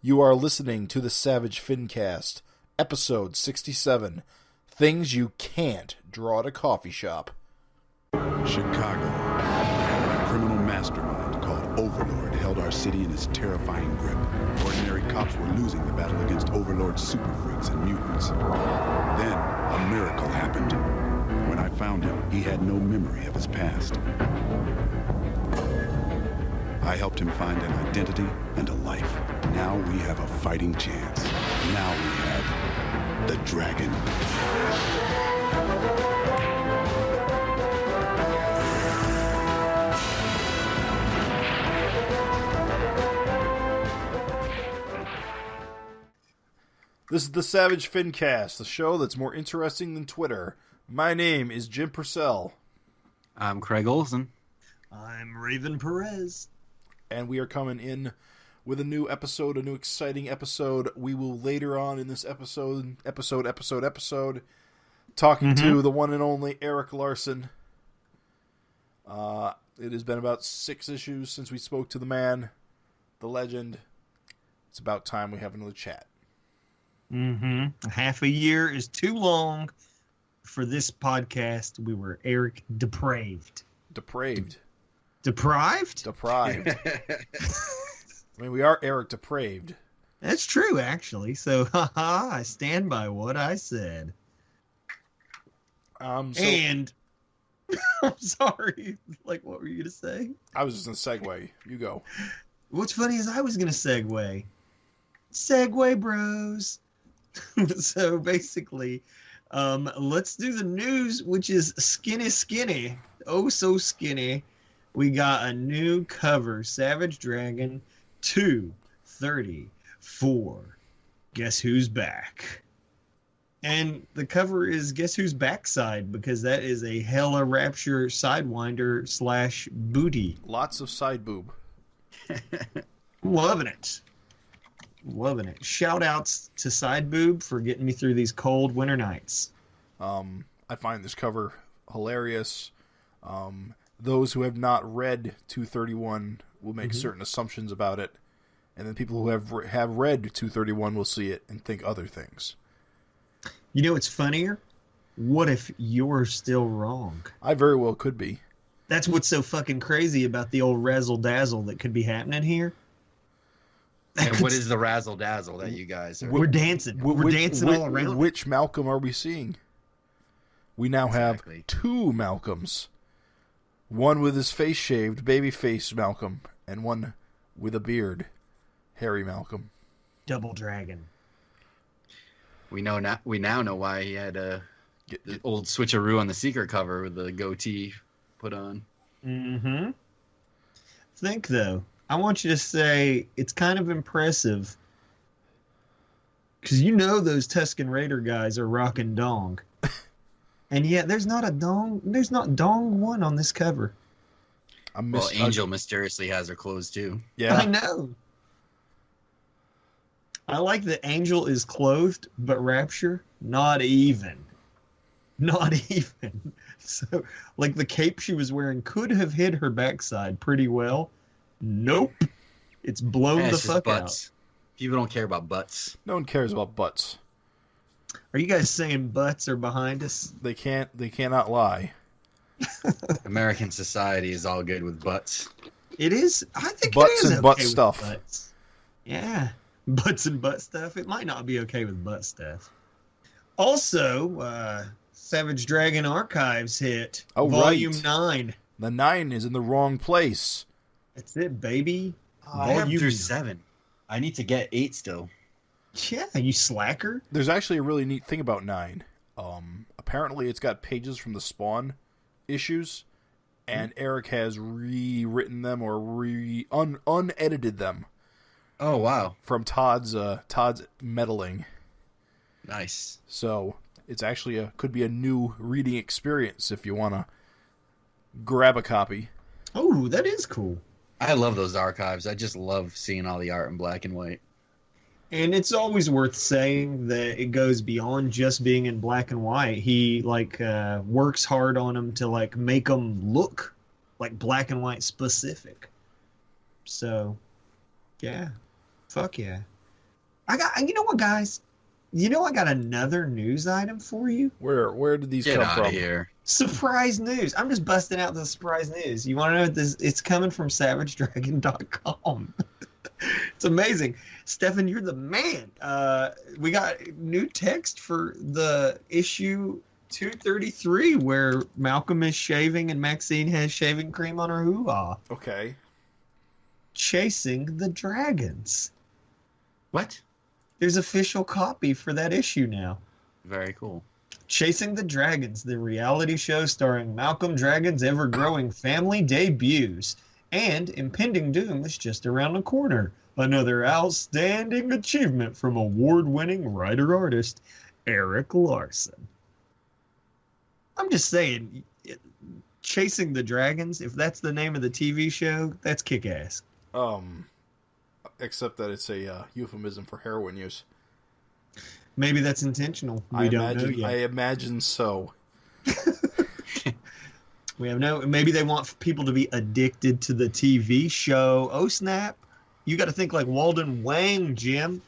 You are listening to the Savage FINcast, episode 67, Things You Can't Draw at a Coffee Shop. Chicago. A criminal mastermind called Overlord held our city in his terrifying grip. Ordinary cops were losing the battle against Overlord's super freaks and mutants. Then, a miracle happened. When I found him, he had no memory of his past. I helped him find an identity and a life. Now we have a fighting chance. Now we have the Dragon. This is the Savage FINcast, the show that's more interesting than Twitter. My name is Jim Purcell. I'm Craig Olsen. I'm Raven Perez. And we are coming in with a new episode, a new exciting episode. We will later on in this episode, talking to the one and only Erik Larsen. It has been about 6 issues since we spoke to the man, the legend. It's about time we have another chat. Half a year is too long for this podcast. We were Erik depraved. Depraved? Deprived? I mean, we are Erik depraved. That's true, actually. So, I stand by what I said. And, I'm sorry. Like, what were you going to say? I was just going to segue. You go. What's funny is I was going to segue. Segue, bros. So, basically, let's do the news, which is skinny. Oh, so skinny. We got a new cover, Savage Dragon 234. Guess who's back? And the cover is Guess Who's Backside, because that is a hella Rapture Sidewinder / booty. Lots of side boob. Loving it. Shout outs to Side Boob for getting me through these cold winter nights. I find this cover hilarious. Those who have not read 231 will make certain assumptions about it, and then people who have read 231 will see it and think other things. You know what's funnier? What if you're still wrong? I very well could be. That's what's so fucking crazy about the old razzle dazzle that could be happening here. And what is the razzle dazzle that you guys are? We're dancing. We're dancing all around. Which Malcolm are we seeing? We now have 2 Malcolms. One with his face shaved, baby face Malcolm, and one with a beard, hairy Malcolm. Double Dragon. We now know why he had the old switcheroo on the secret cover with the goatee put on. Think though, I want you to say it's kind of impressive because you know those Tusken Raider guys are rocking dong. And yet, there's not dong one on this cover. Well, Angel mysteriously has her clothes too. Yeah, I know. I like that Angel is clothed, but Rapture, not even. So, like the cape she was wearing could have hid her backside pretty well. Nope, it's blown the fuck out. People don't care about butts. No one cares about butts. Are you guys saying butts are behind us? They cannot lie. American society is all good with butts. It is. I think butts it is and okay butt with stuff. Butts. Yeah, butts and butt stuff. It might not be okay with butt stuff. Also, Savage Dragon Archives hit Volume 9. The 9 is in the wrong place. That's it, baby. I have through 7. I need to get 8 still. Yeah, you slacker. There's actually a really neat thing about 9. Apparently it's got pages from the Spawn issues, and Erik has rewritten them or unedited them. Oh, wow. From Todd's meddling. Nice. So it's actually could be a new reading experience if you want to grab a copy. Oh, that is cool. I love those archives. I just love seeing all the art in black and white. And it's always worth saying that it goes beyond just being in black and white. He works hard on them to make them look like black and white specific. So, yeah, fuck yeah. You know what, guys? You know, I got another news item for you. Where did these Get come out from? of here. Surprise news. I'm just busting out the surprise news. You want to know what this? It's coming from SavageDragon.com. It's amazing. Stefan, you're the man. We got new text for the issue 233 where Malcolm is shaving and Maxine has shaving cream on her hoo-ha. Okay. Chasing the Dragons. What? There's official copy for that issue now. Very cool. Chasing the Dragons, the reality show starring Malcom Dragon's ever-growing family debuts. And impending doom is just around the corner. Another outstanding achievement from award-winning writer-artist Erik Larsen. I'm just saying, Chasing the Dragons, if that's the name of the TV show, that's kick-ass. Except that it's a euphemism for heroin use. Maybe that's intentional. We don't know yet. I imagine so. We have no. Maybe they want people to be addicted to the TV show. Oh snap! You got to think like Walden Wang, Jim.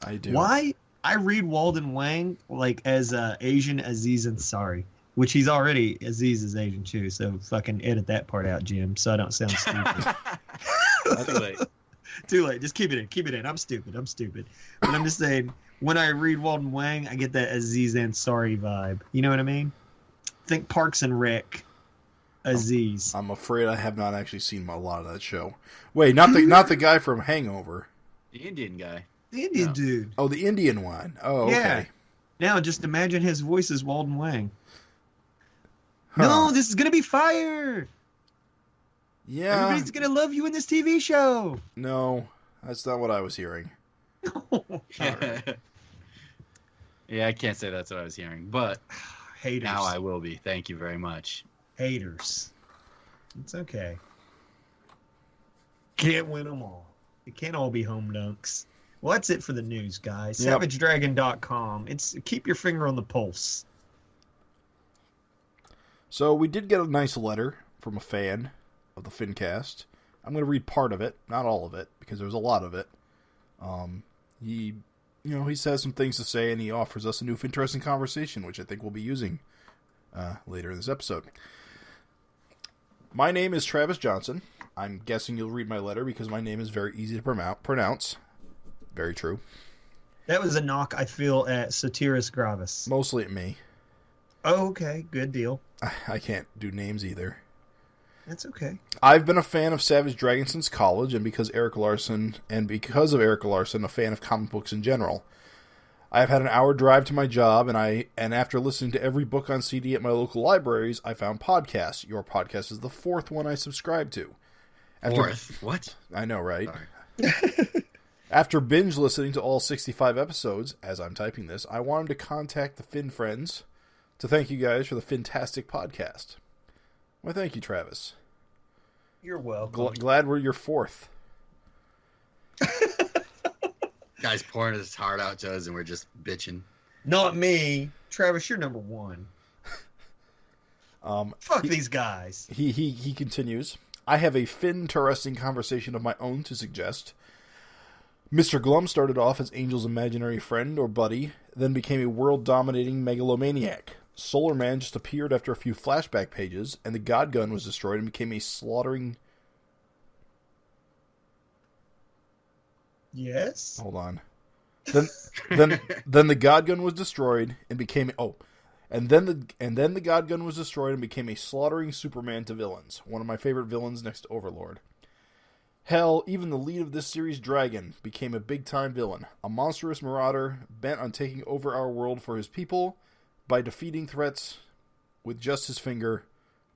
I do. Why? I read Walden Wang like as Asian Aziz Ansari, which he's already Aziz is Asian too. So fucking edit that part out, Jim, so I don't sound stupid. Too late. Too late. Just keep it in. Keep it in. I'm stupid. But I'm just saying, when I read Walden Wang, I get that Aziz Ansari vibe. You know what I mean? Think Parks and Rec. Aziz. I'm afraid I have not actually seen a lot of that show. Wait, not the guy from Hangover. The Indian guy. The Indian dude. Oh, the Indian one. Oh, okay. Yeah. Now just imagine his voice is Walden Wang. Huh. No, this is gonna be fire. Yeah. Everybody's gonna love you in this TV show. No, that's not what I was hearing. Yeah, I can't say that's what I was hearing, but Haters. now I will be. Thank you very much. Haters. It's okay. Can't win them all. It can't all be home dunks. Well, that's it for the news, guys. Yep. SavageDragon.com. It's keep your finger on the pulse. So we did get a nice letter from a fan of the FINcast. I'm going to read part of it, not all of it, because there's a lot of it. He says some things to say, and he offers us a new FINteresting conversation, which I think we'll be using later in this episode. My name is Travis Johnson. I'm guessing you'll read my letter because my name is very easy to pronounce. Very true. That was a knock, I feel, at Sotiris Gravis. Mostly at me. Oh, okay. Good deal. I can't do names either. That's okay. I've been a fan of Savage Dragon since college, and because of Erik Larsen, a fan of comic books in general. I have had an hour drive to my job, and after listening to every book on CD at my local libraries, I found podcasts. Your podcast is the fourth one I subscribe to. Fourth? What? I know, right? After binge listening to all 65 episodes, as I'm typing this, I wanted to contact the Fin friends to thank you guys for the fantastic podcast. Well, thank you, Travis. You're welcome. Glad we're your fourth. Guy's pouring his heart out to us, and we're just bitching. Not me. Travis, you're number one. Fuck these guys. He continues. I have a FINteresting conversation of my own to suggest. Mr. Glum started off as Angel's imaginary friend or buddy, then became a world-dominating megalomaniac. Solar Man just appeared after a few flashback pages, and the God Gun was destroyed and became a slaughtering... Yes? Hold on. Then the God Gun was destroyed and became... And then the God Gun was destroyed and became a slaughtering Superman to villains. One of my favorite villains next to Overlord. Hell, even the lead of this series, Dragon, became a big-time villain. A monstrous marauder bent on taking over our world for his people by defeating threats with just his finger,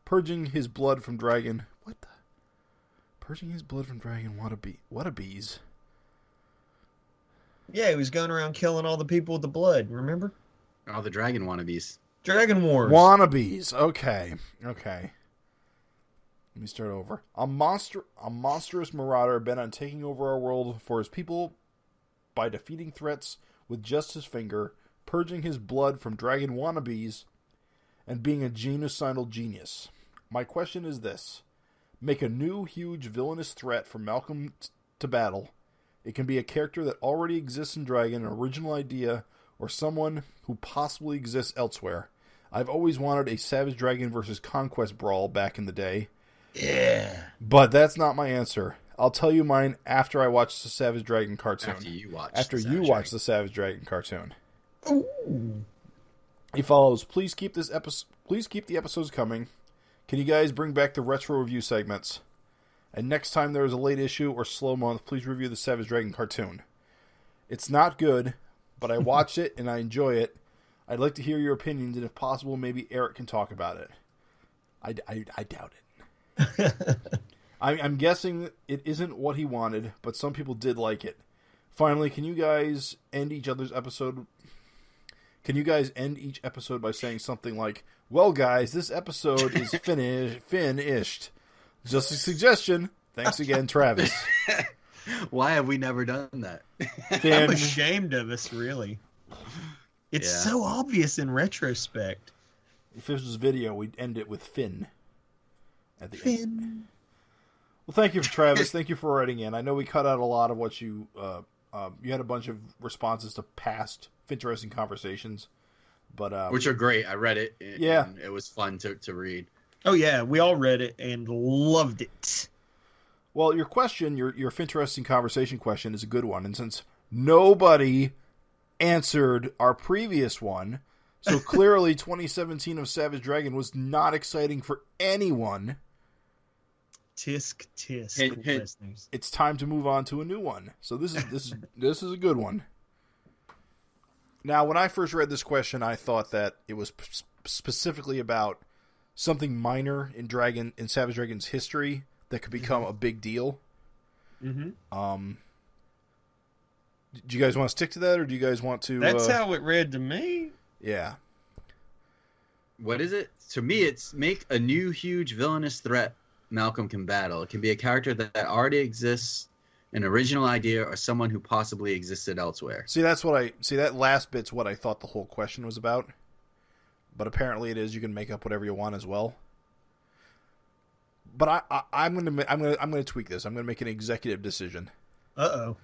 purging his blood from Dragon. What the? Purging his blood from Dragon wannabes. Yeah, he was going around killing all the people with the blood, remember? All the Dragon wannabes. Dragon Wars. Wannabes. Okay. Let me start over. A monstrous marauder bent on taking over our world for his people by defeating threats with just his finger, purging his blood from Dragon wannabes, and being a genocidal genius. My question is this. Make a new, huge, villainous threat for Malcolm to battle. It can be a character that already exists in Dragon, an original idea, or someone who possibly exists elsewhere. I've always wanted a Savage Dragon versus Conquest brawl back in the day. Yeah. But that's not my answer. I'll tell you mine after I watch the Savage Dragon cartoon. After you watch the Savage Dragon cartoon. Ooh. He follows, please keep the episodes coming. Can you guys bring back the retro review segments? And next time there is a late issue or slow month, please review the Savage Dragon cartoon. It's not good, but I watched it and I enjoy it. I'd like to hear your opinions, and if possible, maybe Erik can talk about it. I doubt it. I'm guessing it isn't what he wanted, but some people did like it. Finally, can you guys end each episode by saying something like, well, guys, this episode is finished. Just a suggestion. Thanks again, Travis. Why have we never done that? I'm ashamed of us, really. It's so obvious in retrospect. If this was video, we'd end it with Finn. At the Finn. end. Well, thank you, Travis. Thank you for writing in. I know we cut out a lot of what you had a bunch of responses to past FINteresting Conversations, but which are great. I read it. Yeah, and it was fun to read. Oh yeah, we all read it and loved it. Well, your question, your FINteresting Conversation question, is a good one, and since nobody answered our previous one, so clearly 2017 of Savage Dragon was not exciting for anyone. Tisk tisk, hint. listeners. It's time to move on to a new one. So this is a good one. Now, when I first read this question, I thought that it was specifically about something minor in Savage Dragon's history that could become a big deal. Mm-hmm. Do you guys want to stick to that, or do you guys want to... That's how it read to me. Yeah. What is it? To me, it's make a new huge villainous threat Malcom can battle. It can be a character that already exists, an original idea, or someone who possibly existed elsewhere. That last bit's what I thought the whole question was about. But apparently it is. You can make up whatever you want as well. But I'm gonna tweak this. I'm gonna make an executive decision. Uh-oh.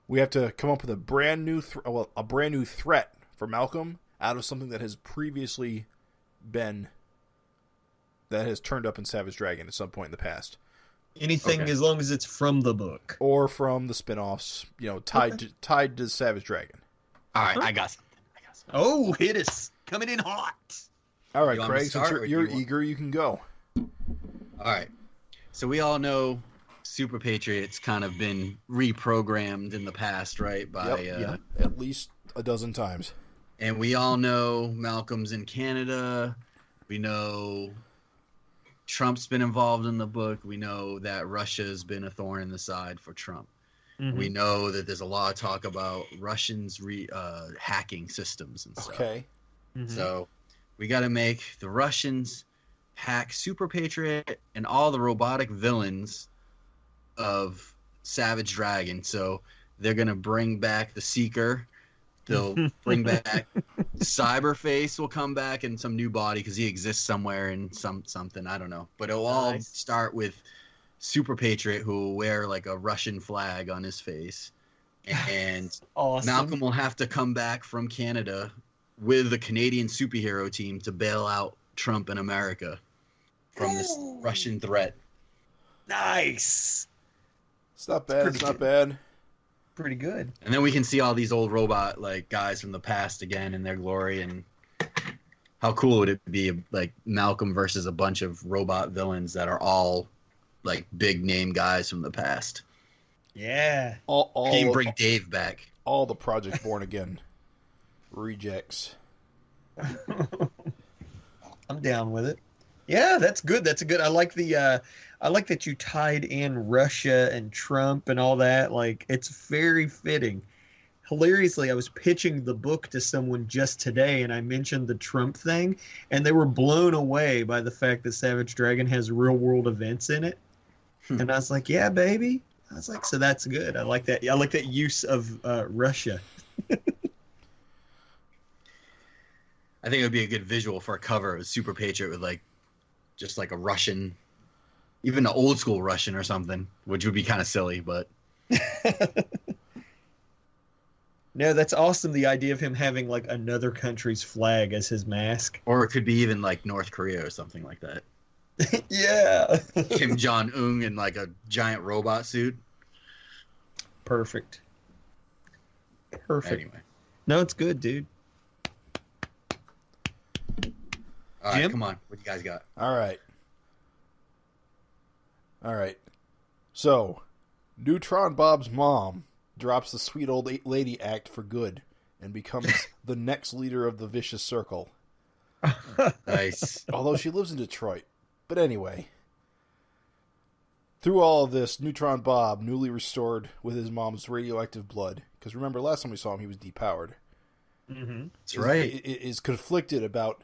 We have to come up with a brand new threat for Malcom out of something that has previously been, that has turned up in Savage Dragon at some point in the past. Anything as long as it's from the book or from the spin-offs, tied to Savage Dragon. All right, I got something. Oh, hit us, coming in hot. All right, Craig, since you're eager, you can go. All right. So we all know Super Patriot's kind of been reprogrammed in the past, right? By at least a dozen times. And we all know Malcolm's in Canada. We know Trump's been involved in the book. We know that Russia's been a thorn in the side for Trump. Mm-hmm. We know that there's a lot of talk about Russians hacking systems and stuff. Okay. Mm-hmm. So we got to make the Russians hack Super Patriot and all the robotic villains of Savage Dragon. So they're going to bring back the Seeker. They'll bring back Cyberface will come back in some new body because he exists somewhere in something. I don't know. But it'll all start with Super Patriot, who will wear like a Russian flag on his face. And awesome. Malcom will have to come back from Canada with the Canadian superhero team to bail out Trump and America from this Russian threat. Nice. It's not bad. It's not bad. Pretty good. And then we can see all these old robot guys from the past again in their glory, and how cool would it be like Malcom versus a bunch of robot villains that are all like big name guys from the past. Yeah. Can you bring Dave back? All the Project Born Again rejects. I'm down with it. Yeah, that's good. That's a good. I like that you tied in Russia and Trump and all that. Like, it's very fitting. Hilariously, I was pitching the book to someone just today, and I mentioned the Trump thing, and they were blown away by the fact that Savage Dragon has real-world events in it. And I was like, yeah, baby. I was like, so that's good. I like that. I like that use of Russia. I think it would be a good visual for a cover of Super Patriot with just like a Russian, even an old school Russian or something, which would be kind of silly, but No, that's awesome. The idea of him having like another country's flag as his mask. Or it could be even like North Korea or something like that. Yeah. Kim Jong-un in like a giant robot suit. Perfect. Anyway. No, it's good, dude. All right, Jim? come on. What you guys got? All right. So, Neutron Bob's mom drops the sweet old lady act for good and becomes the next leader of the vicious circle. Nice. Although she lives in Detroit. But anyway. Through all of this, Neutron Bob, newly restored with his mom's radioactive blood, because remember, last time we saw him, he was depowered. Mm-hmm. That's right. Is conflicted about,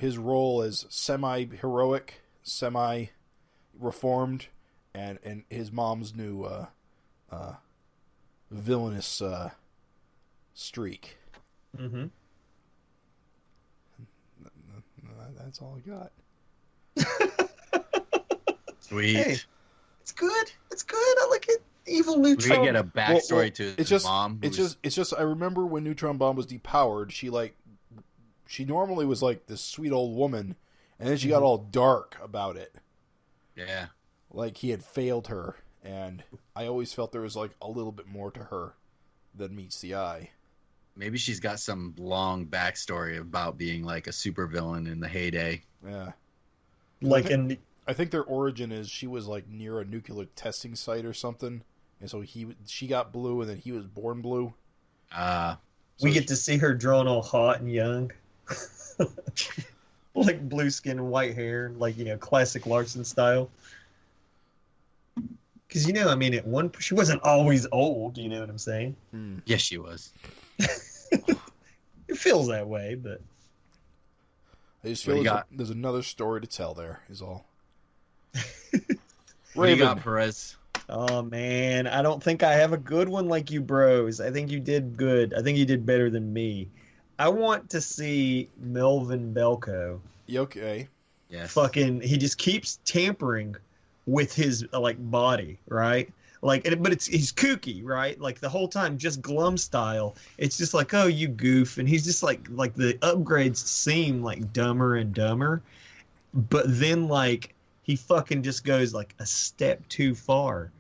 his role as semi-heroic, semi-reformed, and his mom's new villainous streak. Mm-hmm. That's all I got. Sweet. Hey, it's good. It's good. I like it. Evil Neutron. We get a backstory to his mom. It's just. I remember when Neutron Bomb was depowered, she normally was like this sweet old woman, and then she got all dark about it. Yeah. Like he had failed her, and I always felt there was like a little bit more to her than meets the eye. Maybe she's got some long backstory about being like a supervillain in the heyday. Yeah. I think their origin is she was like near a nuclear testing site or something, and so she got blue, and then he was born blue. We get to see her drawn all hot and young, like blue skin and white hair, like classic Larsen style. Because she wasn't always old. You know what I'm saying? Yes, she was. It feels that way, but I just feel there's another story to tell. There is all. What do you got, Perez? Oh man, I don't think I have a good one like you bros. I think you did good. I think you did better than me. I want to see Melvin Belko. Okay. Yes. He just keeps tampering with his body, right? But he's kooky, right? Like the whole time, just glum style. It's just like, oh, you goof, and he's just like the upgrades seem like dumber and dumber, but then he fucking just goes like a step too far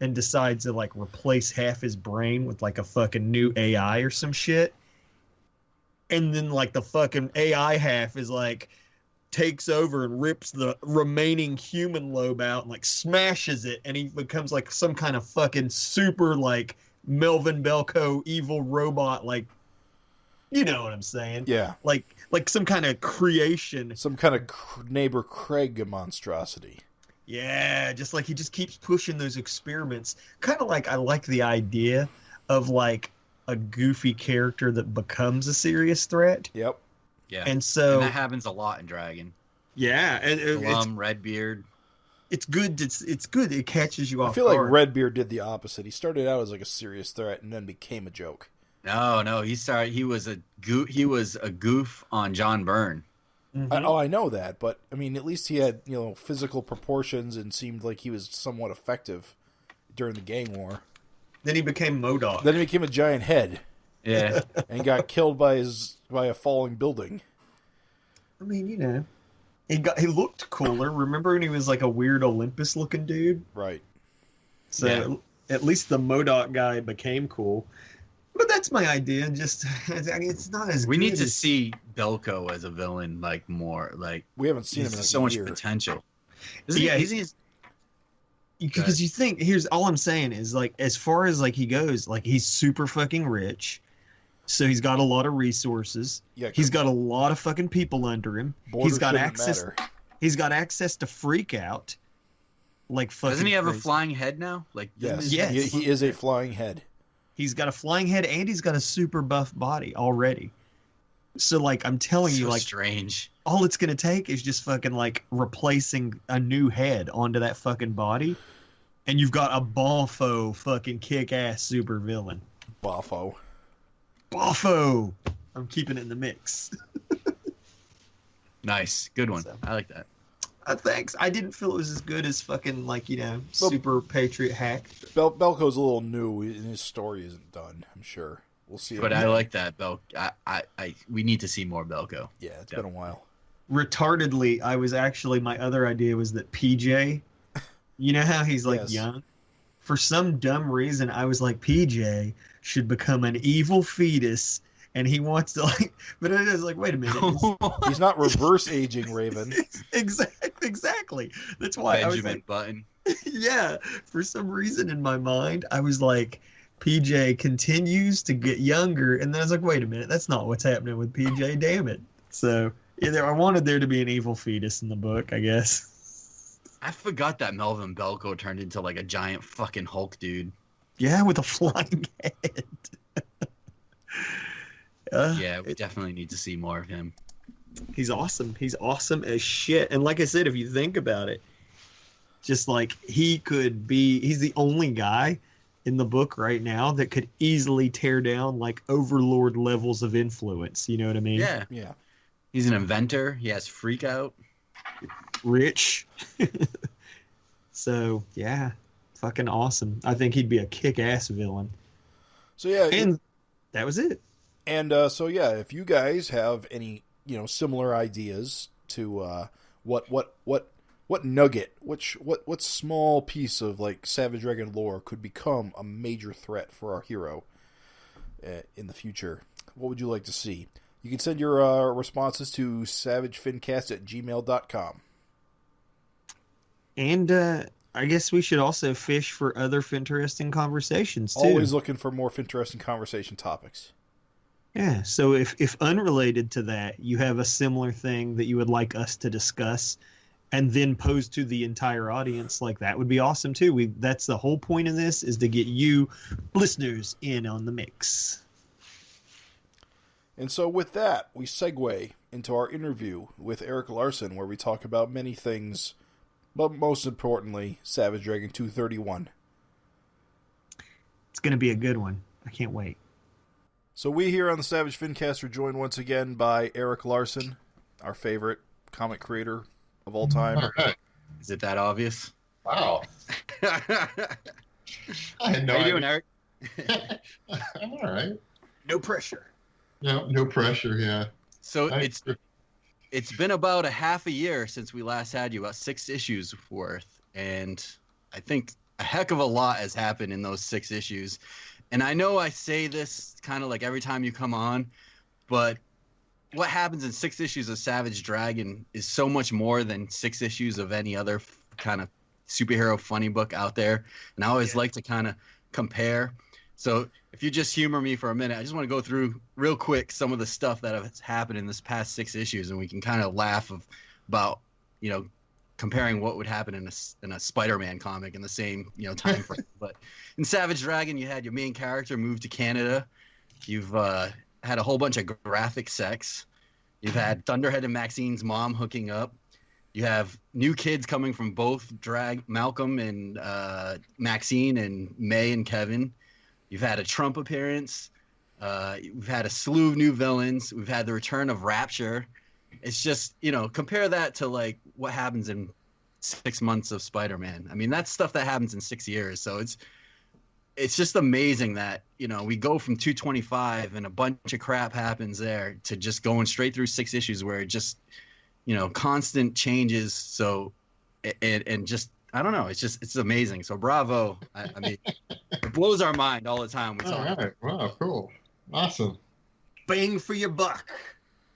and decides to replace half his brain with a fucking new AI or some shit. And then the fucking AI half is takes over and rips the remaining human lobe out and smashes it, and he becomes some kind of fucking super Melvin Belko evil robot, you know what I'm saying? Yeah. Like some kind of creation. Some kind of neighbor Craig monstrosity. Yeah, just he just keeps pushing those experiments. Kind of I like the idea of a goofy character that becomes a serious threat. Yep. Yeah. And that happens a lot in Dragon. Yeah, and Redbeard. It's good. It's good. It catches you off guard. I feel guard. like Redbeard did the opposite. He started out as a serious threat and then became a joke. No. He was a goof on John Byrne. Mm-hmm. I know that, but at least he had physical proportions and seemed like he was somewhat effective during the gang war. Then he became MODOK. Then he became a giant head. Yeah. And got killed by a falling building. He looked cooler. Remember when he was a weird Olympus looking dude? Right. So at least the MODOK guy became cool. But that's my idea. Just it's not as. We good need to as... see Belko as a villain more. We haven't seen him in so much year. potential. Because you think here's all I'm saying is as far as he goes, he's super fucking rich. So he's got a lot of resources. Yeah, he's got a lot of fucking people under him. He's got access. Matter. He's got access to freak out. Doesn't he have a flying head now? Yes. He is a flying head. He's got a flying head and he's got a super buff body already. So I'm telling you, strange. All it's gonna take is just fucking replacing a new head onto that fucking body, and you've got a Bonfo fucking kick-ass super villain. Boffo. I'm keeping it in the mix. Nice. Good one. So, I like that. Thanks. I didn't feel it was as good as fucking Super Patriot Hack. Belko's a little new, and his story isn't done. I'm sure we'll see. But I like that we need to see more Belko. Yeah, it's been a while. Retardedly, my other idea was that PJ, you know how he's like young? For some dumb reason, I was like, PJ should become an evil fetus, and he wants to but it is like, wait a minute. He's not reverse aging Raven. Exactly. That's why Benjamin I was like, Button. Yeah, for some reason in my mind, I was like, PJ continues to get younger, and then I was like, wait a minute, that's not what's happening with PJ, damn it. So, I wanted there to be an evil fetus in the book, I guess. I forgot that Melvin Belko turned into like a giant fucking Hulk dude. Yeah, with a flying head. Yeah, we definitely need to see more of him. He's awesome. He's awesome as shit. And like I said, if you think about it, just like he's the only guy in the book right now that could easily tear down like overlord levels of influence. You know what I mean? Yeah. Yeah. He's an inventor. He has freak out. Rich. So, yeah. Fucking awesome. I think he'd be a kick-ass villain. So, yeah. And that was it. And so, yeah, if you guys have any, similar ideas to what nugget, what small piece of like Savage Dragon lore could become a major threat for our hero in the future, what would you like to see? You can send your responses to SavageFINcast@gmail.com. And I guess we should also fish for other FINteresting conversations too. Always looking for more FINteresting conversation topics. Yeah, so if unrelated to that, you have a similar thing that you would like us to discuss and then pose to the entire audience, like that would be awesome too. That's the whole point of this, is to get you listeners in on the mix. And so with that, we segue into our interview with Erik Larsen, where we talk about many things, but most importantly, Savage Dragon 231. It's going to be a good one. I can't wait. So we here on the Savage FINcast are joined once again by Erik Larsen, our favorite comic creator of all time. All right. Is it that obvious? Wow. I had no How you idea. doing, Erik? I'm all right. No pressure. No pressure, yeah. So Thanks. it's been about a half a year since we last had you, about 6 issues worth, and I think a heck of a lot has happened in those 6 issues. And I know I say this kind of like every time you come on, but what happens in 6 issues of Savage Dragon is so much more than 6 issues of any other kind of superhero funny book out there. And I always like to kind of compare. So if you just humor me for a minute, I just want to go through real quick some of the stuff that has happened in this past 6 issues, and we can kind of laugh about, comparing what would happen in a Spider-Man comic in the same, time frame. But in Savage Dragon, you had your main character move to Canada. You've had a whole bunch of graphic sex. You've had Thunderhead and Maxine's mom hooking up. You have new kids coming from both Malcolm and Maxine and May and Kevin. You've had a Trump appearance. We've had a slew of new villains. We've had the return of Rapture. It's just, compare that to like what happens in 6 months of Spider-Man. I mean, that's stuff that happens in 6 years. So it's just amazing that, we go from 225 and a bunch of crap happens there to just going straight through 6 issues where it just, constant changes. So, and just, I don't know. It's amazing. So bravo. I mean, it blows our mind all the time. All right. Wow, cool. Awesome. Bang for your buck.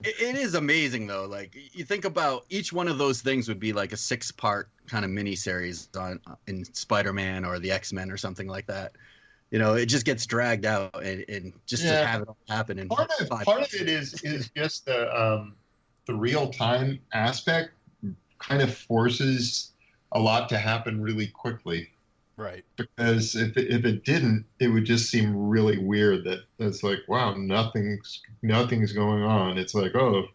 It is amazing, though. Like, you think about each one of those things would be like a 6-part kind of miniseries in Spider-Man or the X-Men or something like that. It just gets dragged out and just to have it all happen in Part of it is just the real time aspect kind of forces a lot to happen really quickly. Right. Because if it didn't, it would just seem really weird that it's like, wow, nothing's going on. It's like, oh,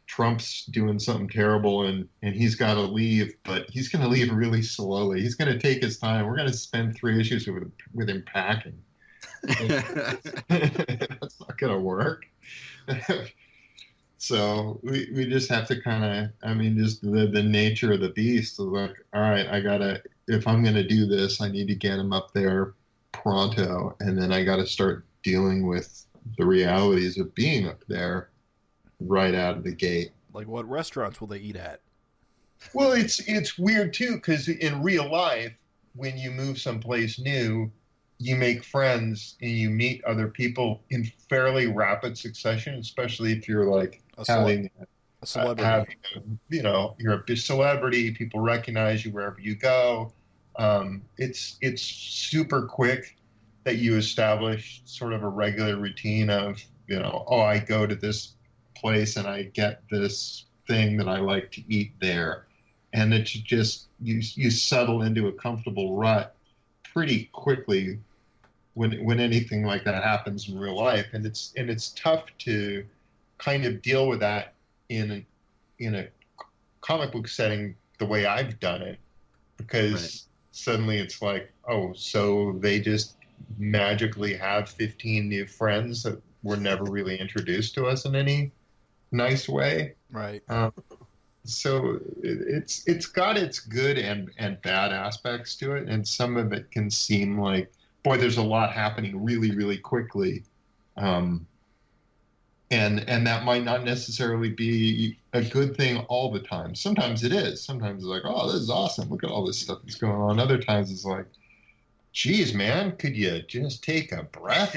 Trump's doing something terrible and he's got to leave, but he's going to leave really slowly. He's going to take his time. We're going to spend 3 issues with him packing. That's not going to work. So we just have to kind of, I mean, just the nature of the beast is like, all right, if I'm going to do this, I need to get him up there pronto. And then I got to start dealing with the realities of being up there right out of the gate. Like, what restaurants will they eat at? Well, it's weird too, because in real life, when you move someplace new, you make friends and you meet other people in fairly rapid succession, especially if you're like a celebrity. You're a big celebrity. People recognize you wherever you go. It's super quick that you establish sort of a regular routine of, I go to this place and I get this thing that I like to eat there. And it's just, you settle into a comfortable rut pretty quickly when anything like that happens in real life. And it's tough to kind of deal with that in a comic book setting the way I've done it, because suddenly it's like, oh, so they just magically have 15 new friends that were never really introduced to us in any nice way. Right. So it's got its good and bad aspects to it, and some of it can seem like, boy, there's a lot happening really, really quickly. And that might not necessarily be a good thing all the time. Sometimes it is. Sometimes it's like, oh, this is awesome. Look at all this stuff that's going on. Other times it's like, geez, man, could you just take a breath?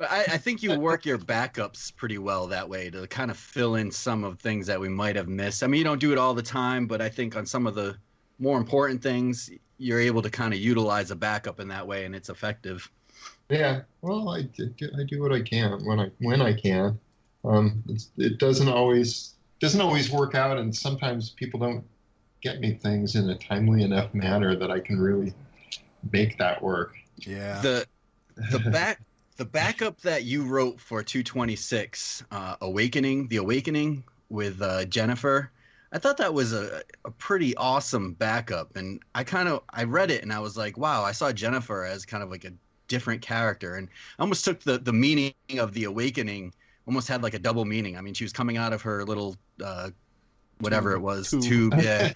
I think you work your backups pretty well that way to kind of fill in some of things that we might have missed. I mean, you don't do it all the time, but I think on some of the more important things, you're able to kind of utilize a backup in that way, and it's effective. Yeah, well, I do what I can when I can. It doesn't always work out, and sometimes people don't get me things in a timely enough manner that I can really make that work. Yeah. The backup that you wrote for 226, The Awakening with Jennifer, I thought that was a pretty awesome backup, and I read it and I was like, wow, I saw Jennifer as kind of like a different character, and I almost took the meaning of The Awakening, almost had like a double meaning. I mean, she was coming out of her little whatever it was, tube, yeah.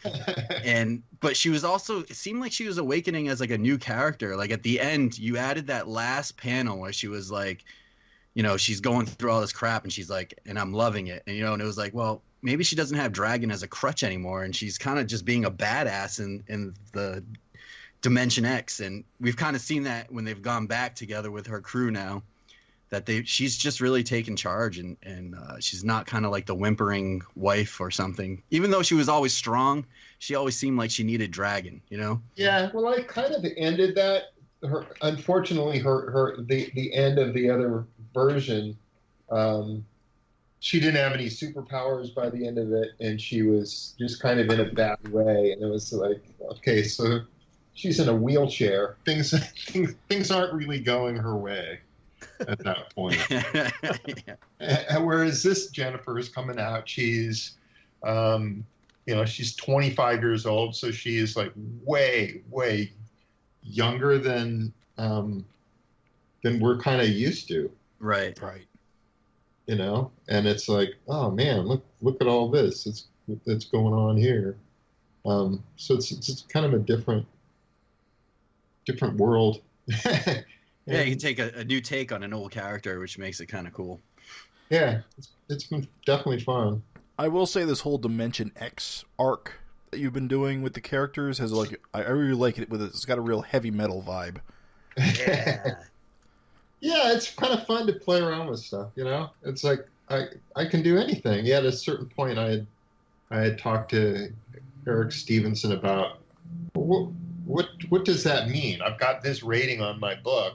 But she was also, it seemed like she was awakening as like a new character. Like at the end, you added that last panel where she was like, she's going through all this crap and she's like, and I'm loving it. And, and it was like, well, maybe she doesn't have Dragon as a crutch anymore. And she's kind of just being a badass in the Dimension X. And we've kind of seen that when they've gone back together with her crew now, that she's just really taken charge, and she's not kind of like the whimpering wife or something. Even though she was always strong, she always seemed like she needed Dragon, Yeah, well, I kind of ended that. Unfortunately, the end of the other version, she didn't have any superpowers by the end of it, and she was just kind of in a bad way. And it was like, okay, so she's in a wheelchair. Things aren't really going her way at that point. Yeah. Whereas this Jennifer is coming out, she's she's 25 years old, so she is like way younger than we're kind of used to. Right. And it's like, oh man, look at all this that's going on here. So it's kind of a different world. Yeah, you can take a new take on an old character, which makes it kind of cool. Yeah, it's been definitely fun. I will say this whole Dimension X arc that you've been doing with the characters has I really like it. It's got a real heavy metal vibe. Yeah. Yeah, it's kind of fun to play around with stuff. It's like I can do anything. Yeah, at a certain point, I had talked to Eric Stevenson about what does that mean? I've got this rating on my book.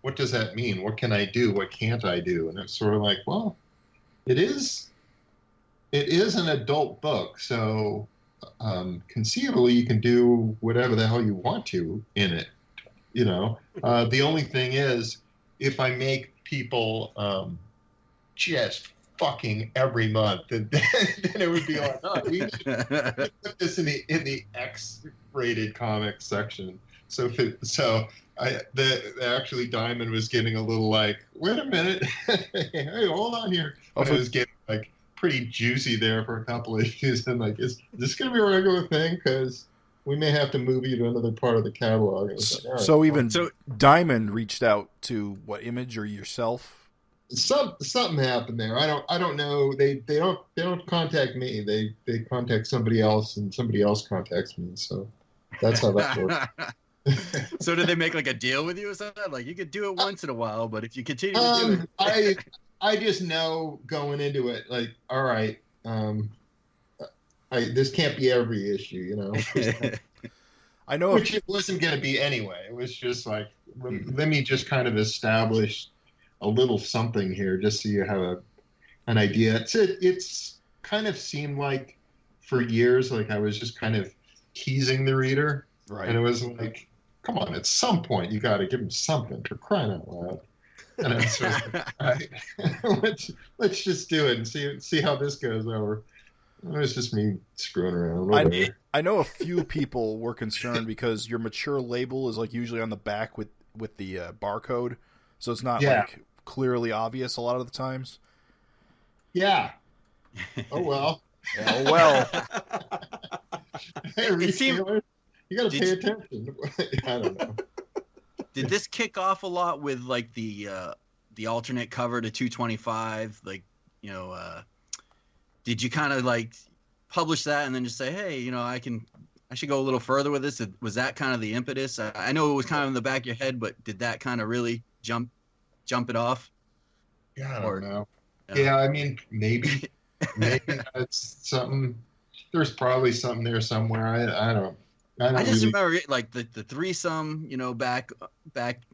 What does that mean? What can I do? What can't I do? And it's sort of like, well, it is an adult book, so conceivably you can do whatever the hell you want to in it. The only thing is, if I make people just fucking every month, then it would be like, oh, we should put this in the X-rated comic section. Actually Diamond was getting a little like, wait a minute, hey, hold on here. But Also- it was getting like pretty juicy there for a couple of issues, and like, is this going to be a regular thing? Because we may have to move you to another part of the catalog. And it was like, all right, So even So- Diamond reached out to what, Image or yourself? something happened there. I don't know. They don't contact me. They contact somebody else, and somebody else contacts me. So that's how that works. So did they make like a deal with you or something? Like you could do it once in a while, but if you continue to do it, I just know going into it, like, all right, this can't be every issue, you know. I know. Which it wasn't going to be anyway. It was just like, let me just kind of establish a little something here, just so you have an idea. It's kind of seemed like for years, like I was just kind of teasing the reader, Right. and it was like, come on, at some point you got to give them something, for crying out loud. And it's just like, all right, let's just do it and see how this goes over. It was just me screwing around. Whatever. I know a few people were concerned because your mature label is like usually on the back with the barcode, so it's not like clearly obvious a lot of the times. Yeah. Oh well. Yeah, oh well. Hey, retailer, you got to pay attention. I don't know. did this kick off a lot with like the alternate cover to 225? Like, you know, did you kind of like publish that and then just say, hey, you know, I should go a little further with this? Was that kind of the impetus? I know it was kind of in the back of your head, but did that kind of really jump it off? Yeah, I don't know. Yeah, I mean, maybe that's something. There's probably something there somewhere. I don't. I just really remember like the threesome, you know, back,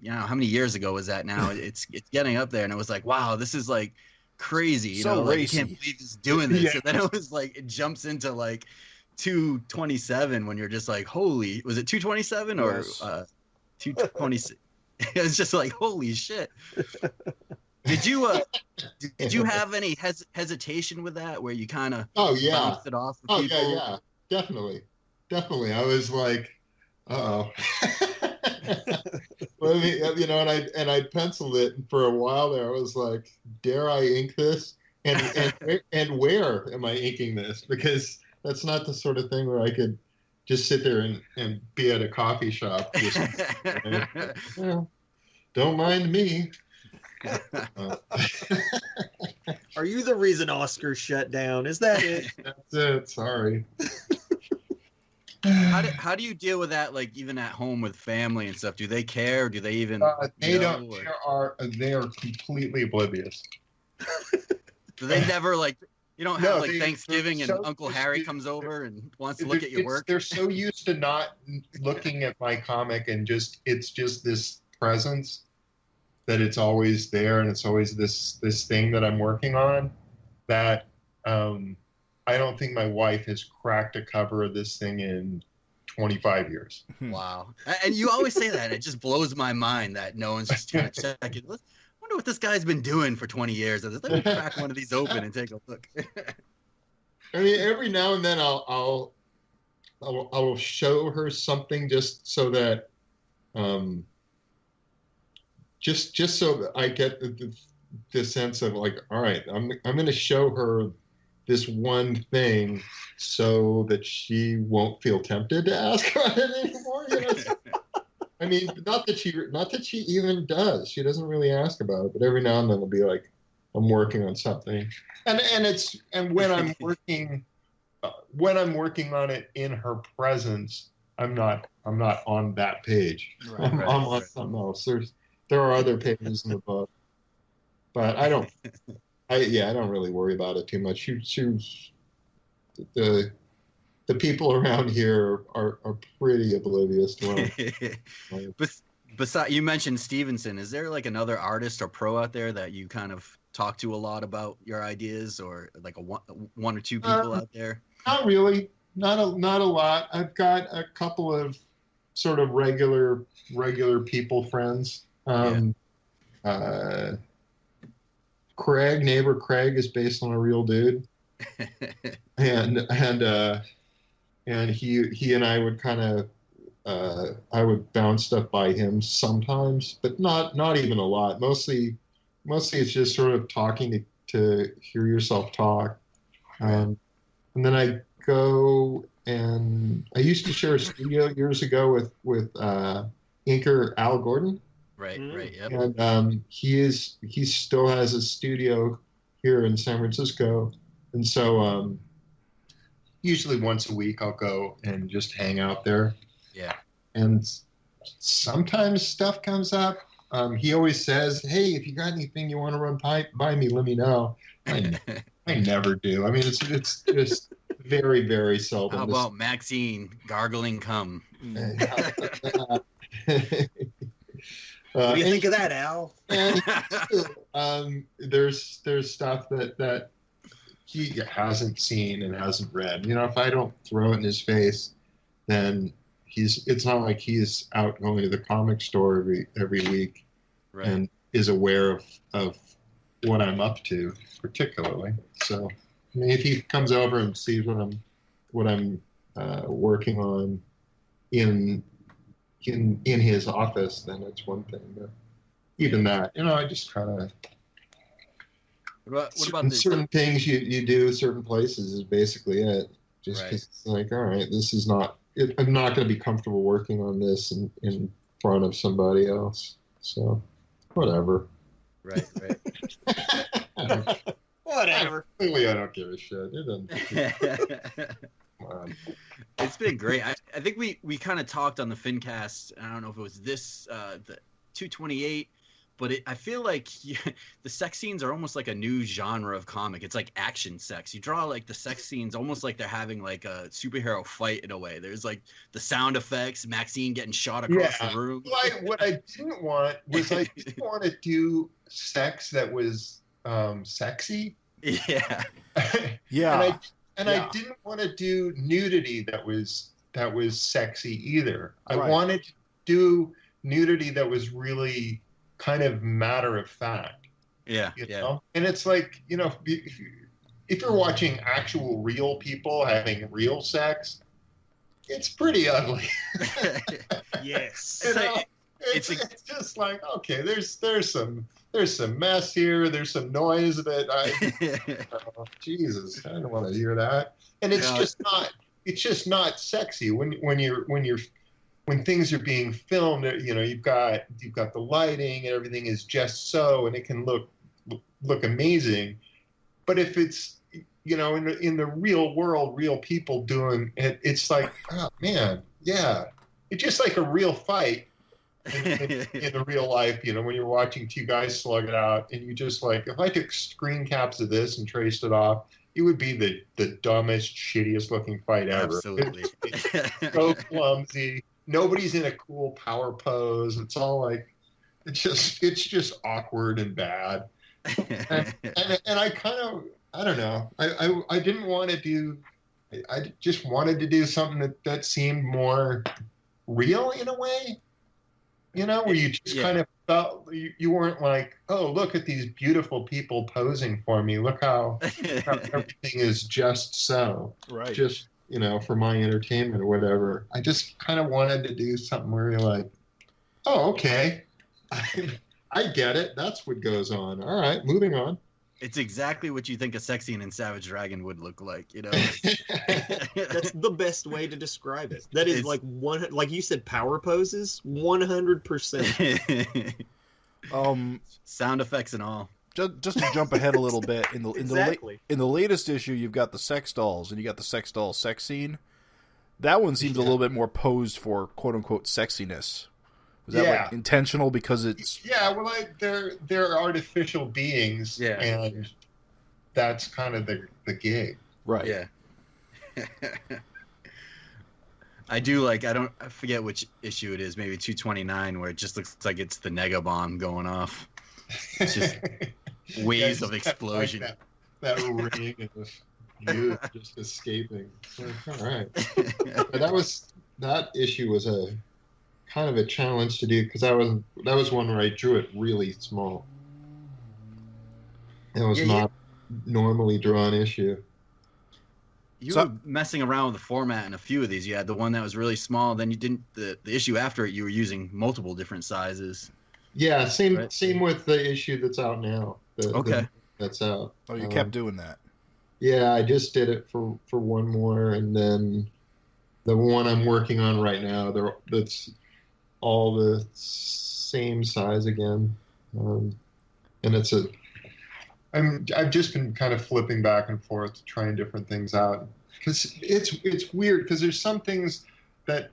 you know, how many years ago was that now? It's getting up there, and it was like, wow, this is like crazy. You So know, like, I racy. can't believe he's doing this. Yeah. And then it was like, it jumps into like 227 when you're just like, holy, was it 227 or Yes. 226? It was just like, holy shit. Did you have any hesitation with that, where you kind of bounced it off of people? yeah, definitely. I was like, uh-oh. Let me, you know, and I penciled it, and for a while there, I was like, dare I ink this? And where am I inking this? Because that's not the sort of thing where I could just sit there and be at a coffee shop. Just, well, don't mind me. Are you the reason Oscar shut down? Is that it? That's it. Sorry. How do you deal with that, like even at home with family and stuff? Do they care? Do they even? They know, don't. or- They are completely oblivious. Do they never like? You don't have No, like Thanksgiving and so Uncle used Harry to- comes over and wants to look at your work. They're so used to not looking at my comic, and it's just this presence that it's always there, and it's always this thing that I'm working on, that I don't think my wife has cracked a cover of this thing in 25 years. Wow. And you always say that. It just blows my mind that no one's just trying to check it. I wonder what this guy's been doing for 20 years. Let me crack one of these open and take a look. I mean, every now and then I will show her something just so that, just so that I get the sense of like, all right, I'm going to show her this one thing so that she won't feel tempted to ask about it anymore. You know? I mean, not that she even does. She doesn't really ask about it, but every now and then it'll be like, I'm working on something, and when I'm working on it in her presence, I'm not on that page. Right, I'm on something else. There are other pages in the book, but I don't really worry about it too much. The people around here are pretty oblivious to it. Besides, you mentioned Stevenson. Is there like another artist or pro out there that you kind of talk to a lot about your ideas, or like one or two people out there? Not really. Not a lot. I've got a couple of sort of regular people friends. Neighbor Craig is based on a real dude, and he and I would kind of I would bounce stuff by him sometimes, but not even a lot. Mostly it's just sort of talking to hear yourself talk. And then I go, and I used to share a studio years ago with inker Al Gordon. Right. Yep. And he still has a studio here in San Francisco, and so usually once a week I'll go and just hang out there. Yeah. And sometimes stuff comes up. He always says, "Hey, if you got anything you want to run by me, let me know." I never do. I mean, it's just very, very seldom. How about Maxine gargling cum? What do you think of that, Al? There's stuff that he hasn't seen and hasn't read. You know, if I don't throw it in his face, then it's not like he's out going to the comic store every week and is aware of what I'm up to particularly. So, I mean, if he comes over and sees what I'm working on in his office, then it's one thing. But even that, you know, I just kind of what about certain things you do certain places is basically it. Just because it's like, all right, this is not. I'm not going to be comfortable working on this in front of somebody else. So, whatever. Right. Whatever. Clearly, I don't give a shit. It doesn't. Come on. It's been great. I think we kind of talked on the FINcast. I don't know if it was this the 228, but I feel like the sex scenes are almost like a new genre of comic. It's like action sex. You draw like the sex scenes almost like they're having like a superhero fight in a way. There's like the sound effects, Maxine getting shot across the room. What I didn't want was I didn't want to do sex that was sexy. Yeah. Yeah. I didn't want to do nudity that was sexy either. I wanted to do nudity that was really kind of matter of fact. Yeah. You know? And it's like, you know, if you're watching actual real people having real sex, it's pretty ugly. Yes. You know? It's just like, okay, there's some mess here. There's some noise that Jesus, I don't want to hear that. And it's just not sexy when things are being filmed. You know, you've got the lighting and everything is just so, and it can look amazing. But if it's, you know, in the real world, real people doing it, it's like, oh man, yeah, it's just like a real fight. In the real life, you know, when you're watching two guys slug it out, and you just like, if I took screen caps of this and traced it off, it would be the dumbest, shittiest looking fight ever. Absolutely. So clumsy. Nobody's in a cool power pose. It's all like, it's just awkward and bad. And I kind of, I don't know. I didn't want to do. I just wanted to do something that seemed more real in a way. You know, where you just kind of felt you weren't like, oh, look at these beautiful people posing for me. Look how everything is just so. Right. Just, you know, for my entertainment or whatever. I just kind of wanted to do something where you're like, oh, okay. I get it. That's what goes on. All right, moving on. It's exactly what you think a sex scene in Savage Dragon would look like, you know? That's the best way to describe it. That is like you said, power poses, 100%. Sound effects and all. Just to jump ahead a little bit, in the latest issue, you've got the sex dolls, and you got the sex doll sex scene. That one seems a little bit more posed for quote unquote sexiness. Was that like intentional because it's? Yeah, well, they're artificial beings, and that's kind of the gig, right? Yeah. I do like. I forget which issue it is. Maybe 229, where it just looks like it's the nega bomb going off. It's just waves of explosion. Like that ring of you just escaping. Like, all right, but that issue was a kind of a challenge to do because that was one where I drew it really small. It was not normally drawn issue. You were messing around with the format in a few of these. You had the one that was really small. Then you didn't. The issue after it, you were using multiple different sizes. Yeah, same Right. same with the issue that's out now. Okay. That's out. Oh, you kept doing that. Yeah, I just did it for one more, and then the one I'm working on right now, that's all the same size again, and it's I've just been kind of flipping back and forth, trying different things out, because it's weird, because there's some things that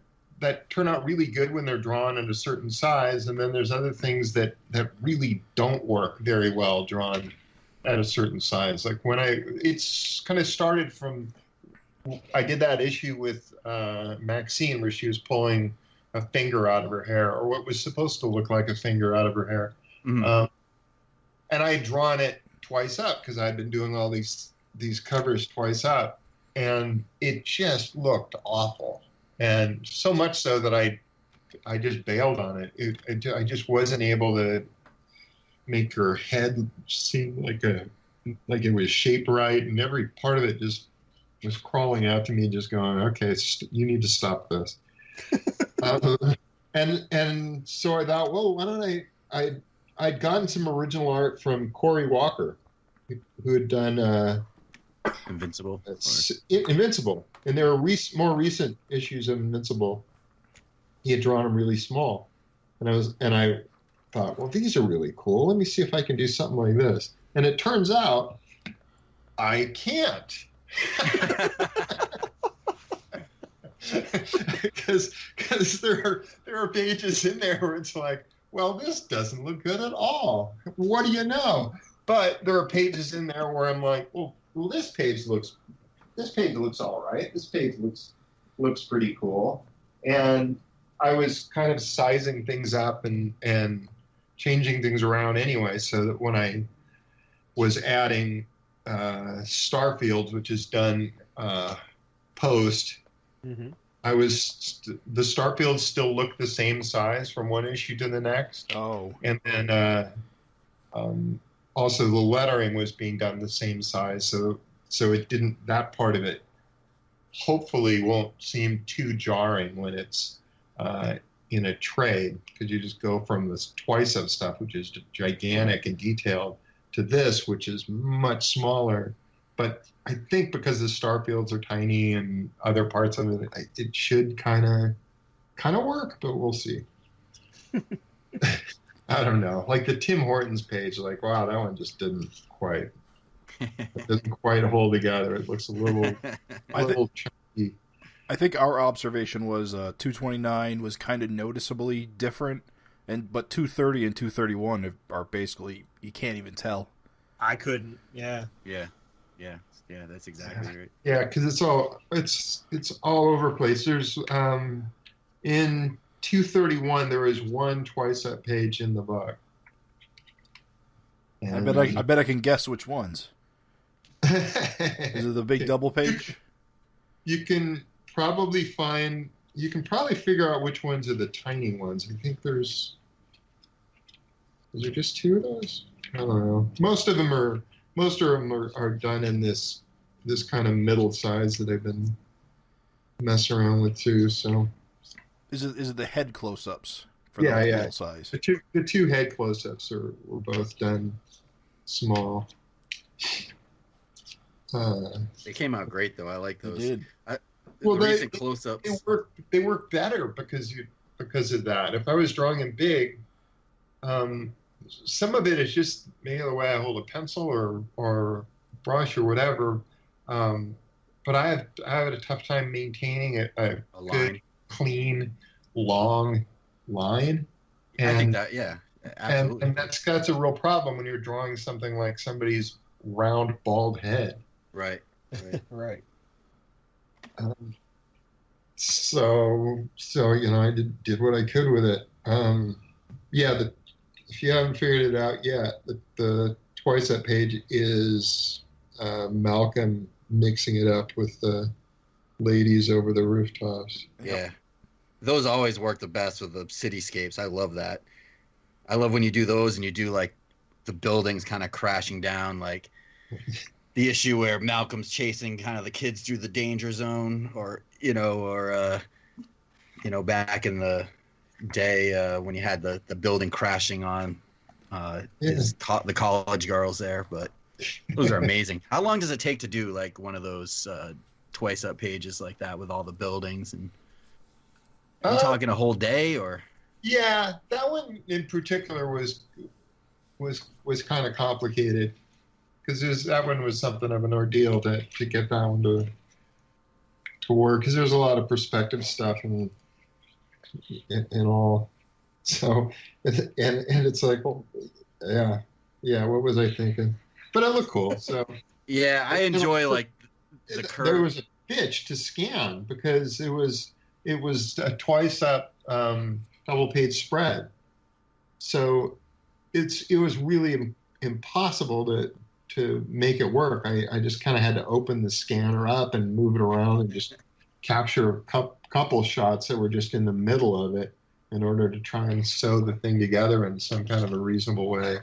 turn out really good when they're drawn at a certain size, and then there's other things that really don't work very well drawn at a certain size. Like it's kind of started from, I did that issue with Maxine where she was pulling a finger out of her hair, or what was supposed to look like a finger out of her hair. Mm-hmm. And I had drawn it twice up because I'd been doing all these covers twice up, and it just looked awful. And so much so that I just bailed on it. I just wasn't able to make her head seem like it was shaped right, and every part of it just was crawling out to me, just going, okay, you need to stop this. And so I thought, well, why don't I'd gotten some original art from Corey Walker, who had done Invincible. Invincible, and there were more recent issues of Invincible. He had drawn them really small, and I thought, well, these are really cool. Let me see if I can do something like this. And it turns out I can't. Because there are pages in there where it's like, well, this doesn't look good at all. What do you know? But there are pages in there where I'm like, well, this page looks all right. This page looks pretty cool. And I was kind of sizing things up and changing things around anyway, so that when I was adding Starfields, which is done post, Mm-hmm. the Starfields still look the same size from one issue to the next. Oh. And then also the lettering was being done the same size, so it didn't, that part of it hopefully won't seem too jarring when it's in a trade, because you just go from this twice of stuff, which is gigantic and detailed, to this, which is much smaller. But I think because the Starfields are tiny and other parts of it, it should kind of work, but we'll see. I don't know. Like the Tim Hortons page, like, wow, that one just doesn't quite hold together. It looks a little chunky. I think our observation was 229 was kind of noticeably different, but 230 and 231 are basically, you can't even tell. I couldn't. Yeah. Yeah, that's exactly right. Yeah, because it's all over the place. There's in 231 there is one twice up page in the book. And I bet I can guess which ones. Is it the big double page? You can probably figure out which ones are the tiny ones. I think is there just two of those? I don't know. Most of them are done in this kind of middle size that I've been messing around with too. So is it the head close-ups for the middle size? The two head close-ups were both done small. They came out great though. I like those. They did. Well, the recent close-ups. They work better because of that. If I was drawing in big, some of it is just maybe the way I hold a pencil or brush or whatever. But I have a tough time maintaining a good, clean, long line. And, I think that, yeah, absolutely. And that's a real problem when you're drawing something like somebody's round, bald head. Right. Right. So I did what I could with it. If you haven't figured it out yet, the twice that page is Malcolm mixing it up with the ladies over the rooftops. Yeah. Those always work the best with the cityscapes. I love that. I love when you do those and you do like the buildings kind of crashing down, like the issue where Malcolm's chasing kind of the kids through the danger zone, or back in the day when you had the building crashing on the college girls there. But those are amazing. How long does it take to do like one of those twice up pages like that with all the buildings? And are you talking a whole day or? Yeah, that one in particular was kind of complicated because that one was something of an ordeal to get that one to work, because there's a lot of perspective stuff and all. So and it's like, well, yeah. What was I thinking? But it looked cool. So yeah, I enjoy like the curve. There was a bitch to scan because it was a twice up double page spread. So it was really impossible to make it work. I just kind of had to open the scanner up and move it around and just capture a couple shots that were just in the middle of it in order to try and sew the thing together in some kind of a reasonable way.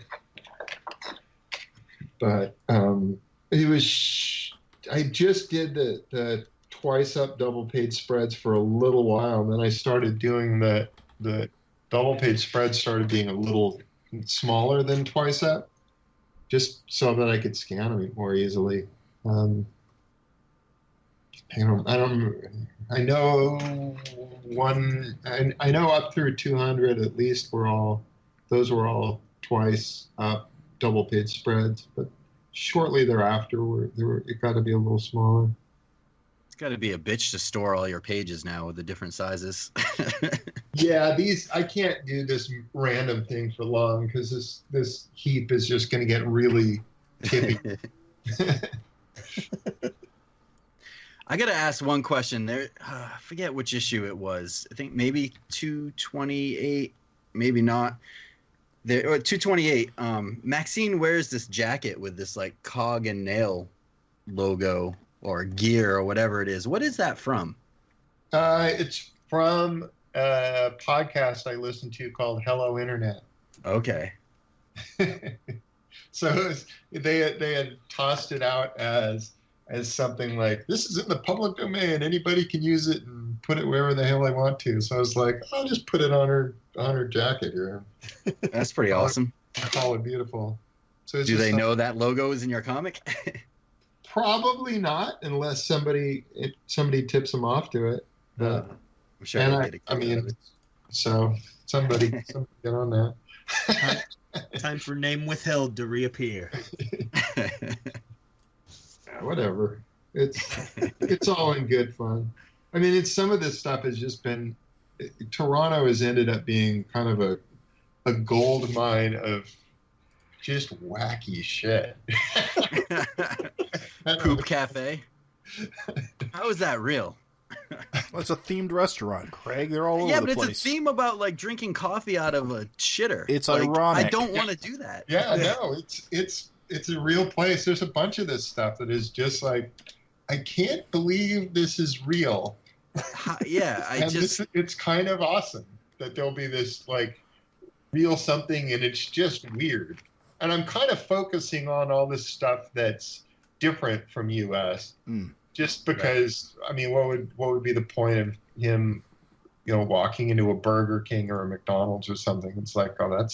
But I just did the twice up double page spreads for a little while, and then I started doing the double page spreads started being a little smaller than twice up, just so that I could scan them more easily. I know up through 200 at least those were all twice up double page spreads, but shortly thereafter it got to be a little smaller. It's got to be a bitch to store all your pages now with the different sizes. Yeah, I can't do this random thing for long because this heap is just going to get really tippy. I got to ask one question there. I forget which issue it was. I think maybe 228, maybe not. 228. Maxine wears this jacket with this like cog and nail logo or gear or whatever it is. What is that from? It's from a podcast I listened to called Hello Internet. Okay. So they had tossed it out as something like, this is in the public domain, anybody can use it and put it wherever the hell they want to. So I was like, I'll just put it on her jacket here. That's pretty awesome. I call it beautiful. So do they know that logo is in your comic? Probably not, unless somebody tips them off to it. But, I'm sure so somebody get on that. Time for name withheld to reappear. Whatever. It's all in good fun. I mean, some of this stuff has just been. Toronto has ended up being kind of a gold mine of just wacky shit. Poop Cafe. How is that real? Well, it's a themed restaurant, Craig. They're all over the place. Yeah, but it's a theme about like drinking coffee out of a shitter. It's like, ironic. I don't want to do that. Yeah, no, it's a real place. There's a bunch of this stuff that is just like, I can't believe this is real. Yeah, it's kind of awesome that there'll be this like real something, and it's just weird. And I'm kind of focusing on all this stuff that's different from US, just because. Right. I mean, what would be the point of him, walking into a Burger King or a McDonald's or something? It's like, oh,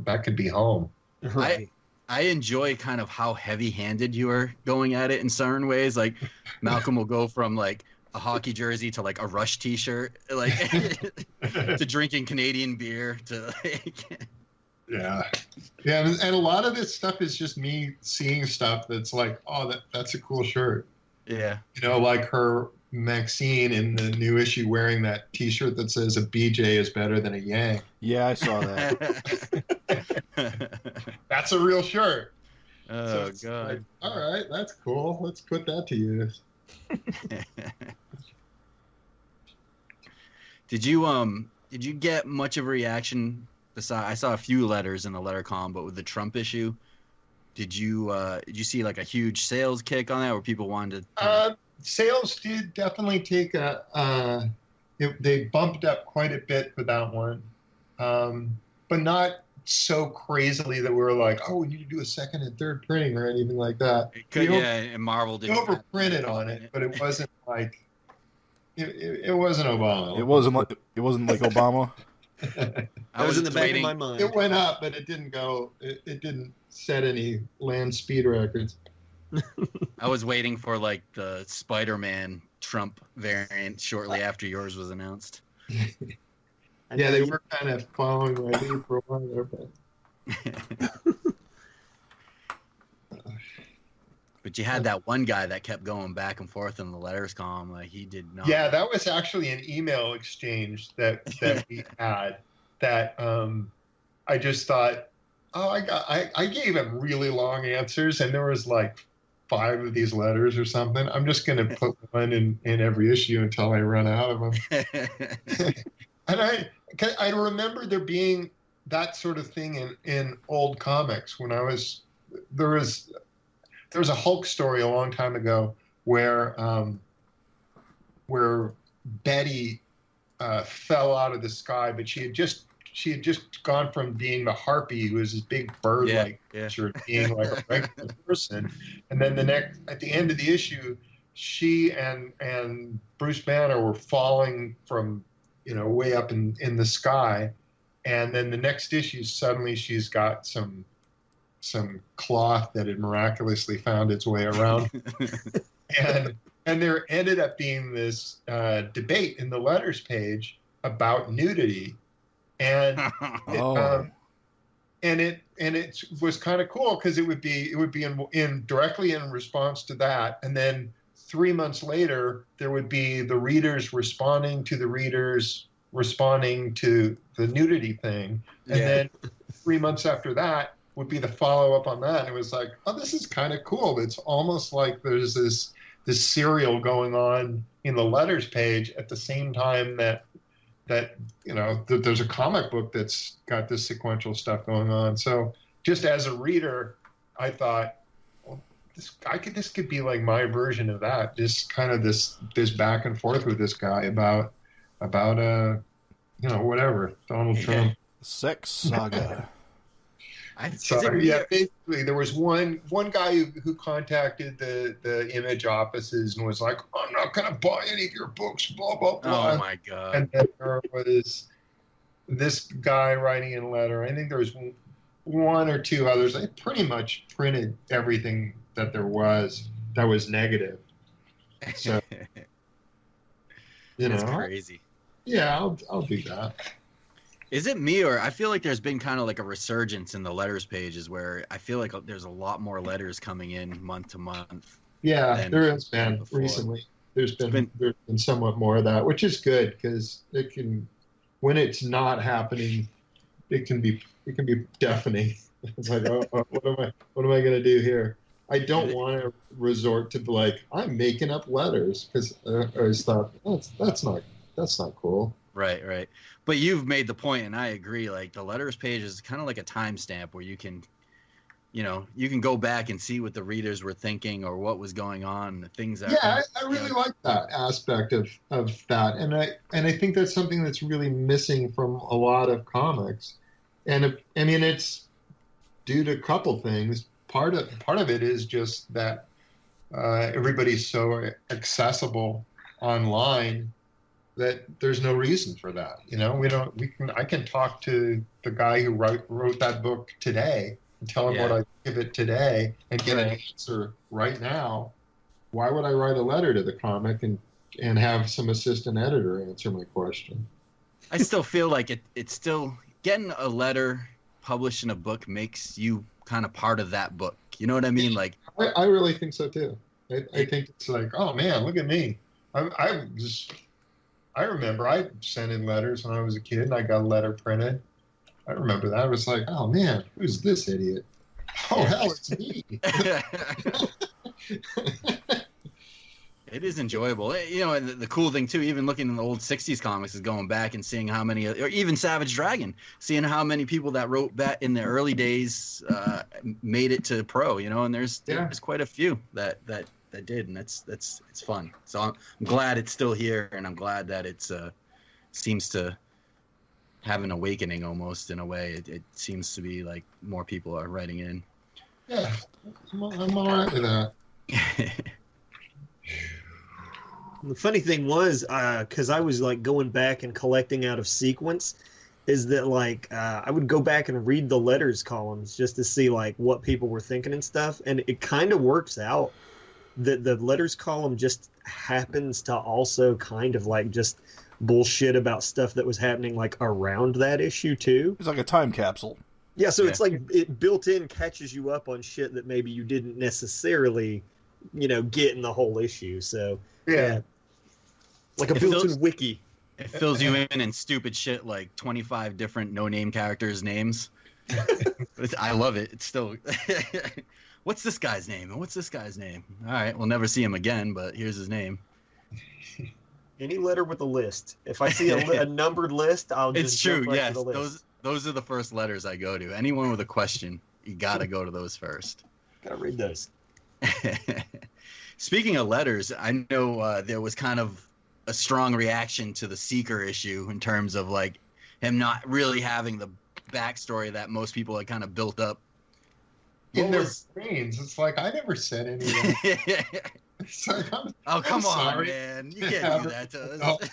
that could be home. Right. I enjoy kind of how heavy-handed you are going at it in certain ways. Like Malcolm will go from like a hockey jersey to like a Rush T-shirt, like to drinking Canadian beer to like. Yeah, and a lot of this stuff is just me seeing stuff that's like, oh, that's a cool shirt. Yeah. Like her Maxine in the new issue wearing that T-shirt that says a BJ is better than a Yang. Yeah, I saw that. That's a real shirt. Oh, so God. Like, all right, that's cool. Let's put that to use. Did you get much of a reaction? I saw a few letters in the letter column, but with the Trump issue, did you see like a huge sales kick on that, where people wanted to? Sales did definitely take they bumped up quite a bit for that one, but so crazily that we were like, oh, we need to do a second and third printing or anything like that. And Marvel We didn't overprinted on it, but it wasn't like it wasn't Obama. It wasn't like Obama. I was in the back waiting. of my mind. It went up, but it didn't go. It didn't set any land speed records. I was waiting for like the Spider-Man Trump variant shortly after yours was announced. Yeah, they were kind of following my lead for a while there, but But you had that one guy that kept going back and forth in the letters column. Like he did not. yeah, that was actually an email exchange that we had. That I just thought, oh, I gave him really long answers, and there was like 5 of these letters or something. I'm just going to put one in every issue until I run out of them. And I remember there being that sort of thing in old comics when there was a Hulk story a long time ago where Betty fell out of the sky, but she had just gone from being the harpy, who was this big bird-like creature, to being like a regular person. And then at the end of the issue, she and Bruce Banner were falling from way up in the sky, and then the next issue, suddenly she's got some cloth that had miraculously found its way around, and there ended up being this debate in the letters page about nudity, and it was kind of cool because it would be in directly in response to that, and then 3 months later, there would be the readers responding to the readers responding to the nudity thing. And then 3 months after that would be the follow-up on that. And it was like, oh, this is kind of cool. It's almost like there's this serial going on in the letters page at the same time that there's a comic book that's got this sequential stuff going on. So just as a reader, I thought, this could be like my version of that. Just kind of this back and forth with this guy about whatever, Donald Trump. Sex saga. Basically there was one guy who contacted the Image offices and was like, I'm not going to buy any of your books, blah, blah, blah. Oh my God. And then there was this guy writing in a letter. I think there was one or two others. I pretty much printed everything that there was that was negative. So, That's crazy. Yeah, I'll do that. Is it me, or I feel like there's been kind of like a resurgence in the letters pages where I feel like there's a lot more letters coming in month to month? Yeah, there has been before. Recently. There's been somewhat more of that, which is good because it can, when it's not happening, it can be deafening. It's like, oh, what am I going to do here? I don't want to resort to like, I'm making up letters, because I always thought that's not cool. Right. But you've made the point, and I agree. Like the letters page is kind of like a timestamp where you can go back and see what the readers were thinking or what was going on, the things that. Yeah, I really like that aspect of that, and I think that's something that's really missing from a lot of comics, and I mean it's due to a couple things. Part of it is just that everybody's so accessible online that there's no reason for that. I can talk to the guy who wrote that book today and tell him what I give it today and get an answer right now. Why would I write a letter to the comic and have some assistant editor answer my question? I still feel like it's still getting a letter published in a book makes you kind of part of that book. You know what I mean? Like I really think so too. I think it's like, oh man, look at me. I remember I sent in letters when I was a kid and I got a letter printed. I remember that. I was like, oh man, who's this idiot? Oh hell, it's me. It is enjoyable. And the cool thing too, even looking in the old 60s comics, is going back and seeing how many, or even Savage Dragon, seeing how many people that wrote that in the early days made it to pro, and there's quite a few that did, and it's fun. So I'm glad it's still here, and I'm glad that it's seems to have an awakening almost in a way. It seems to be like more people are writing in. Yeah, I'm all right with that. The funny thing was, because I was like going back and collecting out of sequence, is that like I would go back and read the letters columns just to see like what people were thinking and stuff, and it kind of works out that the letters column just happens to also kind of like just bullshit about stuff that was happening like around that issue too. It's like a time capsule. Yeah, so it's like it built in catches you up on shit that maybe you didn't necessarily, get in the whole issue. So yeah. Like a built-in wiki. It fills you in stupid shit like 25 different no-name characters' names. I love it. It's still... What's this guy's name? And what's this guy's name? All right, we'll never see him again, but here's his name. Any letter with a list. If I see a numbered list, I'll just jump right to the list. Those are the first letters I go to. Anyone with a question, you got to go to those first. Gotta read those. Speaking of letters, I know there was kind of a strong reaction to the Seeker issue in terms of like him not really having the backstory that most people had kind of built up in their brains. It's like I never said anything. It's like, come on, man! You can't do that to us.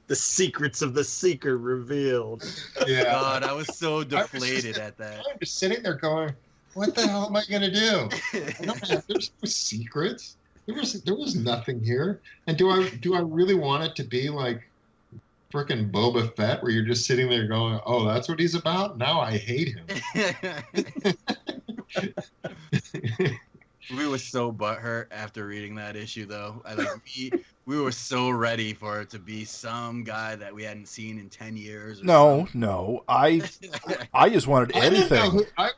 The secrets of the Seeker revealed. Yeah, God, I was so deflated at that. I'm just sitting there going, "What the hell am I gonna do? There's no secrets. There was nothing here. And do I really want it to be like frickin' Boba Fett, where you're just sitting there going, "Oh, that's what he's about"? Now I hate him. We were so butthurt after reading that issue, though. We were so ready for it to be some guy that we hadn't seen in 10 years. No. I just wanted anything. I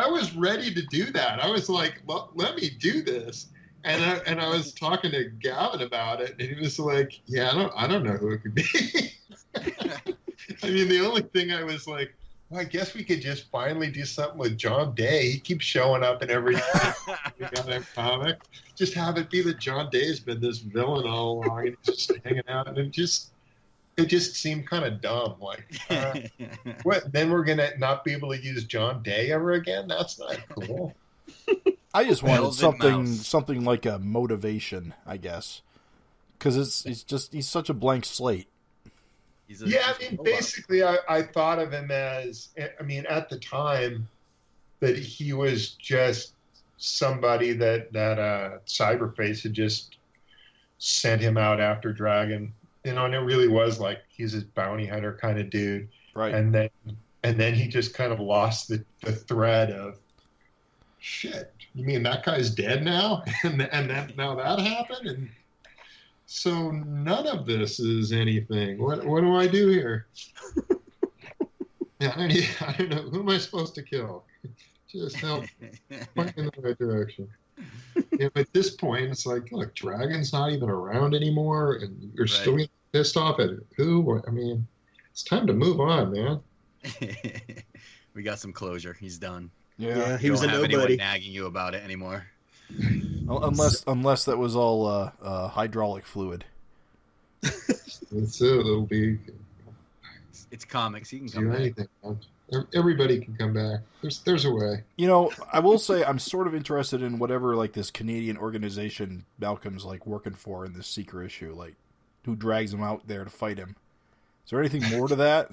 was ready to do that. I was like, let me do this. And I was talking to Gavin about it, and he was like, "Yeah, I don't know who it could be." I mean, the only thing I was like, well, I guess we could just finally do something with John Day. He keeps showing up in every comic. Just have it be that John Day's been this villain all along, and he's just hanging out, and it just seemed kind of dumb. Like, what? Then we're gonna not be able to use John Day ever again? That's not cool. I just wanted something like a motivation, I guess, because he's such a blank slate. Basically, I thought of him as, at the time, that he was just somebody that Cyberface had just sent him out after Dragon, and it really was like he's this bounty hunter kind of dude, right? And then he just kind of lost the thread of, shit, you mean that guy's dead now? and now that happened? And so none of this is anything. What do I do here? Yeah, I don't know. Who am I supposed to kill? Just help point in the right direction. Yeah, but at this point, it's like, look, Dragon's not even around anymore, and you're still getting pissed off at who? I mean, it's time to move on, man. We got some closure. He's done. Yeah, he was a nobody. nobody. Nagging you about it anymore. Unless that was all hydraulic fluid. That's it. It'll be. It's comics. He can do come back. anything. Everybody can come back. There's a way. I will say I'm sort of interested in whatever like this Canadian organization Malcolm's like working for in this Seeker issue. Like, who drags him out there to fight him? Is there anything more to that?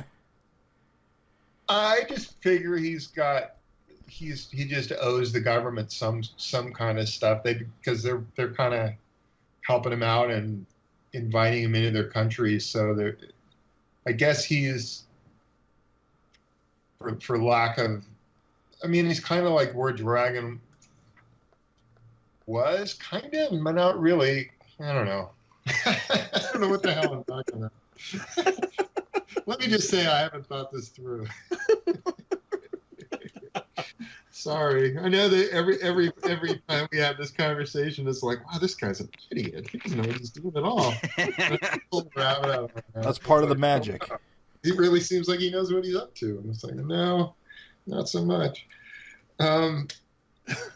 I just figure he just owes the government some kind of stuff. Because they're kind of helping him out and inviting him into their country. So I guess he's, for lack of, he's kind of like where Dragon was, kind of, but not really. I don't know. I don't know what the hell I'm talking about. Let me just say I haven't thought this through. Sorry. I know that every time we have this conversation, it's like, wow, this guy's an idiot. He doesn't know what he's doing at all. That's part of the magic. He really seems like he knows what he's up to. And it's like, no, not so much.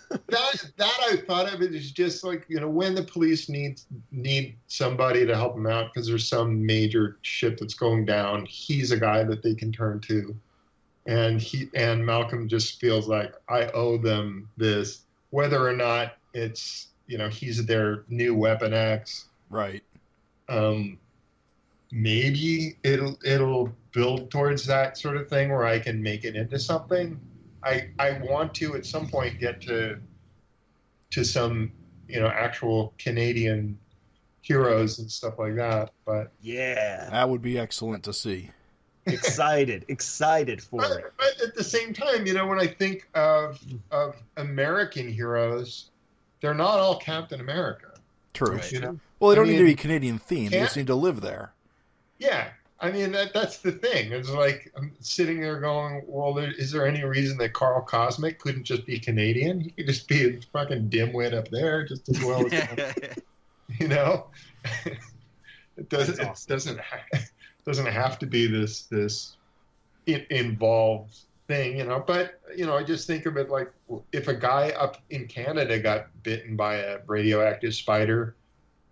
that I thought of it as just like, when the police need somebody to help them out because there's some major shit that's going down, he's a guy that they can turn to. And Malcolm just feels like I owe them this, whether or not it's, he's their new Weapon X. Right. Maybe it'll build towards that sort of thing where I can make it into something. I want to at some point get to some, actual Canadian heroes and stuff like that. But Yeah. That would be excellent to see. Excited for it. But at the same time, when I think of American heroes, they're not all Captain America. True. Right. Well, they don't need to be Canadian themed. They just need to live there. Yeah. I mean, that's the thing. It's like I'm sitting there going, well, is there any reason that Carl Cosmic couldn't just be Canadian? He could just be a fucking dimwit up there just as well as It doesn't have to be this involved thing, But I just think of it like if a guy up in Canada got bitten by a radioactive spider,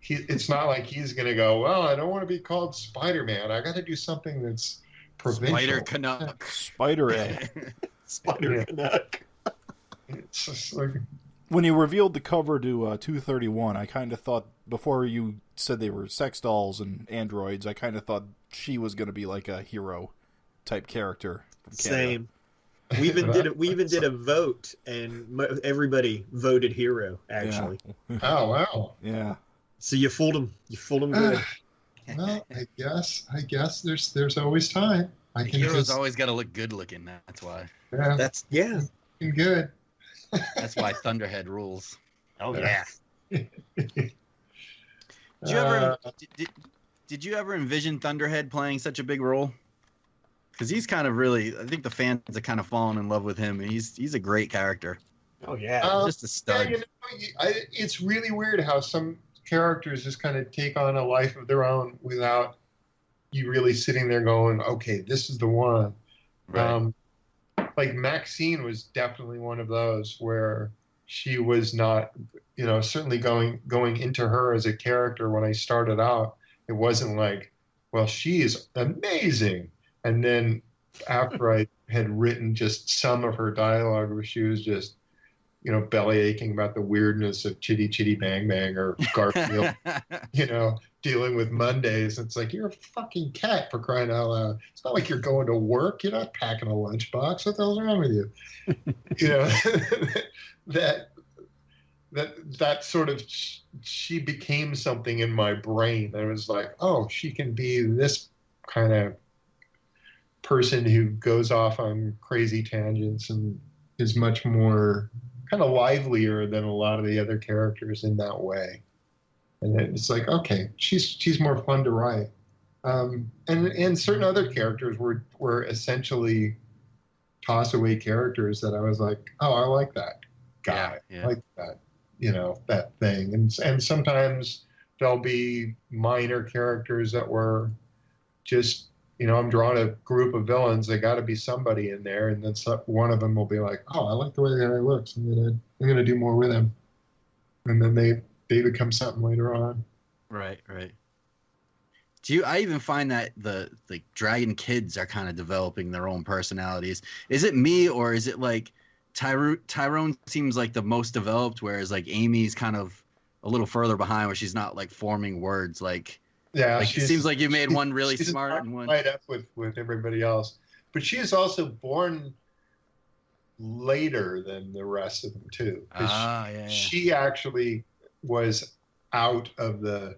it's not like he's gonna go, well, I don't want to be called Spider-Man. I got to do something that's provincial. Spider Canuck. Spider A. Spider Canuck. It's just like When you revealed the cover to 231, I kind of thought, before you said they were sex dolls and androids, I kind of thought she was going to be like a hero type character from Canada. Same. We even did a vote, and everybody voted hero. Actually, oh wow. Yeah. so you fooled them. You fooled them good. Well, I guess there's always time. I The can hero's just always got to look good looking. That's why. That's yeah. Good. That's why Thunderhead rules. Oh yeah. Did you ever did you ever envision Thunderhead playing such a big role? Because he's kind of really, I think the fans are kind of fallen in love with him, and he's a great character. Oh yeah. Just a stud. It's really weird how some characters just kind of take on a life of their own without you really sitting there going, okay, this is the one. Right. Like Maxine was definitely one of those where she was not, certainly going into her as a character when I started out, it wasn't like, well, she is amazing. And then after I had written just some of her dialogue where she was just, belly aching about the weirdness of Chitty Chitty Bang Bang or Garfield, dealing with Mondays. It's like, you're a fucking cat, for crying out loud. It's not like you're going to work. You're not packing a lunchbox. What the hell's wrong with you? That sort of, she became something in my brain. I was like, oh, she can be this kind of person who goes off on crazy tangents and is much more kind of livelier than a lot of the other characters in that way. And it's like, okay, she's more fun to write. And certain other characters were essentially toss away characters that I was like, oh, I like that guy. Yeah. I like that, that thing. And sometimes there'll be minor characters that were just, I'm drawing a group of villains. They got to be somebody in there, and then one of them will be like, "Oh, I like the way the guy looks. I'm gonna do more with him," and then they become something later on. Right. I even find that the Dragon kids are kind of developing their own personalities. Is it me, or is it like Tyrone seems like the most developed, whereas like Amy's kind of a little further behind, where she's not like forming words like. Yeah, like, it seems like you made one really smart and one right up with everybody else. But she is also born later than the rest of them too. Yeah. She actually was out of the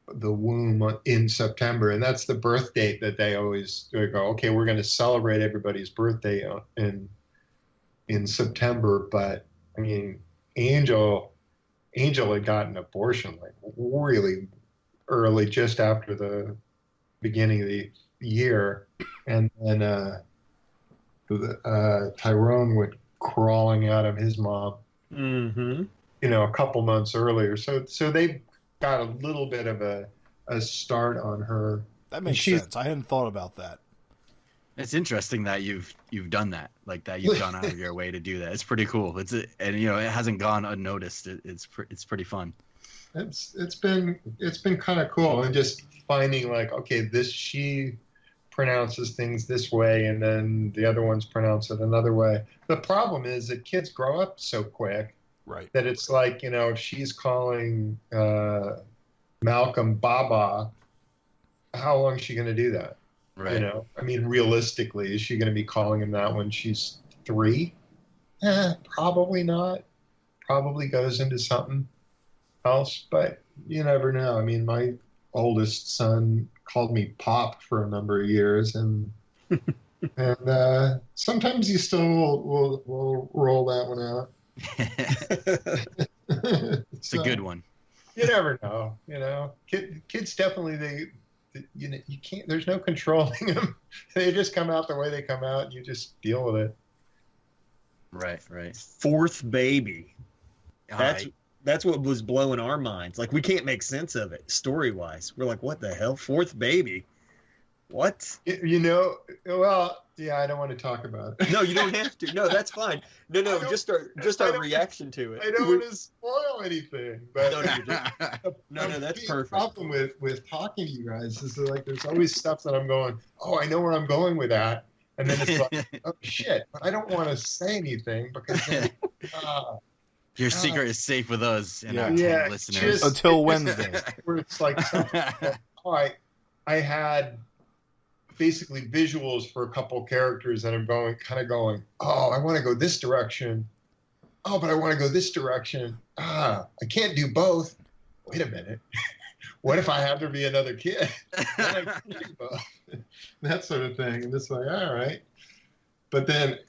womb in September, and that's the birth date that they always go, okay, we're going to celebrate everybody's birthday in September. But I mean, Angel had gotten an abortion like really early, just after the beginning of the year, and then Tyrone went crawling out of his mom, a couple months earlier. So they got a little bit of a start on her. That makes sense. I hadn't thought about that. It's interesting that you've done that, like that you've gone out of your way to do that. It's pretty cool. And you know, it hasn't gone unnoticed. It's pretty fun. It's been kind of cool, and just finding like, okay, she pronounces things this way, and then the other ones pronounce it another way. The problem is that kids grow up so quick, right? That it's like, you know, if she's calling Malcolm Baba, how long is she going to do that? Right. You know, I mean, realistically, is she going to be calling him that when she's 3? Probably not. Probably goes into something else, but you never know. I mean, my oldest son called me Pop for a number of years, and sometimes you still will roll that one out. It's a good one. You never know. You know, kids definitely you know, you can't. There's no controlling them. They just come out the way they come out, and you just deal with it. Right. 4th baby. That's what was blowing our minds. Like, we can't make sense of it story-wise. We're like, what the hell? 4th baby? What? You know, well, yeah, I don't want to talk about it. No, you don't have to. No, that's fine. No, just our reaction to it. I don't want to spoil anything. But No, that's the perfect. problem with talking to you guys is that, like, there's always stuff that I'm going, oh, I know where I'm going with that. And then it's like, oh, shit, but I don't want to say anything because then, your secret is safe with us and our 10 listeners. Until Wednesday. Where it's like, I had basically visuals for a couple characters that I'm kind of going, oh, I want to go this direction. Oh, but I want to go this direction. I can't do both. Wait a minute. What if I have to be another kid? Then I can do both. That sort of thing. And it's like, all right. But then,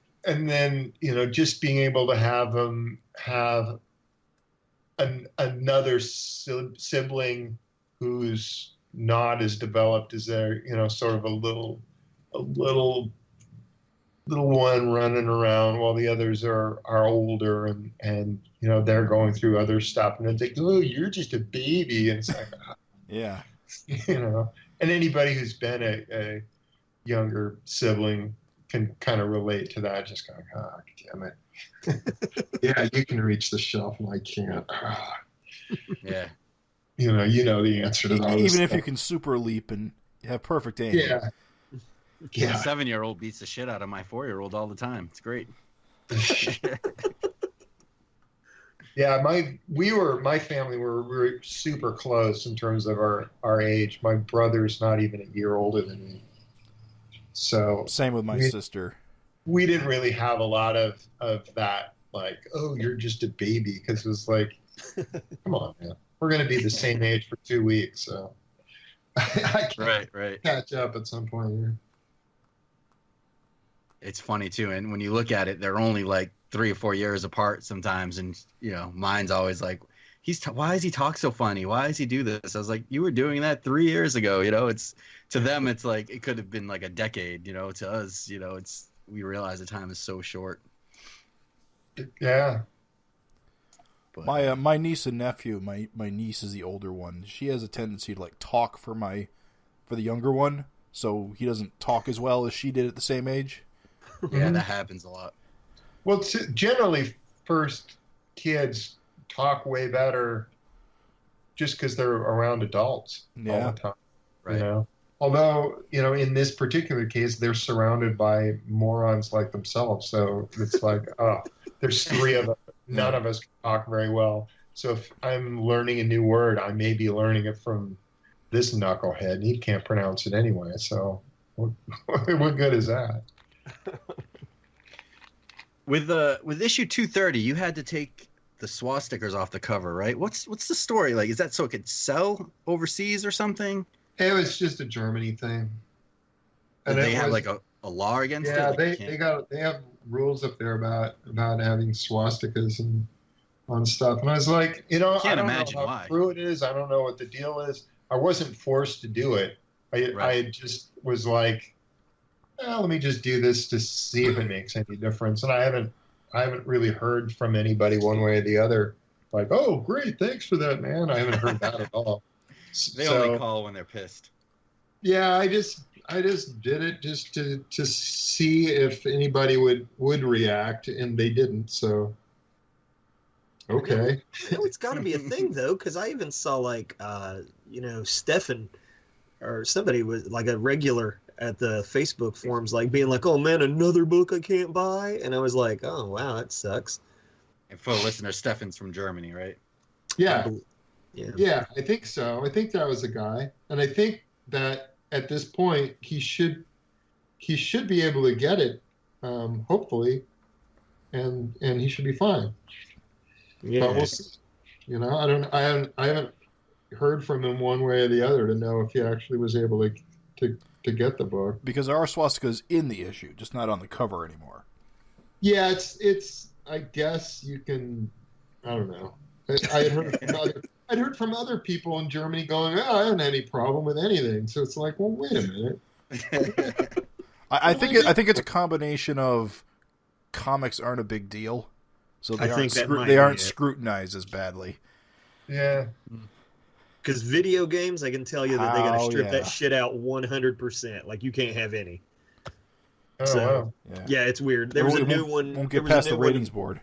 you know, just being able to have them have another sibling who's not as developed as their, you know, sort of a little one running around while the others are older and you know, they're going through other stuff, and it's like, oh, you're just a baby, and it's like, yeah, you know, and anybody who's been a younger sibling can kind of relate to that, just going, oh, damn it. Yeah, you can reach the shelf and I can't. Yeah. You know the answer to all this Even if stuff. you can super leap and have perfect aim. Yeah. My 7-year-old beats the shit out of my 4-year-old all the time. It's great. Yeah, my family were super close in terms of our age. My brother's not even a year older than me. So same with my sister. We didn't really have a lot of that, like, oh, you're just a baby, because it was like, come on, man. We're going to be the same age for 2 weeks, so I can catch up at some point here. It's funny too, and when you look at it, they're only like 3 or 4 years apart sometimes, and you know, mine's always like, why does he talk so funny? Why does he do this? I was like, you were doing that 3 years ago. You know, it's to them, it's like it could have been like a decade. You know, to us, you know, we realize the time is so short. Yeah. But, my niece and nephew, my niece is the older one. She has a tendency to like talk for the younger one, so he doesn't talk as well as she did at the same age. Yeah, that happens a lot. Well, generally, first kids talk way better just because they're around adults all the time. Right. You know? Although, you know, in this particular case, they're surrounded by morons like themselves. So it's like, there's 3 of us. None of us can talk very well. So if I'm learning a new word, I may be learning it from this knucklehead, and he can't pronounce it anyway. So what good is that? With issue 230, you had to take the swastikas off the cover, right? What's the story? Like, is that so it could sell overseas or something? It was just a Germany thing. And they have like a law against it? Like they have rules up there about having swastikas and on stuff. And I was like, you know, I don't know how true it is. I don't know what the deal is. I wasn't forced to do it. I just was like, let me just do this to see if it makes any difference. And I haven't really heard from anybody one way or the other. Like, oh, great, thanks for that, man. I haven't heard that at all. They only call when they're pissed. Yeah, I just did it just to see if anybody would react, and they didn't. So okay. It's got to be a thing though, because I even saw like Stefan or somebody was like a regular at the Facebook forums, like being like, "Oh man, another book I can't buy," and I was like, "Oh wow, that sucks." And for listeners, Stefan's from Germany, right? Yeah. Yeah. Yeah, I think so. I think that was the guy, and I think that at this point he should be able to get it, hopefully, and he should be fine. Yeah. But we'll see. I haven't heard from him one way or the other to know if he actually was able to get the book. Because there are swastikas in the issue, just not on the cover anymore. Yeah, it's. I guess you can. I don't know. I'd heard from other people in Germany going, "Oh, I haven't any problem with anything." So it's like, well, wait a minute. I think it's a combination of comics aren't a big deal, so they aren't scrutinized as badly. Yeah. Because video games, I can tell you that they got to strip that shit out 100%. Like, you can't have any. Wow. Yeah, it's weird. There was a new one. Won't get past the ratings board.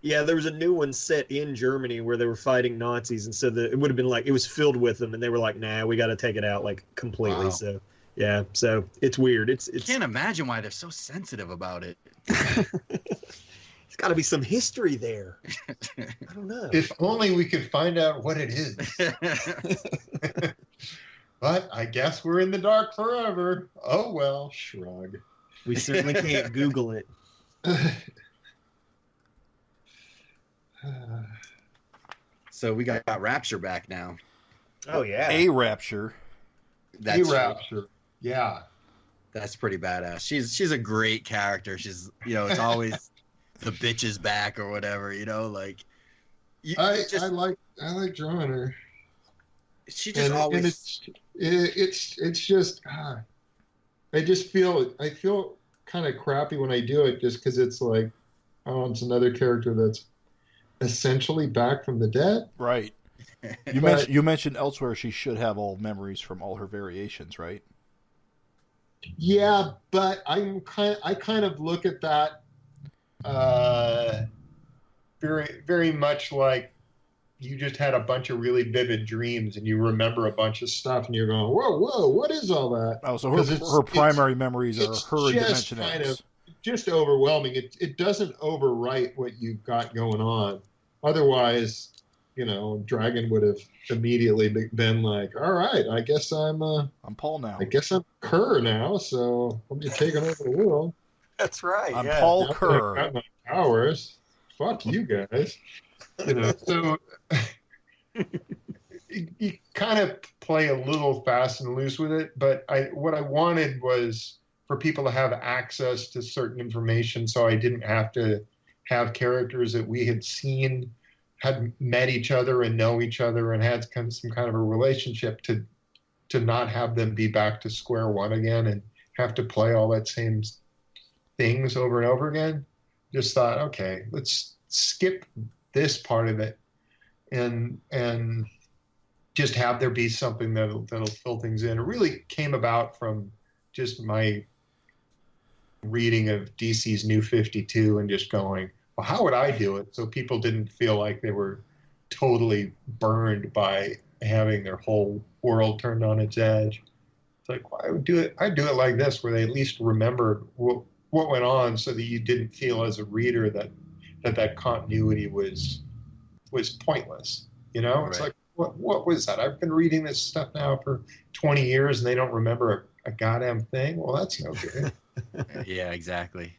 Yeah, there was a new one set in Germany where they were fighting Nazis, and so it would have been like, it was filled with them, and they were like, nah, we got to take it out, like, completely. Wow. So, yeah, so it's weird. It's I can't imagine why they're so sensitive about it. There's got to be some history there. I don't know. If only we could find out what it is. But I guess we're in the dark forever. Oh, well, shrug. We certainly can't Google it. So we got Rapture back now. Oh, yeah. A Rapture. A Rapture. Yeah. That's pretty badass. She's a great character. She's, it's always the bitch is back or whatever, like. I like drawing her. She just always. And it's just. I feel kind of crappy when I do it, just because it's like, it's another character that's essentially back from the dead. Right. You mentioned elsewhere she should have all memories from all her variations, right? Yeah, but I kind of look at that very, very much like you just had a bunch of really vivid dreams and you remember a bunch of stuff and you're going, whoa, what is all that? Oh, so her primary memories are her Dimension X. Kind of just overwhelming. It doesn't overwrite what you've got going on. Otherwise, Dragon would have immediately been like, all right, I guess I'm Paul now. I guess I'm Kerr now, so I'm just taking over the world. That's right. I'm Paul Kerr. I've got my powers. Fuck you guys. So you kind of play a little fast and loose with it, but what I wanted was for people to have access to certain information, so I didn't have to have characters that we had seen, had met each other and know each other and had some kind of a relationship to not have them be back to square one again and have to play all that same things over and over again. Just thought, okay, let's skip this part of it and just have there be something that'll fill things in. It really came about from just my reading of DC's New 52 and just going, well, how would I do it so people didn't feel like they were totally burned by having their whole world turned on its edge? It's like, well, I'd do it like this, where they at least remembered what went on, so that you didn't feel as a reader that continuity was pointless. Right. It's like, what was that? I've been reading this stuff now for 20 years and they don't remember a goddamn thing. Well, that's no good. Yeah, exactly.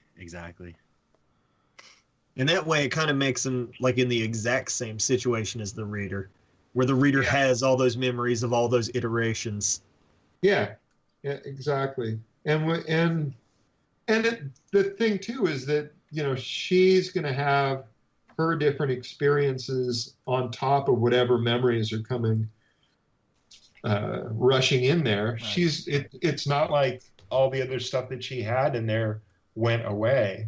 And that way it kind of makes them like in the exact same situation as the reader, where the reader has all those memories of all those iterations. Yeah, exactly. And the thing too is that, she's going to have her different experiences on top of whatever memories are coming, rushing in there. Right. It's not like all the other stuff that she had in there went away.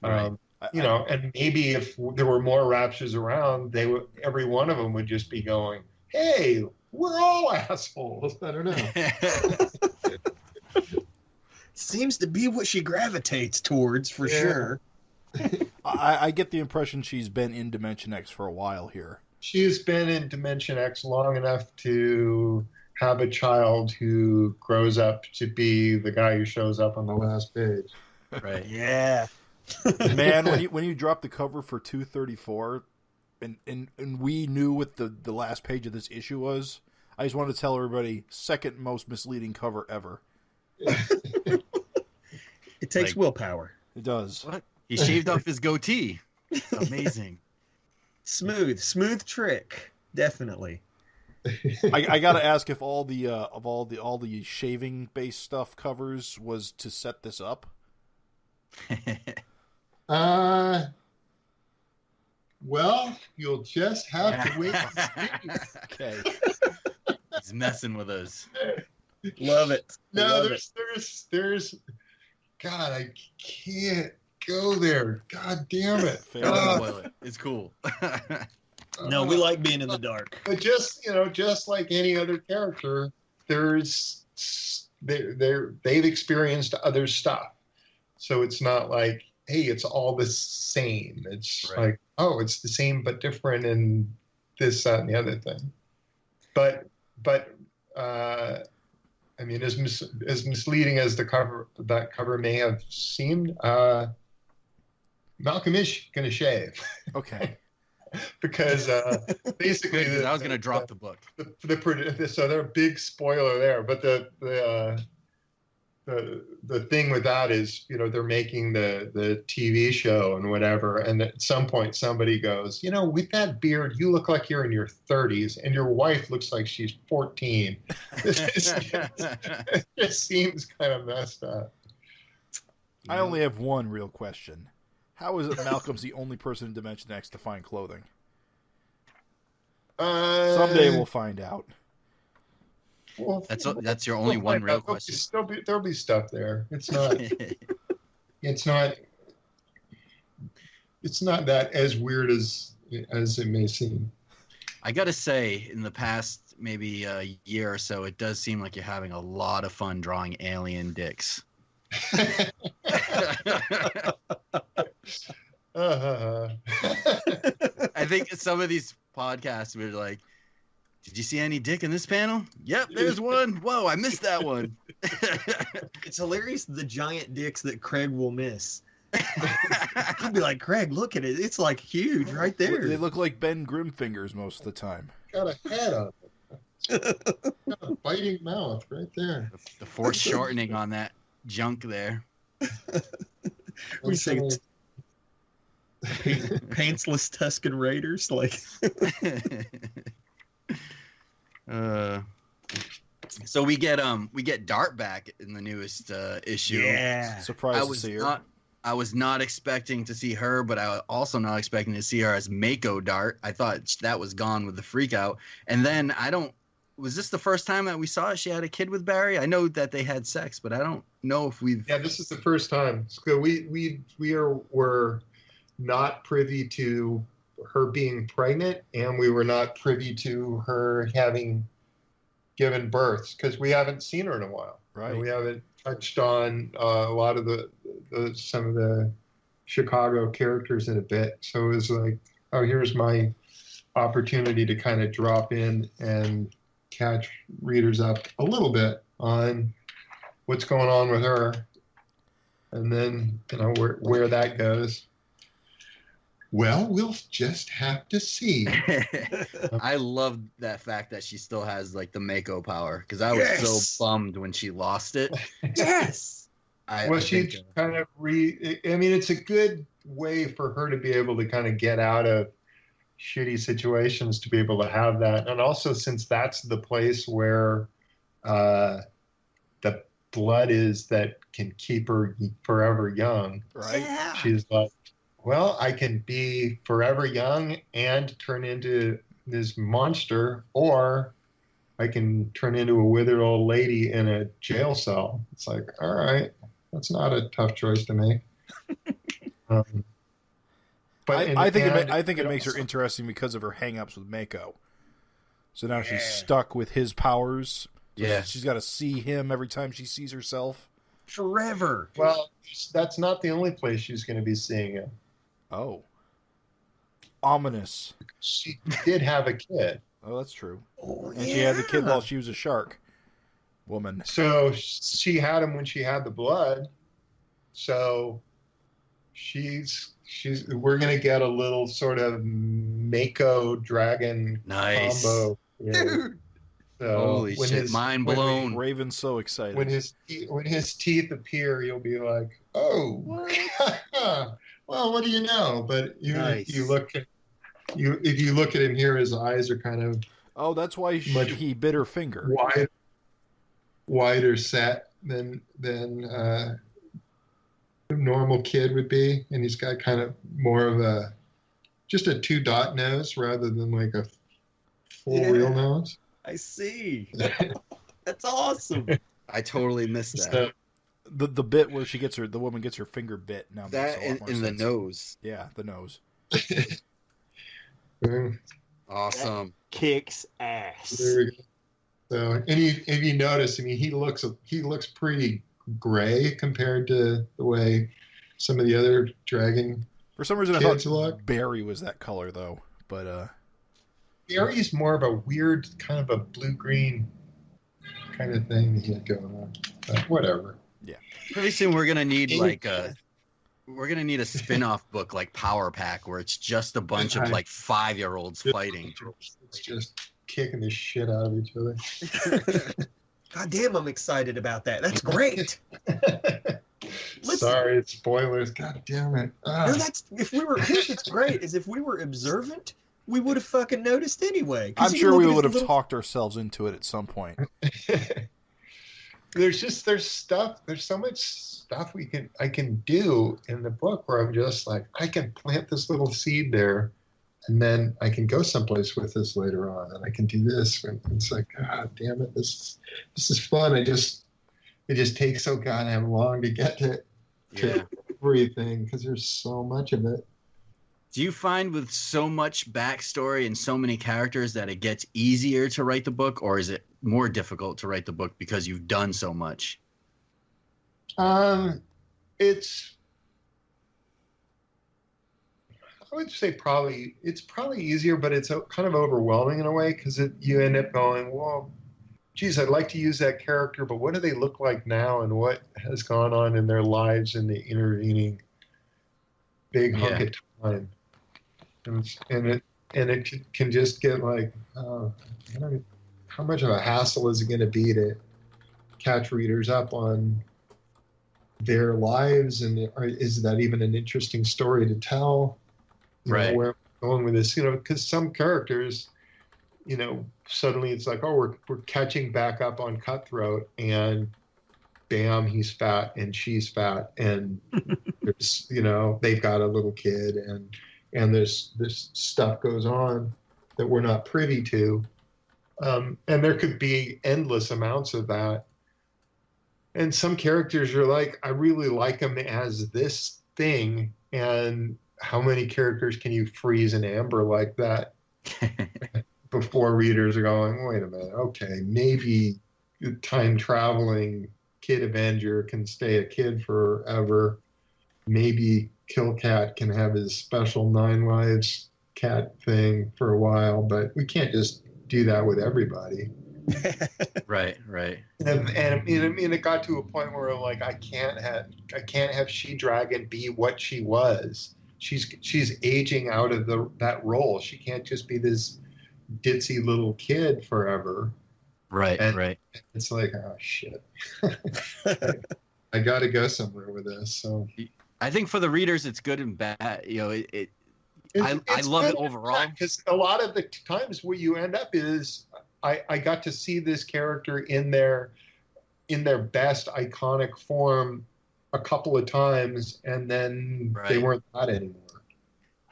Right. And maybe if there were more Raptures around, every one of them would just be going, hey, we're all assholes. I don't know. Seems to be what she gravitates towards for sure. I get the impression she's been in Dimension X for a while here. She's been in Dimension X long enough to have a child who grows up to be the guy who shows up on the last page. Right. Yeah. Man, when you dropped the cover for 234, and we knew what the last page of this issue was, I just wanted to tell everybody, second most misleading cover ever. It takes willpower. It does. What? He shaved off his goatee. Amazing. Smooth trick. Definitely. I gotta ask if all the shaving based stuff covers was to set this up. Well, you'll just have to wait and see. Okay. He's messing with us. Love it. No, Love there's God, I can't go there. God damn it. Fair Don't enough. spoil it. It's cool. No, we like being in the dark. But just like any other character, they've experienced other stuff. So it's not like, hey, it's all the same. It's Right. like, oh, it's the same but different and this, that, and the other thing. But I mean, as misleading as that cover may have seemed, Malcolm is going to shave. Okay. Because basically, Because I was going to drop the book. So they're a big spoiler there. But the thing with that is, they're making the TV show and whatever, and at some point somebody goes, with that beard, you look like you're in your 30s, and your wife looks like she's 14. It just seems kind of messed up. I only have one real question. How is it Malcolm's the only person in Dimension X to find clothing? Someday we'll find out. Well, That's your only one real question. There'll be stuff there. It's not. It's not that as weird as it may seem. I gotta say, in the past maybe a year or so, it does seem like you're having a lot of fun drawing alien dicks. I think some of these podcasts were like, did you see any dick in this panel? Yep, there's one. Whoa, I missed that one. It's hilarious, the giant dicks that Craig will miss. He'll be like, Craig, look at it. It's like huge right there. They look like Ben Grimm fingers most of the time. Got a head on it. Got a biting mouth right there. The foreshortening on that junk there. We say pantsless Tuscan Raiders, like. So we get Dart back in the newest issue. Yeah. Surprised to see her. I was not expecting to see her, but I was also not expecting to see her as Mako Dart. I thought that was gone with the freak out. And then was this the first time that we saw she had a kid with Barry? I know that they had sex, but I don't know if we've. Yeah, this is the first time. So were not privy to her being pregnant, and we were not privy to her having given birth because we haven't seen her in a while. Right. And we haven't touched on a lot of some of the Chicago characters in a bit. So it was like, oh, here's my opportunity to kind of drop in and catch readers up a little bit on what's going on with her, and then where that goes. Well, we'll just have to see. I love that fact that she still has like the Mako power because I was so bummed when she lost it. Yes. She kind of it's a good way for her to be able to kind of get out of shitty situations, to be able to have that. And also, since that's the place where the blood is that can keep her forever young, Right. Yeah. she's like, well, I can be forever young and turn into this monster, or I can turn into a withered old lady in a jail cell. It's like, all right, that's not a tough choice to make. I think it makes her interesting because of her hang-ups with Mako. So now she's stuck with his powers. So Yeah. she's got to see him every time she sees herself. Forever. Well, that's not the only place she's going to be seeing him. Oh. Ominous. She did have a kid. Oh, that's true. Oh, And she had the kid while she was a shark woman. So she had him when she had the blood. So we're going to get a little sort of Mako dragon Nice. combo. Dude. So Holy shit! Mind blown. Raven's so excited. When his teeth appear, you'll be like, "Oh, well, what do you know?" But if you look at him here, his eyes are kind of he bit her finger. Wider set than a normal kid would be, and he's got kind of more of just a 2-dot nose rather than like a full real nose. I see. That's awesome. I totally missed that. So, The bit where the woman gets her finger bit now. That makes a lot more in the sense. nose. Yeah, the nose. Awesome. Kicks ass. there we go. So, and if you notice, I mean, he looks pretty gray compared to the way some of the other dragon. For some reason, I kids thought look. Barry was that color though, but Barry's more of a weird kind of a blue-green kind of thing that he had going on. But whatever. Pretty soon we're gonna need a spin-off book like Power Pack where it's just a bunch of like 5-year-olds fighting. It's just kicking the shit out of each other. God damn, I'm excited about that. That's great. Sorry, it's spoilers. God damn it. No, here's what's great is if we were observant, we would have fucking noticed anyway. I'm sure we would have talked ourselves into it at some point. There's so much stuff I can do in the book where I'm just like, I can plant this little seed there, and then I can go someplace with this later on, and I can do this. And it's like, God damn it, this is fun. It just takes so goddamn long to get to everything because there's so much of it. Do you find with so much backstory and so many characters that it gets easier to write the book, or is it more difficult to write the book because you've done so much? I would say it's probably easier, but it's kind of overwhelming in a way because you end up going, well, geez, I'd like to use that character, but what do they look like now, and what has gone on in their lives in the intervening big hunk of time? And it can just get like, how much of a hassle is it going to be to catch readers up on their lives, and is that even an interesting story to tell? You know, where I'm going with this, because some characters, suddenly it's like, oh, we're catching back up on Cutthroat, and bam, he's fat and she's fat, and there's, they've got a little kid, and this stuff goes on that we're not privy to, and there could be endless amounts of that. And some characters are like, I really like them as this thing, and how many characters can you freeze in amber like that before readers are going, wait a minute, okay, maybe time traveling Kid Avenger can stay a kid forever. Maybe Kill Cat can have his special 9 lives cat thing for a while, but we can't just do that with everybody. Right. And it got to a point where like I can't have She-Dragon be what she was. She's aging out of that role. She can't just be this ditzy little kid forever. Right. It's like, oh shit. I got to go somewhere with this. So I think for the readers, it's good and bad. I love it overall because a lot of the times where you end up is I got to see this character in their best iconic form a couple of times, and then they weren't that anymore.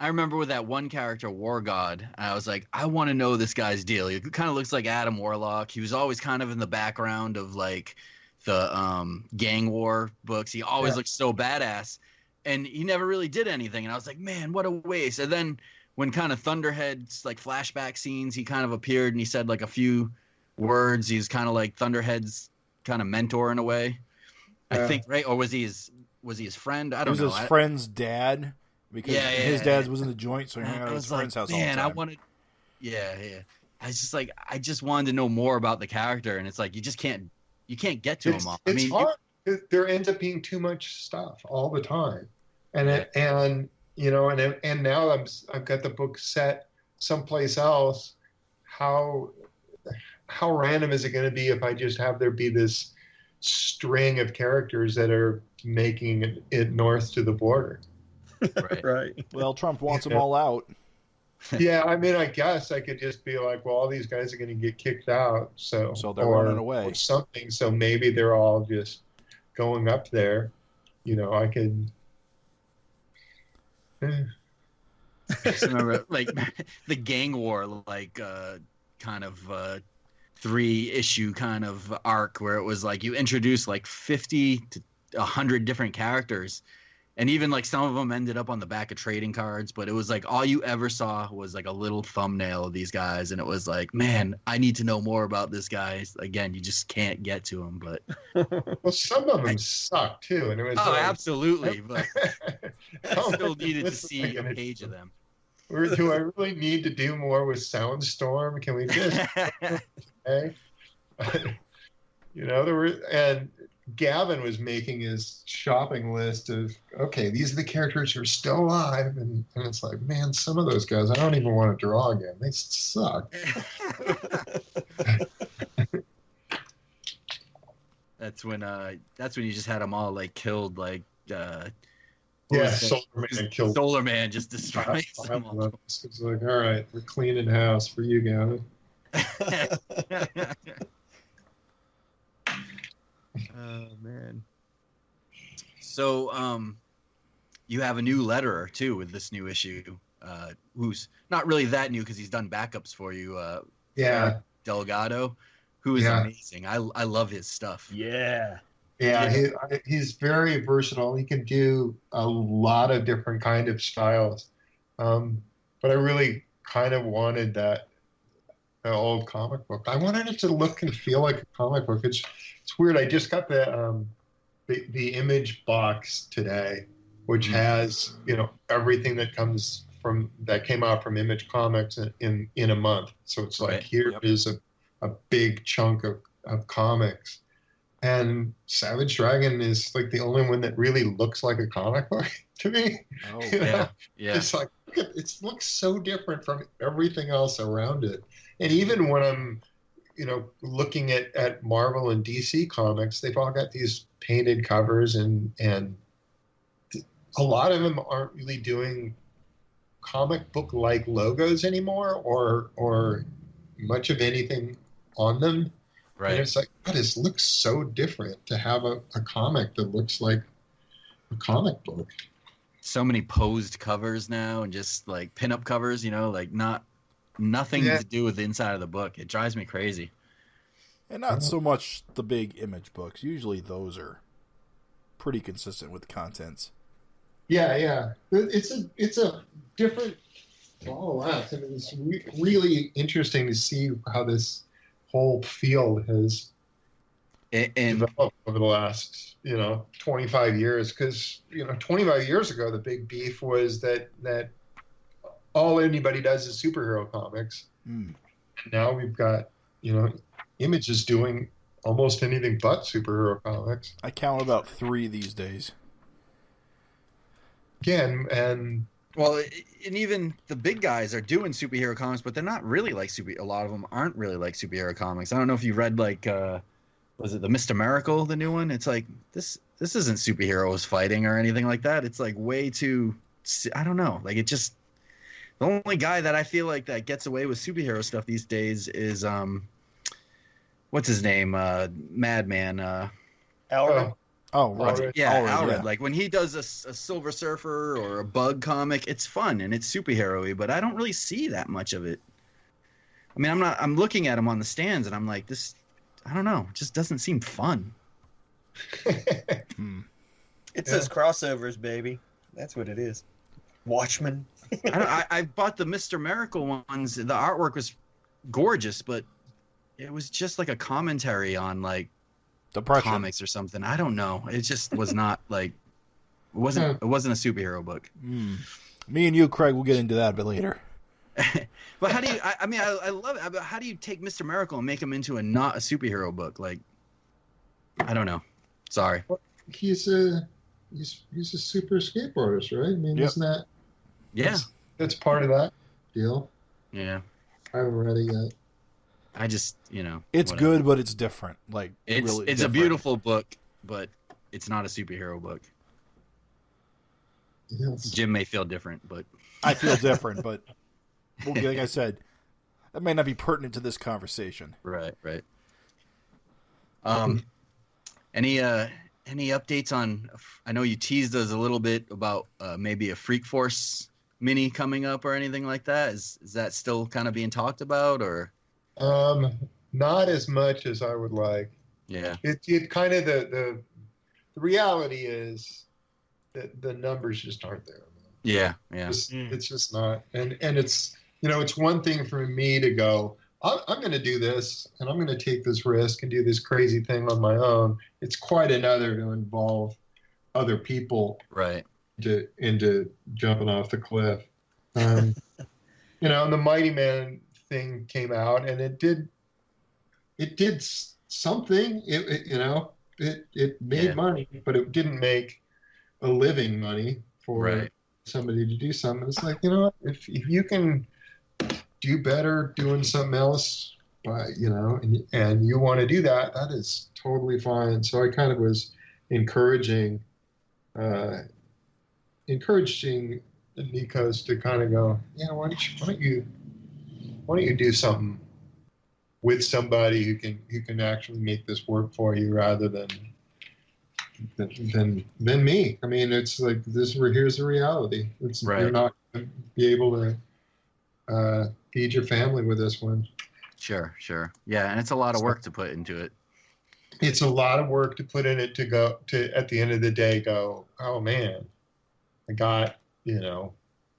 I remember with that one character, War God, I was like, I want to know this guy's deal. He kind of looks like Adam Warlock. He was always kind of in the background of like the gang war books. He always looked so badass, and he never really did anything. And I was like, man, what a waste. And then when kind of Thunderhead's like flashback scenes, he kind of appeared and he said like a few words. He's kind of like Thunderhead's kind of mentor in a way. I think, right? Or was he his friend? I don't know. He was his friend's dad because his dad was in the joint, so he hung out at his friend's house all the time. I wanted, I was just like, I just wanted to know more about the character, and it's like you can't get to him all. It's hard. There ends up being too much stuff all the time, and you know, and now I've got the book set someplace else. How random is it going to be if I just have there be this string of characters that are making it north to the border? Right. Well, Trump wants them all out. Yeah, I mean, I guess I could just be like, well, all these guys are going to get kicked out, so they're running away or something. So maybe they're all just going up there. You know, I could. I just remember like the gang war, like kind of 3-issue kind of arc where it was like you introduce like 50 to 100 different characters, and even like some of them ended up on the back of trading cards, but it was like all you ever saw was like a little thumbnail of these guys, and it was like, man, I need to know more about this guy. Again, you just can't get to him. But well, some of them suck too, and it was absolutely, but I still needed to see a page of them. Or do I really need to do more with Soundstorm? Can we just okay? You know, and Gavin was making his shopping list of, okay, these are the characters who are still alive, and it's like, man, some of those guys I don't even want to draw again. They suck. That's when you just had them all like killed, like Solar Man killed. Solar Man just destroys them all. It's like, all right, we're cleaning house for you, Gavin. Oh man. So you have a new letterer too with this new issue, who's not really that new because he's done backups for you, Delgado, who is amazing. I love his stuff. He's very versatile. He can do a lot of different kind of styles, but I really kind of wanted that old comic book. I wanted it to look and feel like a comic book. It's weird. I just got the image box today, which has, you know, everything that came out from Image Comics in a month. So it's like here is a big chunk of comics, and Savage Dragon is like the only one that really looks like a comic book to me. Oh you know? Yeah. It's like it looks so different from everything else around it. And even when I'm, you know, looking at Marvel and DC comics, they've all got these painted covers, and a lot of them aren't really doing comic book like logos anymore, or much of anything on them. Right. And it's like, God, this looks so different to have a comic that looks like a comic book. So many posed covers now, and just like pinup covers, you know, like nothing to do with the inside of the book. It drives me crazy. And not so much the big image books. Usually those are pretty consistent with the contents. Yeah. It's a different. Oh wow! I mean, it's really interesting to see how this whole field has developed over the last 25 years. Because 25 years ago, the big beef was that all anybody does is superhero comics. Now we've got Image is doing almost anything but superhero comics. I count about 3 these days. Again, and even the big guys are doing superhero comics, but they're not really like a lot of them aren't really like superhero comics. I don't know if you read like was it the Mr. Miracle, the new one? It's like this isn't superheroes fighting or anything like that. It's like way too, I don't know. Like it just, the only guy that I feel like that gets away with superhero stuff these days is what's his name? Madman. Alred. Alred. Alred. Like when he does a Silver Surfer or a Bug comic, it's fun and it's superhero-y, but I don't really see that much of it. I mean, I'm looking at him on the stands and I'm like, this, I don't know, it just doesn't seem fun. It's those crossovers, baby. That's what it is. Watchmen. I bought the Mr. Miracle ones. The artwork was gorgeous, but it was just like a commentary on like Depression. comics or something. I don't know. It just was not like it wasn't a superhero book. Me and you, Craig, will get into that a bit later. But how do you? I mean, I love it. But how do you take Mr. Miracle and make him into not a superhero book? Like, I don't know. Sorry. He's a super skateboarder, right? I mean, isn't that? Yeah. That's part of that deal. Yeah. I haven't read it yet. I just, it's whatever. Good, but it's different. Like, it's really it's different. a beautiful book, but it's not a superhero book. Yes. Jim may feel different, but I feel different, but like I said, that may not be pertinent to this conversation. Right. Any updates on? I know you teased us a little bit about maybe a Freak Force mini coming up or anything like that. Is that still kind of being talked about, or? Not as much as I would like. Yeah. It kind of the reality is that the numbers just aren't there. Yeah. It's just not, and it's it's one thing for me to go, I'm going to do this and I'm going to take this risk and do this crazy thing on my own. It's quite another to involve other people, right, into jumping off the cliff. And the Mighty Man thing came out and it did something. It made money, but it didn't make a living money for somebody to do something. It's like, if you can do better doing something else, and you want to do that, that is totally fine. So I kind of was encouraging Nikos to kind of go, why don't you do something with somebody who can actually make this work for you rather than me. I mean, it's like here's the reality. You're not going to be able to feed your family with this one. Sure. Yeah, and it's a lot of work to put into it. It's a lot of work to put in it to go to, at the end of the day, go, oh man, I got,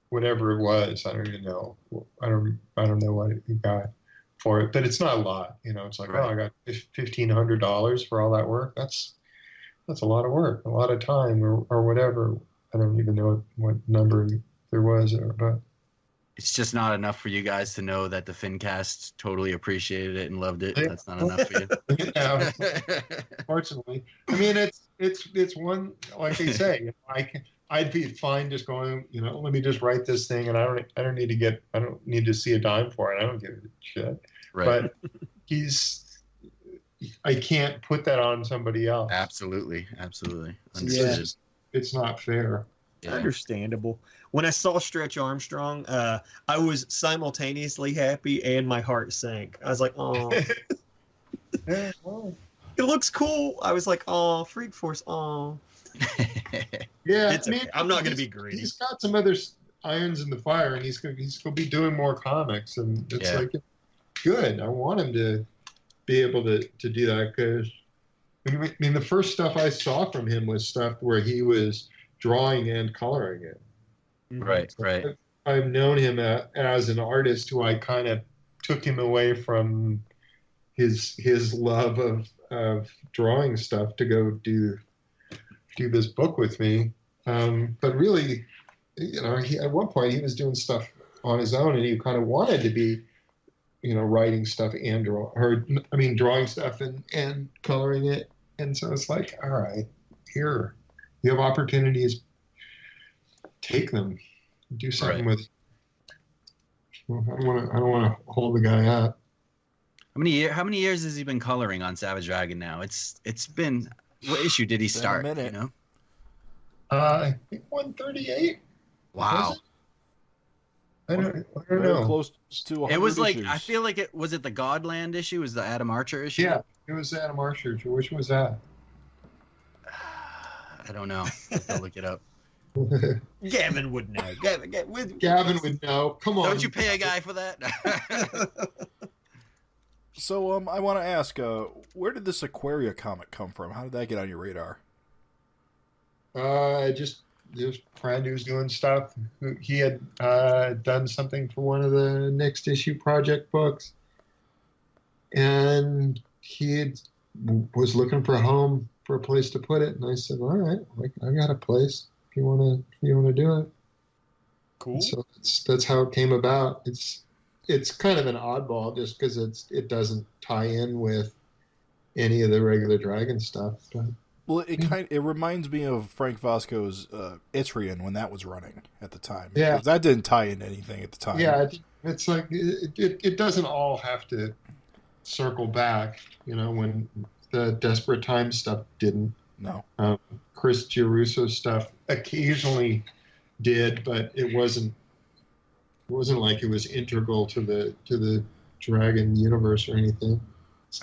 whatever it was. I don't even know. I don't know what you got for it, but it's not a lot. It's like, oh, I got $1,500 for all that work. That's a lot of work, a lot of time, or whatever. I don't even know what number there was, but it's just not enough for you guys to know that the FINcast totally appreciated it and loved it. That's not enough for you. Yeah, fortunately. I mean, it's one, like they say, I'd be fine just going, let me just write this thing, and I don't need to see a dime for it. I don't give a shit. Right. But I can't put that on somebody else. Absolutely. Understood. It's not fair. Yeah. Understandable. When I saw Stretch Armstrong, I was simultaneously happy and my heart sank. I was like, oh. It looks cool. I was like, oh, Freak Force, oh. Yeah, I'm not going to be greedy. He's got some other irons in the fire, and he's going to be doing more comics, and it's like, good. I want him to be able to do that, because I mean, the first stuff I saw from him was stuff where he was drawing and coloring it. Right. I've known him as an artist who I kind of took him away from his love of drawing stuff to go do this book with me. But really, at one point he was doing stuff on his own, and he kind of wanted to be, writing stuff and drawing stuff and coloring it. And so it's like, all right, here, you have opportunities, take them, do something with it. I don't want to hold the guy up. How many years has he been coloring on Savage Dragon now? It's been, what issue did he start? Been a minute. I think 138. Wow. I don't Very know. close to 100 It was like, issues. I feel like was it the Godland issue? Was the Adam Archer issue? Yeah, it was Adam Archer. Which was that? I don't know. I'll look it up. Gavin would know. Gavin would know. Come on. Don't you pay a guy for that? So, I want to ask, where did this Aquaria comic come from? How did that get on your radar? I just this friend who's doing stuff. He had done something for one of the next issue project books, and was looking for a home, for a place to put it. And I said, "All right, I got a place. If you wanna do it." Cool. And so that's how it came about. It's kind of an oddball just because it doesn't tie in with any of the regular Dragon stuff, but. Well, it reminds me of Frank Vasco's Itrian when that was running at the time. Yeah. 'Cause that didn't tie into anything at the time. Yeah, it's like it doesn't all have to circle back. When the Desperate Times stuff didn't. No. Chris Giarrusso stuff occasionally did, but it wasn't like it was integral to the Dragon universe or anything.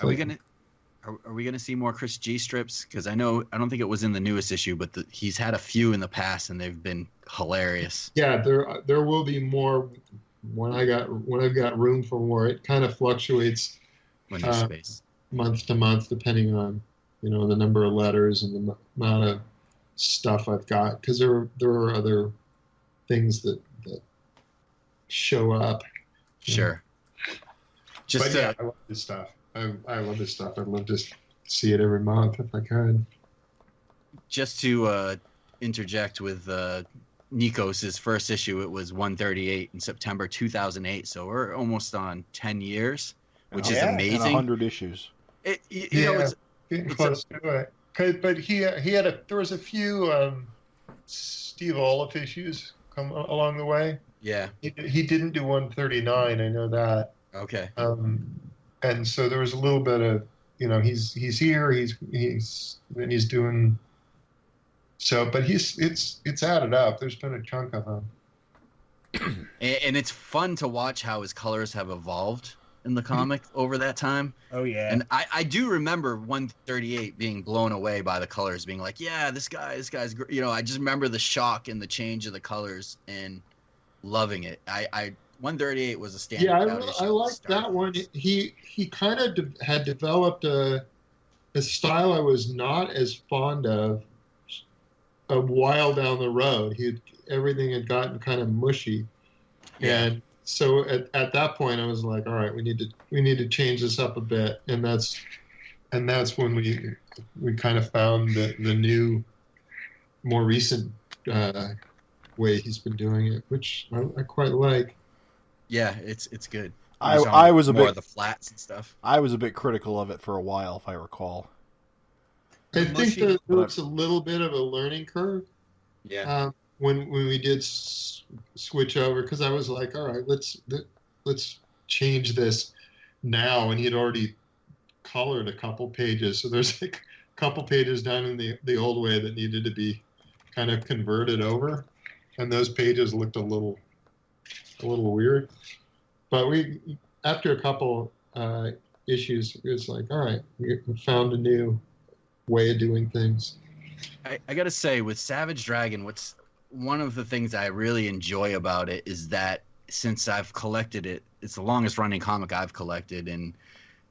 Are we gonna see more Chris G strips? Because I don't think it was in the newest issue, but he's had a few in the past and they've been hilarious. Yeah, there will be more when I've got room for more. It kind of fluctuates When there's space. month to month, depending on the number of letters and the amount of stuff I've got. Because there are other things that show up. Sure. I love this stuff. I love this stuff. I'd love to see it every month if I could. Just to interject with Nikos' first issue, it was 138 in September 2008. So we're almost on 10 years, which is amazing. And 100 issues. It's Getting close to it. But there was a few Steve Oliff issues come along the way. Yeah. He didn't do 139. I know that. Okay. And so there was a little bit of, he's here, he's doing so, but it's added up. There's been a chunk of them. And it's fun to watch how his colors have evolved in the comic over that time. Oh yeah. And I do remember 138 being blown away by the colors, being like, yeah, this guy's I just remember the shock and the change of the colors and loving it. 138 was a standout. Yeah, I like that one. He kind of had developed a style I was not as fond of a while down the road. Everything had gotten kind of mushy, and so at that point I was like, all right, we need to change this up a bit, and that's when we kind of found the new, more recent way he's been doing it, which I quite like. Yeah, it's good. I was more of the flats and stuff. I was a bit critical of it for a while, if I recall. I think there was a little bit of a learning curve. Yeah. When we did switch over, because I was like, all right, let's change this now, and he had already colored a couple pages, so there's like a couple pages down in the old way that needed to be kind of converted over, and those pages looked a little weird. But after a couple issues, it was like, all right, we found a new way of doing things. I gotta say, with Savage Dragon, what's one of the things I really enjoy about it is that since I've collected it, it's the longest running comic I've collected, and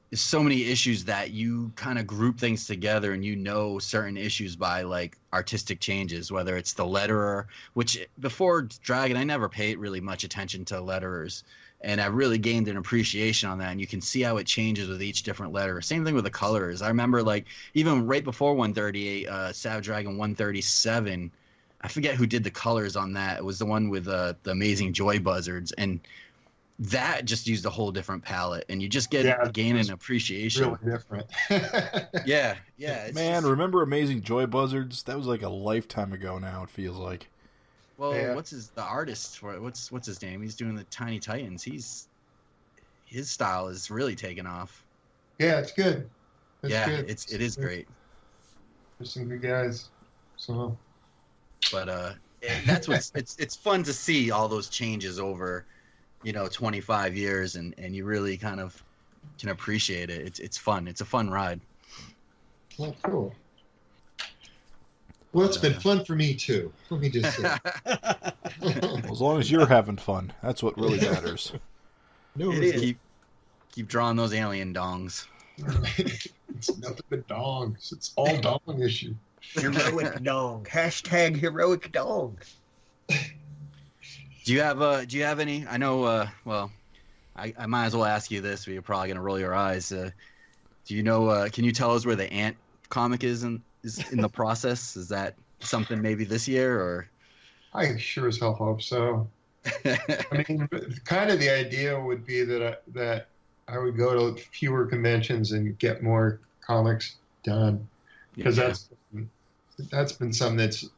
there's so many issues that you kind of group things together, and certain issues by like artistic changes, whether it's the letterer, which before Dragon I never paid really much attention to letterers, and I really gained an appreciation on that, and you can see how it changes with each different letter. Same thing with the colors. I remember like even right before 138, Savage Dragon 137, I forget who did the colors on that. It was the one with the Amazing Joy Buzzards, and that just used a whole different palette, and you just gain an appreciation. Really different. Yeah. Man, remember Amazing Joy Buzzards? That was like a lifetime ago now, it feels like. Well, Yeah. the artist for it? What's his name? He's doing the Tiny Titans. His style is really taken off. Yeah, it's good. Good. It is great. There's some good guys. So, But that's what's it's fun to see all those changes over 25 years, and you really kind of can appreciate it. It's fun. It's a fun ride. well, cool. Well, it's been fun for me too. Let me just say. As long as you're having fun, that's what really matters. No, It is. Keep drawing those alien dongs. It's nothing but dogs. It's all dong issue. Heroic dong. Hashtag heroic dong. Do you have any? I know. Well, I might as well ask you this, but you're probably gonna roll your eyes. Do you know? Can you tell us where the Ant comic is in the process? Is that something maybe this year or? I sure as hell hope so. I mean, kind of the idea would be that I would go to fewer conventions and get more comics done, because that's been something that's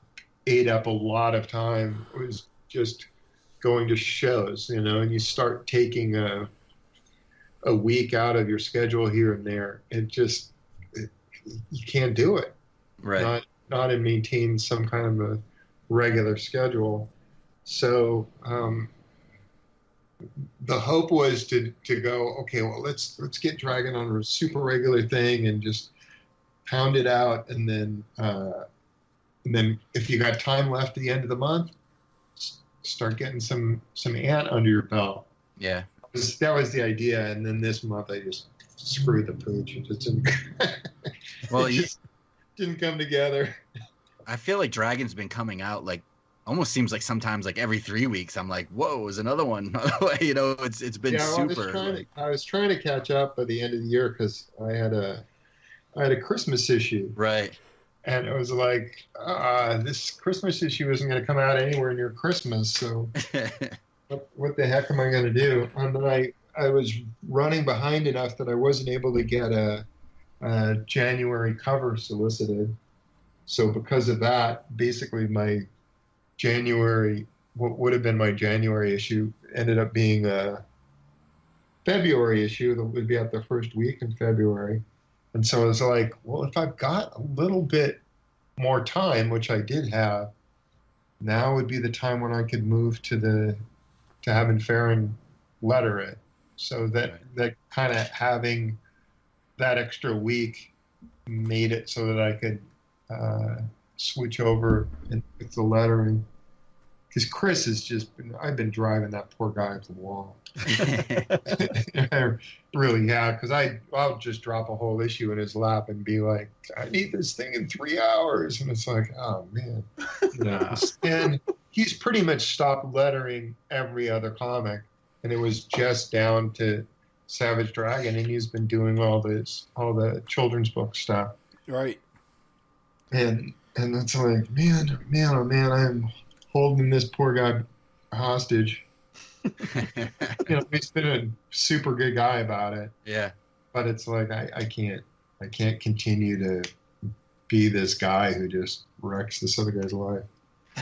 ate up a lot of time. It was just going to shows, and you start taking a week out of your schedule here and there, and you can't do it. Right. Not and maintain some kind of a regular schedule. So the hope was to go, okay, well, let's get Dragon on a super regular thing and just pound it out, and then if you got time left at the end of the month, start getting some Ant under your belt. Yeah. That was the idea, and then this month I just screwed the pooch. It just didn't, well, didn't come together. I feel like Dragon's been coming out like almost seems like sometimes like every 3 weeks. I'm like, whoa, is another one? It's been super. I was trying to catch up by the end of the year because I had a Christmas issue. Right. And it was like, this Christmas issue isn't going to come out anywhere near Christmas, so what the heck am I going to do? And then I was running behind enough that I wasn't able to get a January cover solicited. So because of that, basically my what would have been my January issue ended up being a February issue that would be out the first week in February. And so it was like, well, if I've got a little bit more time, which I did have, now would be the time when I could move to having Farron letter it. So that kind of having that extra week made it so that I could switch over and with the lettering. Because Chris has I've been driving that poor guy to the wall. Really, yeah, because I'll just drop a whole issue in his lap and be like, I need this thing in 3 hours. And it's like, oh, man. And he's pretty much stopped lettering every other comic. And it was just down to Savage Dragon, and he's been doing all the children's book stuff. Right. And it's like, man, oh man, I'm holding this poor guy hostage. He's been a super good guy about it. Yeah. But it's like I can't continue to be this guy who just wrecks this other guy's life.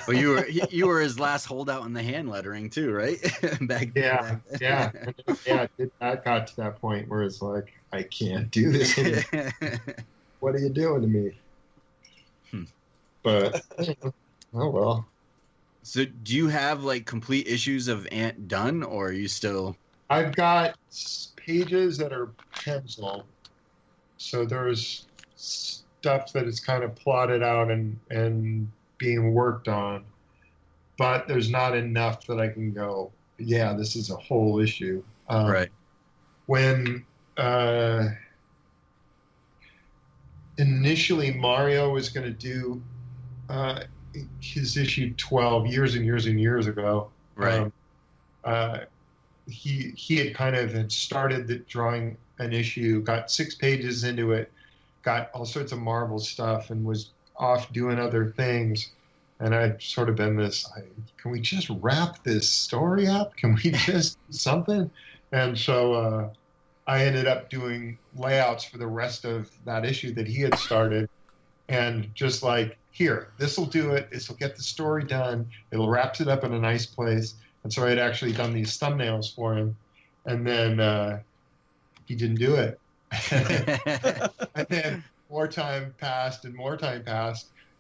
Well, you were his last holdout in the hand lettering too, right? Yeah. That got to that point where it's like, I can't do this anymore. What are you doing to me? But oh well. So do you have like complete issues of Ant done, or are you still? I've got pages that are pencil, so there's stuff that is kind of plotted out and being worked on, but there's not enough that I can go, yeah, this is a whole issue. Right. When initially Mario was going to do his issue 12 years and years and years ago. Right. He had kind of had started drawing an issue, got 6 pages into it, got all sorts of Marvel stuff, and was off doing other things. And I'd sort of been can we just wrap this story up? Can we just do something? And so I ended up doing layouts for the rest of that issue that he had started, and just like, here, this will do it. This will get the story done. It'll wrap it up in a nice place. And so I had actually done these thumbnails for him, and then he didn't do it. And then more time passed, and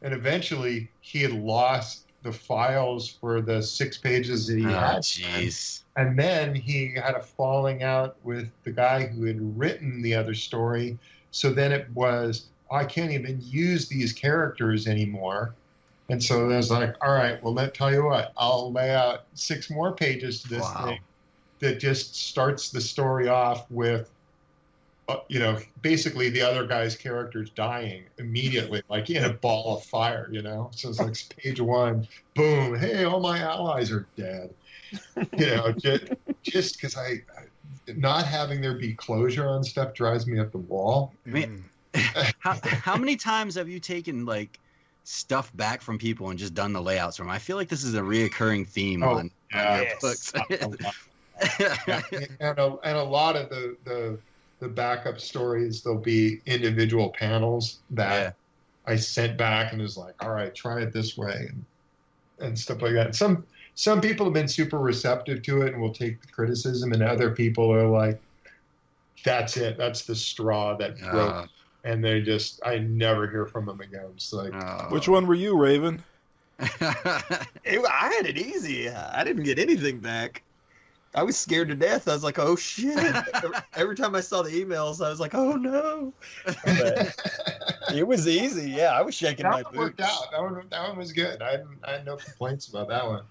eventually he had lost the files for the 6 pages that he had. Jeez. And then he had a falling out with the guy who had written the other story. So then it was, I can't even use these characters anymore. And so I was like, all right, well, tell you what, I'll lay out 6 more pages to this thing that just starts the story off with basically the other guy's character's dying immediately, like in a ball of fire, So it's like page 1, boom, hey, all my allies are dead. Just because I not having there be closure on stuff drives me up the wall. I mean, how many times have you taken like stuff back from people and just done the layouts from them? I feel like this is a reoccurring theme on your books. And a lot of the backup stories, there'll be individual panels that I sent back and was like, all right, try it this way and stuff like that. Some people have been super receptive to it and will take the criticism, and other people are like, that's it, that's the straw that broke. And I never hear from them again. It's like, which one were you, Raven? I had it easy. I didn't get anything back. I was scared to death. I was like, oh shit. Every time I saw the emails, I was like, oh no. But it was easy. Yeah, I was shaking my boots. Worked out. That one was good. I had no complaints about that one.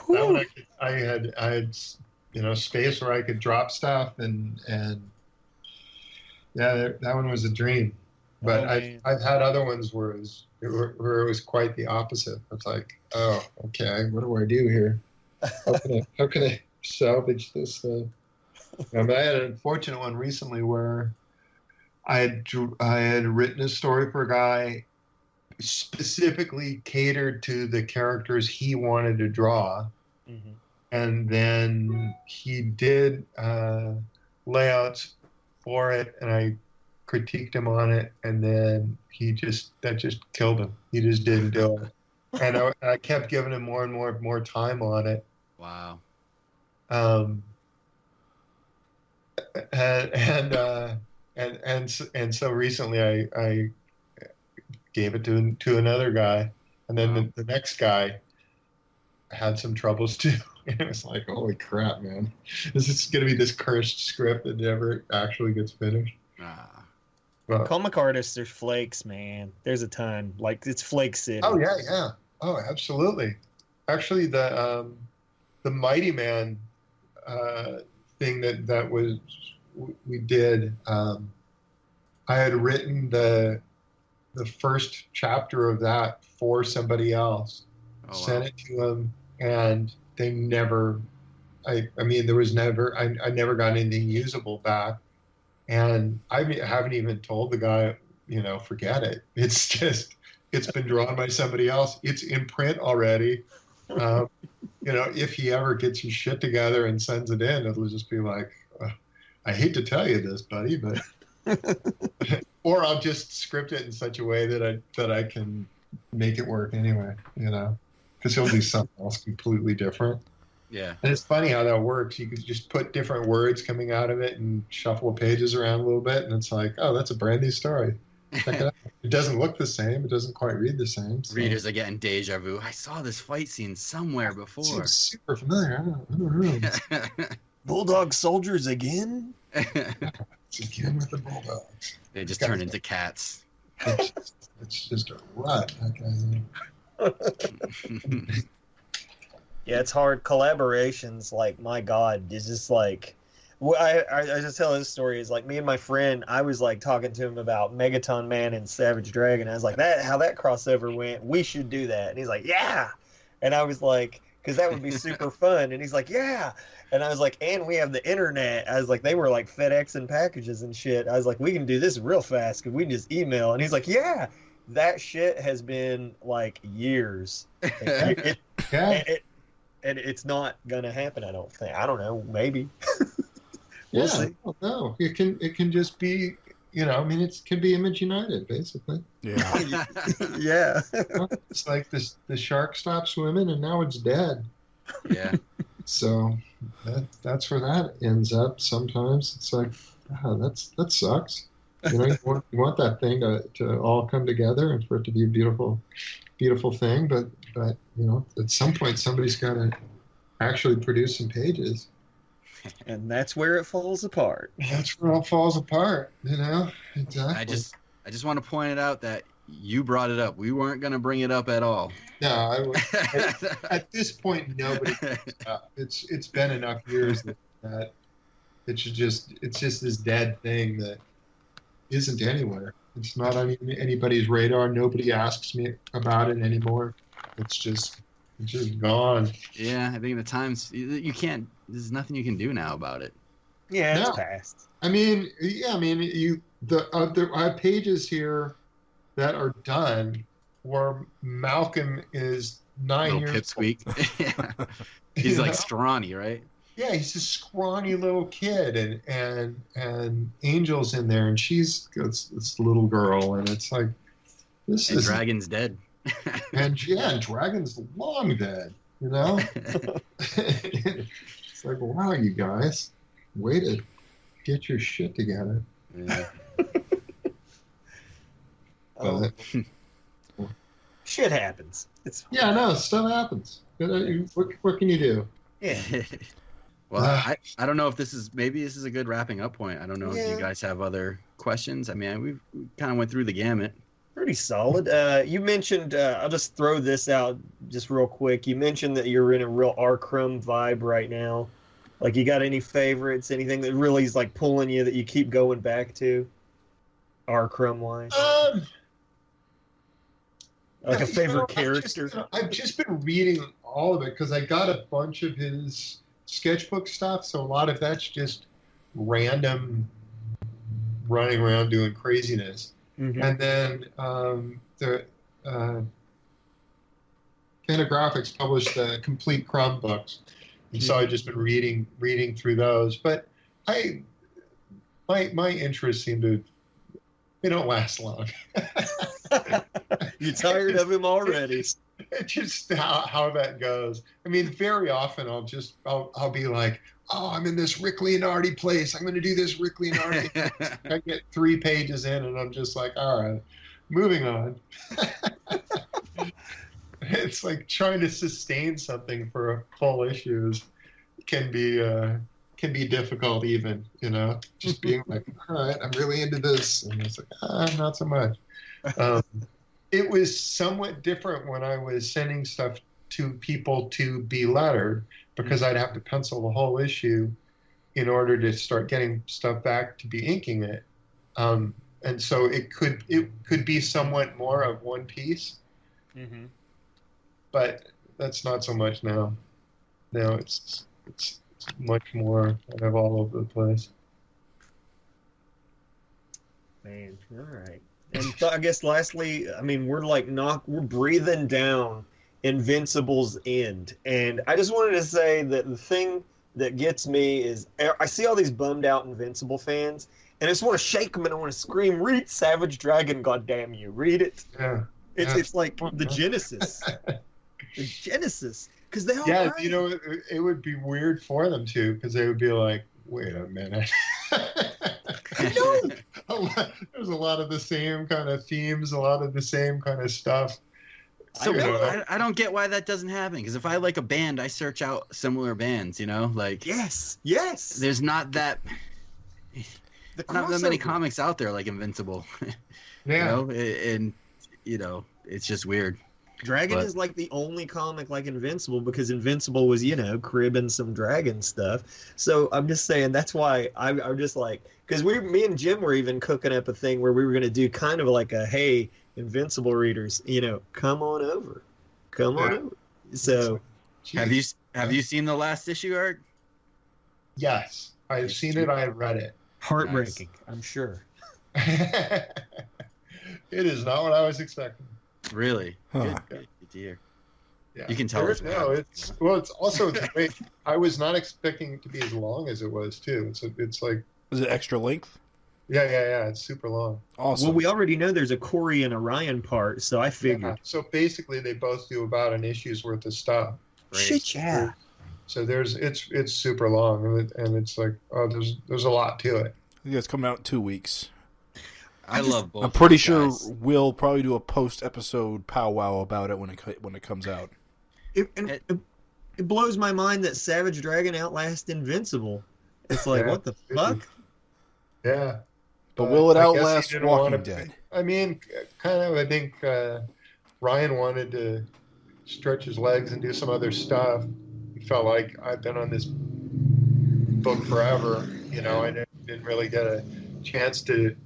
That one I had space where I could drop stuff and yeah, that one was a dream. But I've had other ones where it was quite the opposite. It's like, oh, okay, what do I do here? How can I salvage this thing? I had an unfortunate one recently where I had written a story for a guy specifically catered to the characters he wanted to draw, and then he did layouts for it, and I critiqued him on it, and then that just killed him. He just didn't do it, and I kept giving him more and more time on it. Wow. And so recently I gave it to another guy, and then the next guy had some troubles too. And it was like, holy crap, man, this is going to be this cursed script that never actually gets finished. But, comic artists are flakes, man. There's a ton. Like, it's Flake City. Oh yeah. Oh, absolutely. Actually, the Mighty Man thing that was we did. I had written the first chapter of that for somebody else, sent it to them, and they never. I never got anything usable back, and I haven't even told the guy, forget it. It's been drawn by somebody else. It's in print already. If he ever gets his shit together and sends it in, it'll just be like, I hate to tell you this, buddy, but or I'll just script it in such a way that I can make it work anyway, because he'll do something else completely different. Yeah. And it's funny how that works. You could just put different words coming out of it and shuffle pages around a little bit, and it's like, oh, that's a brand new story. Check it out. It doesn't look the same. It doesn't quite read the same. So. Readers are getting deja vu. I saw this fight scene somewhere before. Seems super familiar. I don't know. Bulldog soldiers again? It's again with the bulldogs. They just turn into cats. It's just a rut. Yeah, it's hard. Collaborations, like, my God, is just like... Well, I just tell this story is like me and my friend. I was like talking to him about Megaton Man and Savage Dragon. I was like, how that crossover went. We should do that. And he's like, yeah. And I was like, because that would be super fun. And he's like, yeah. And I was like, and we have the internet. I was like, they were like FedEx and packages and shit. I was like, we can do this real fast because we just email. And he's like, yeah. That shit has been like years. And it's not gonna happen. I don't think. I don't know. Maybe. We'll see. No, it can just be, it can be Image United, basically. Yeah. Yeah. It's like the shark stopped swimming and now it's dead. Yeah. So that's where that ends up. Sometimes it's like, that sucks. You want that thing to all come together and for it to be a beautiful, beautiful thing. But at some point somebody's got to actually produce some pages. And that's where it falls apart. That's where it all falls apart, Exactly. I just want to point it out that you brought it up. We weren't going to bring it up at all. No, at this point, nobody brings it up. It's been enough years that it's just this dead thing that isn't anywhere. It's not on anybody's radar. Nobody asks me about it anymore. It's just gone. Yeah, I think the times you can't. There's nothing you can do now about it. Yeah, it's No. past. I mean, I have pages here that are done where Malcolm is 9 Little years pipsqueak. Yeah. He's You like know? scrawny, right? Yeah, he's a scrawny little kid, and Angel's in there, and she's this little girl, and it's like this And is Dragon's dead. and Dragon's long dead, you know. It's like, wow, you guys, way to get your shit together. Yeah. Oh, shit happens. It's Yeah, no, stuff happens. What can you do? yeah. Well, I don't know if this is a good wrapping up point. I don't know if Yeah. you guys have other questions. I mean, we kind of went through the gamut. Pretty solid. You mentioned, I'll just throw this out just real quick. You mentioned that you're in a real R-Crumb vibe right now. Like, you got any favorites? Anything that really is like pulling you that you keep going back to? R-Crumb wise? Like a favorite character? I've just been reading all of it because I got a bunch of his sketchbook stuff, so a lot of that's just random running around doing craziness. Mhm. And then the Fantagraphics published the complete Crumb books, and so I've just been reading through those. But my interests they don't last long. You're tired of him already. It's just how that goes. I mean, very often I'll be like, oh, I'm in this Rick Leonardi place. I'm going to do this Rick Leonardi. I get 3 pages in and I'm just like, all right, moving on. It's like trying to sustain something for a full issue can be difficult even, you know, just being like, all right, I'm really into this. And it's like, not so much. It was somewhat different when I was sending stuff to people to be lettered because I'd have to pencil the whole issue in order to start getting stuff back to be inking it. And so it could be somewhat more of one piece, but that's not so much now. Now it's much more kind of all over the place. Man, all right. And I guess lastly, I mean, we're breathing down Invincible's end. And I just wanted to say that the thing that gets me is I see all these bummed out Invincible fans, and I just want to shake them and I want to scream, read Savage Dragon, goddamn you, read it. Yeah. It's like the Genesis. The Genesis. Because they all Yeah, right. you know, it would be weird for them too, because they would be like, wait a minute. There's a lot of the same kind of themes, a lot of the same kind of stuff. So I don't get why that doesn't happen. Because if I like a band, I search out similar bands. You know, like Yes. there's not that many crossover. comics out there like Invincible. Yeah. You know, and you know, it's just weird. Dragon is like the only comic like Invincible because Invincible was, you know, cribbing some Dragon stuff. So I'm just saying that's why I'm just like, because me and Jim were even cooking up a thing where we were going to do kind of like a, hey, Invincible readers, you know, come on over. So Jeez. Have you seen the last issue, Art? Yes, I've seen it. I read it. heartbreaking, I'm sure. It is not what I was expecting. Really? Huh. Good to hear. Yeah. You can tell us. It's also great. I was not expecting it to be as long as it was too. It's like Is it extra length? yeah. It's super long. Awesome. Well, we already know there's a Corey and Orion part, so I figured. Yeah. So basically, they both do about an issue's worth of stuff. Shit, yeah. So it's super long, and it's like there's a lot to it. I think it's coming out in 2 weeks. I love both. I'm pretty those sure guys. we'll probably do a post-episode powwow about it when it comes out. It blows my mind that Savage Dragon outlasts Invincible. It's like, Yeah. what the fuck? Yeah. But will it I guess he outlast didn't Walking wanna- Dead? I mean, kind of. I think Ryan wanted to stretch his legs and do some other stuff. He felt like I've been on this book forever. You know, I didn't really get a chance to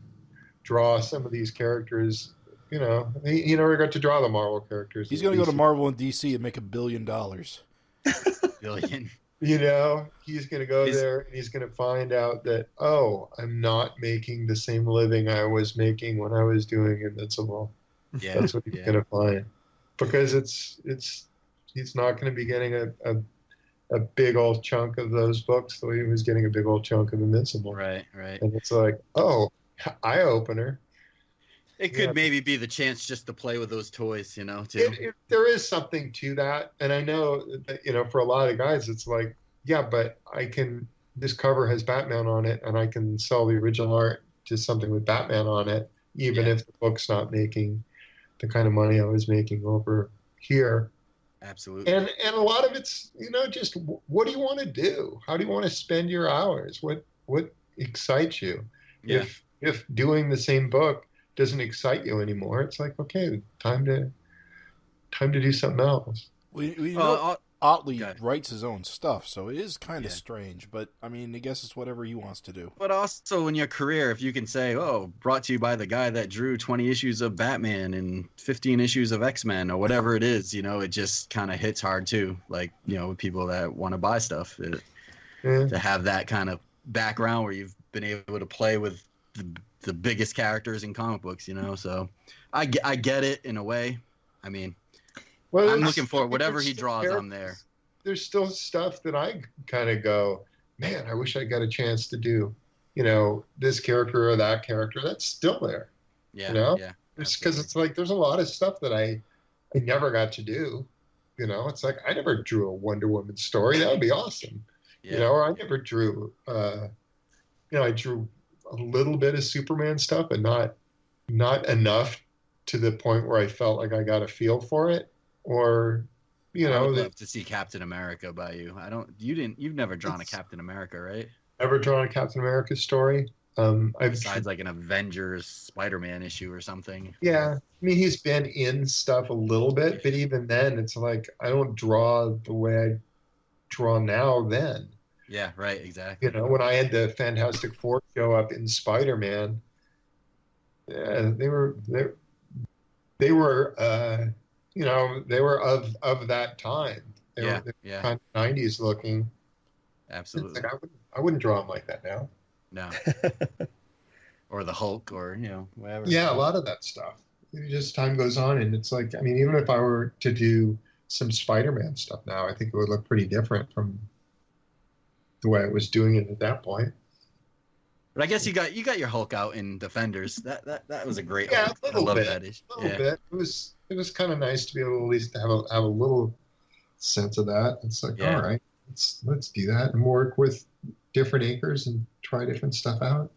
draw some of these characters. You know, he never got to draw the Marvel characters. He's going to go to Marvel and DC and make $1 billion. Billion. You know, he's going to go there and he's going to find out that, oh, I'm not making the same living I was making when I was doing Invincible. Yeah, that's what he's going to find, because he's not going to be getting a big old chunk of those books the way he was getting a big old chunk of Invincible. Right. And it's like, oh, eye opener. It could maybe be the chance just to play with those toys, you know, too. There is something to that. And I know that, you know, for a lot of guys, it's like, yeah, but this cover has Batman on it, and I can sell the original art to something with Batman on it, even if the book's not making the kind of money I was making over here. Absolutely. And a lot of it's, you know, just what do you want to do? How do you want to spend your hours? What excites you? Yeah. If doing the same book doesn't excite you anymore, it's like, okay, time to do something else. Otley writes his own stuff, so it is kind of strange, but I mean, I guess it's whatever he wants to do. But also in your career, if you can say, oh, brought to you by the guy that drew 20 issues of Batman and 15 issues of X-Men or whatever it is, you know, it just kind of hits hard too. Like, you know, with people that want to buy stuff, to have that kind of background where you've been able to play with the biggest characters in comic books, you know. So I get it in a way. I mean, I'm looking for whatever he draws. I'm there. There's still stuff that I kind of go, man, I wish I got a chance to do, you know, this character or that character. That's still there. Yeah. You know? Yeah. Because it's like there's a lot of stuff that I never got to do. You know, it's like I never drew a Wonder Woman story. That would be awesome. Yeah. You know, or I never drew. I drew a little bit of Superman stuff, but not enough to the point where I felt like I got a feel for it. Or, you know, I would love to see Captain America by you. You've never drawn a Captain America, right? Ever drawn a Captain America story? Besides like an Avengers Spider-Man issue or something. Yeah. I mean, he's been in stuff a little bit, but even then it's like, I don't draw the way I draw now then. Yeah, right, exactly. You know, when I had the Fantastic Four show up in Spider-Man, they were you know, they were of that time. They were kind of 90s looking. Absolutely. Like I wouldn't draw them like that now. No. Or the Hulk, or, you know, whatever. Yeah, a lot of that stuff. Just time goes on, and it's like, I mean, even if I were to do some Spider-Man stuff now, I think it would look pretty different from the way I was doing it at that point. But I guess you got your Hulk out in Defenders. That was a great Hulk. I love that issue. A little bit. It was kind of nice to be able to at least have a little sense of that. It's like, all right, let's do that and work with different inkers and try different stuff out.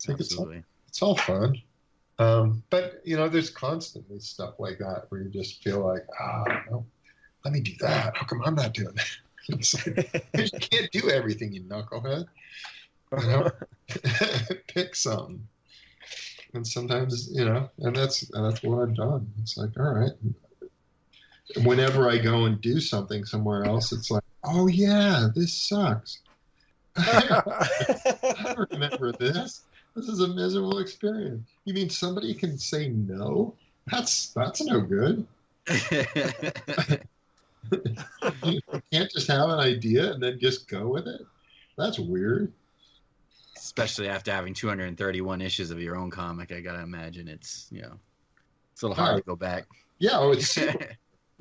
Absolutely. It's all fun. But you know, there's constantly stuff like that where you just feel like, no, let me do that. How come I'm not doing that? It's like, you can't do everything, you knucklehead. You know, pick some. And sometimes, you know, and that's what I've done. It's like, all right. Whenever I go and do something somewhere else, it's like, oh yeah, this sucks. I remember this. This is a miserable experience. You mean somebody can say no? That's no good. You can't just have an idea and then just go with it. That's weird. Especially after having 231 issues of your own comic, I gotta imagine it's, you know, it's a little hard to go back. Yeah, it's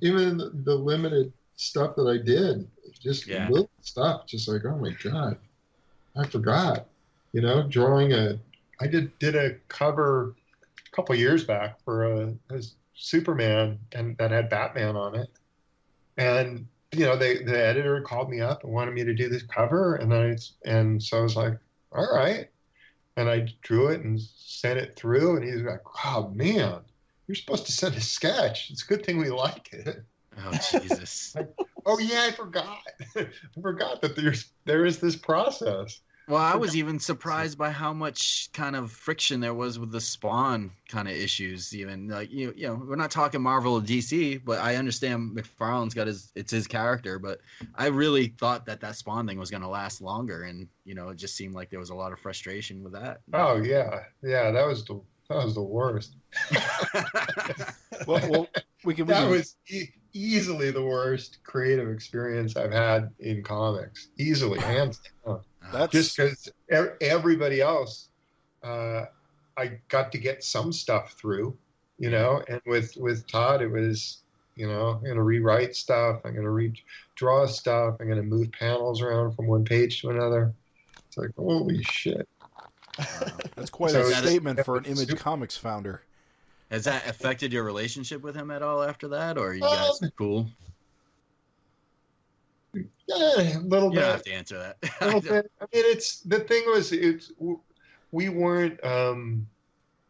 even the limited stuff that I did, just little stuff, just like, oh my god, I forgot. You know, I did a cover a couple years back for a Superman, and that had Batman on it, and you know, the editor called me up and wanted me to do this cover, and so I was like, all right. And I drew it and sent it through, and he's like, oh man, you're supposed to send a sketch. It's a good thing we like it. Oh, Jesus. Oh yeah, I forgot. I forgot that there is this process. Well, I was even surprised by how much kind of friction there was with the Spawn kind of issues. Even like you know, we're not talking Marvel or DC, but I understand McFarlane's got it's his character. But I really thought that Spawn thing was going to last longer, and it just seemed like there was a lot of frustration with that. Oh yeah, that was the worst. well, that was easily the worst creative experience I've had in comics. Easily, hands down. That's just because everybody else, I got to get some stuff through, and with Todd, it was, I'm going to rewrite stuff. I'm going to redraw stuff. I'm going to move panels around from one page to another. It's like, holy shit. That's quite a statement for an Image Comics founder. Has that affected your relationship with him at all after that, or are you guys cool? Yeah, a little bit. You don't have to answer that. A little bit. I mean, we weren't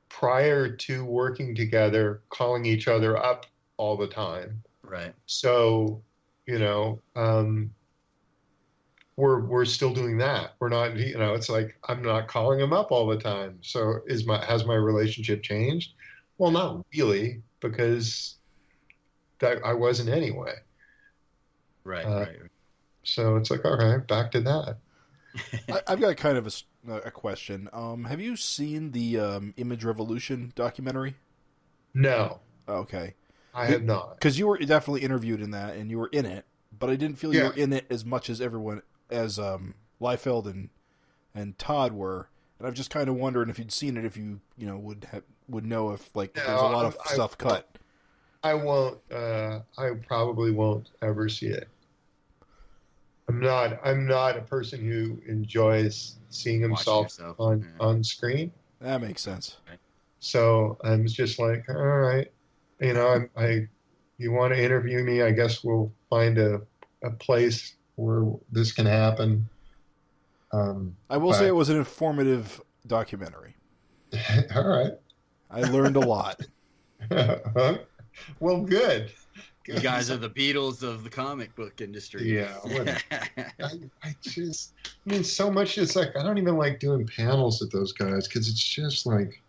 prior to working together calling each other up all the time. Right. So, we're still doing that. We're not, it's like I'm not calling him up all the time. So has my relationship changed? Well, not really, because I wasn't anyway. Right. So it's like, all right, back to that. I've got kind of a question. Have you seen the Image Revolution documentary? No. Okay. I have not. Because you were definitely interviewed in that, and you were in it, but I didn't feel you were in it as much as everyone, as Liefeld and Todd were. And I'm just kind of wondering if you'd seen it, if you would know if there's a lot of stuff cut. I won't. I probably won't ever see it. I'm not a person who enjoys seeing himself on screen. That makes sense. So I'm just like, all right, you want to interview me? I guess we'll find a place where this can happen. I will say it was an informative documentary. All right. I learned a lot. Well, good. You guys are the Beatles of the comic book industry. Yeah. So much. It's like, I don't even like doing panels with those guys because it's just like,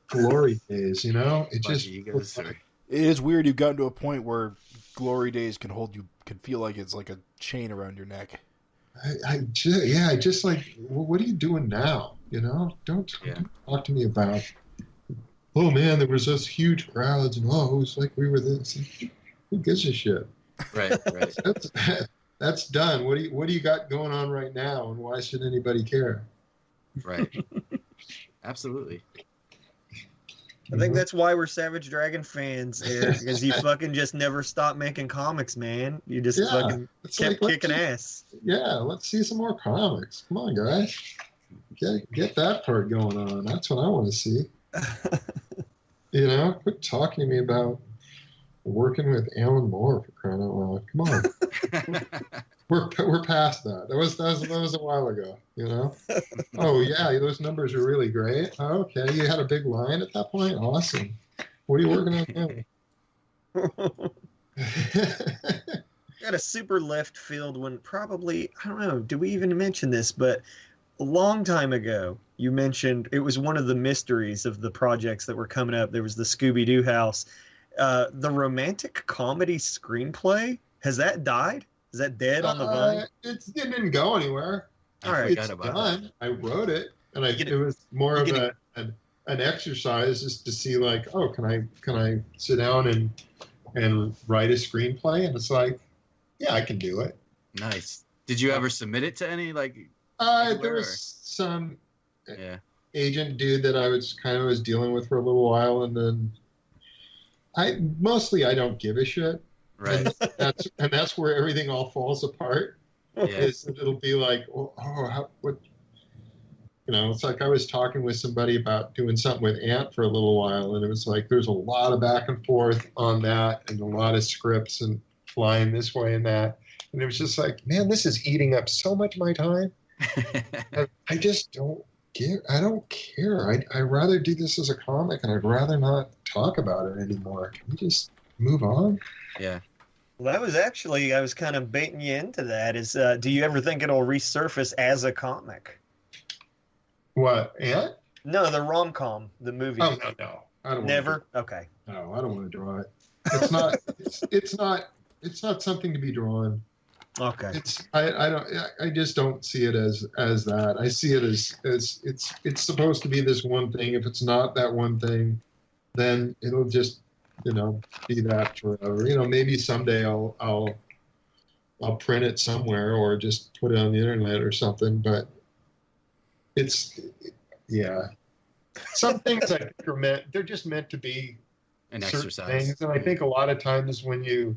glory days, It is weird you've gotten to a point where glory days can feel like it's like a chain around your neck. I just like, well, what are you doing now? Don't talk to me about, oh man, there was those huge crowds and it was like we were this. Who gives a shit? Right. That's done. What do you got going on right now, and why should anybody care? Right. Absolutely. I think that's why we're Savage Dragon fans, Eric, because you fucking just never stop making comics, man. You just fucking kept kicking ass. Yeah, let's see some more comics. Come on, guys. Get that part going on. That's what I want to see. Quit talking to me about working with Alan Moore for crying out loud. Come on. We're past that. That was a while ago, Oh yeah, those numbers are really great. Oh, okay, you had a big line at that point. Awesome. What are you working on now? Got a super left field one. Probably, I don't know. Did we even mention this? But a long time ago, you mentioned it was one of the mysteries of the projects that were coming up. There was the Scooby-Doo house. The romantic comedy screenplay, has that died? Is that dead on the vine? It didn't go anywhere. All right, it's done. I wrote it, and it was more of an exercise just to see, like, oh, can I sit down and write a screenplay? And it's like, yeah, I can do it. Nice. Did you ever submit it to any there was some agent dude that I was dealing with for a little while, and then I don't give a shit. Right. And that's where everything all falls apart. Yeah. It'll be like, it's like I was talking with somebody about doing something with Ant for a little while, and it was like there's a lot of back and forth on that, and a lot of scripts and flying this way and that, and it was just like, man, this is eating up so much of my time. I just don't care. I don't care. I'd rather do this as a comic, and I'd rather not talk about it anymore. Can we just move on? Yeah. Well, that was actually, I was kind of baiting you into that. Is do you ever think it'll resurface as a comic? What? Ant? No, the rom-com, the movie. Oh no. I don't Never? Want Okay. no, I don't want to draw it. It's not. It's not something to be drawn. Okay. I just don't see it as that. I see it as it's supposed to be this one thing. If it's not that one thing, then it'll just be that forever. Maybe someday I'll print it somewhere or just put it on the internet or something. But yeah. Some things I think they're just meant to be An certain exercise. things. And I think a lot of times when you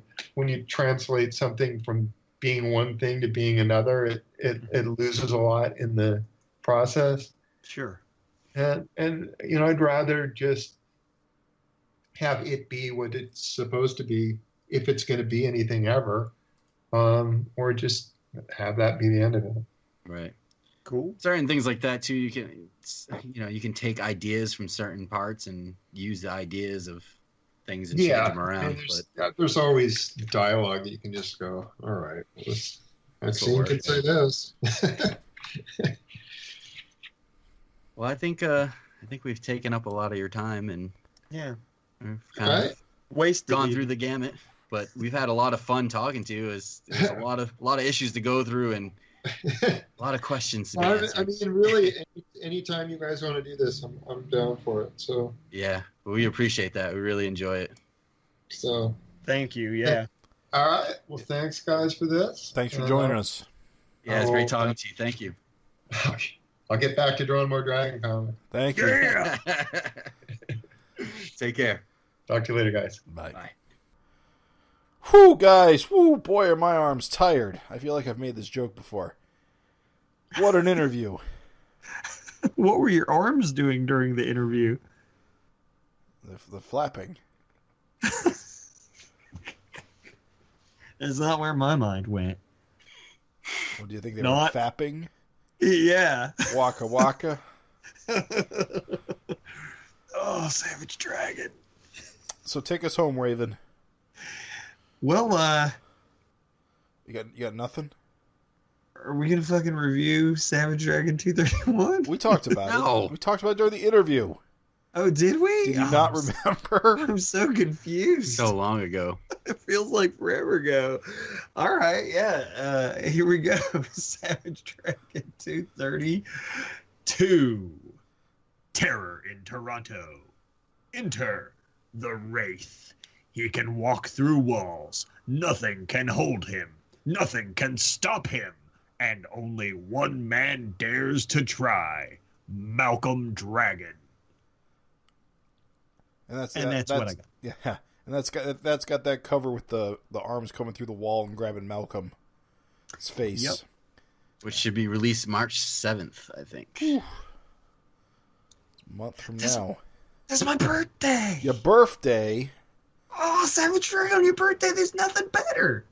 translate something from being one thing to being another, it loses a lot in the process. Sure. And I'd rather just have it be what it's supposed to be, if it's going to be anything ever, or just have that be the end of it. Right. Cool. Certain things like that too. You can take ideas from certain parts and use the ideas of things and change them around. There's always dialogue that you can just go, all right, I've seen kids say this. Well, I think we've taken up a lot of your time, and we've kind of gone through the gamut. But we've had a lot of fun talking to you. There's a lot of issues to go through and a lot of questions to be answered. I mean, really, anytime you guys want to do this, I'm down for it. So yeah, we appreciate that. We really enjoy it. So thank you. Yeah. All right. Well, thanks guys for this. Thanks for joining us. Yeah, it's great talking to you. Thank you. I'll get back to drawing more Dragon comics. Thank you. Yeah. Take care. Talk to you later, guys. Bye. Bye. Whew, guys. Whew, boy, are my arms tired. I feel like I've made this joke before. What an interview. What were your arms doing during the interview? The flapping. That's not where my mind went. What do you think they were fapping? Yeah. Waka waka. Oh, Savage Dragon. So take us home, Raven. Well, You got nothing? are we gonna fucking review Savage Dragon 231? We talked about it. We talked about it during the interview. Oh, did we? Did you not remember? I'm so confused. So long ago. It feels like forever ago. All right, yeah. Here we go. Savage Dragon 232. Terror in Toronto. Enter the Wraith. He can walk through walls. Nothing can hold him. Nothing can stop him. And only one man dares to try. Malcom Dragon. And that's what I got. Yeah, and that's got that cover with the arms coming through the wall and grabbing Malcolm's face. Yep. Which should be released March 7th, I think. Whew. It's a month from now. That's my birthday. Your birthday? Oh, Savage Dragon on your birthday. There's nothing better.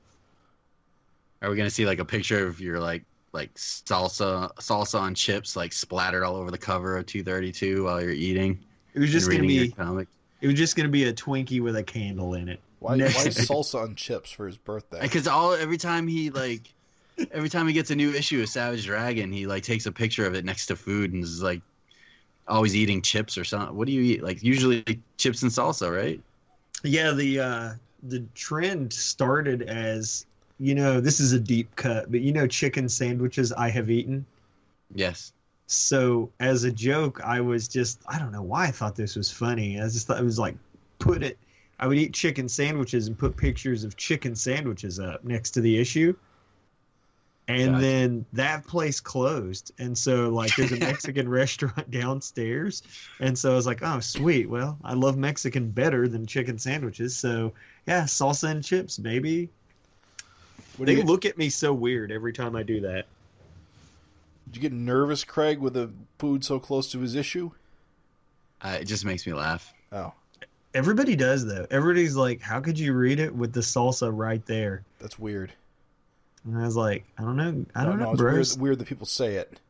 Are we gonna see like a picture of your like salsa on chips like splattered all over the cover of 232 while you're eating? It was just gonna be. Comic? It was just gonna be a Twinkie with a candle in it. Why salsa on chips for his birthday? Because every time he gets a new issue of Savage Dragon, he like takes a picture of it next to food and is like always eating chips or something. What do you eat? Like usually chips and salsa, right? Yeah, the trend started as, this is a deep cut, but chicken sandwiches I have eaten. Yes. So as a joke, I don't know why I thought this was funny. I just thought it was like, I would eat chicken sandwiches and put pictures of chicken sandwiches up next to the issue. And then that place closed. And so like there's a Mexican restaurant downstairs. And so I was like, oh, sweet. Well, I love Mexican better than chicken sandwiches. So yeah, salsa and chips, baby. They look at me so weird every time I do that. Did you get nervous, Craig, with the food so close to his issue? It just makes me laugh. Oh. Everybody does, though. Everybody's like, how could you read it with the salsa right there? That's weird. And I was like, I don't know, it's bro. weird that people say it.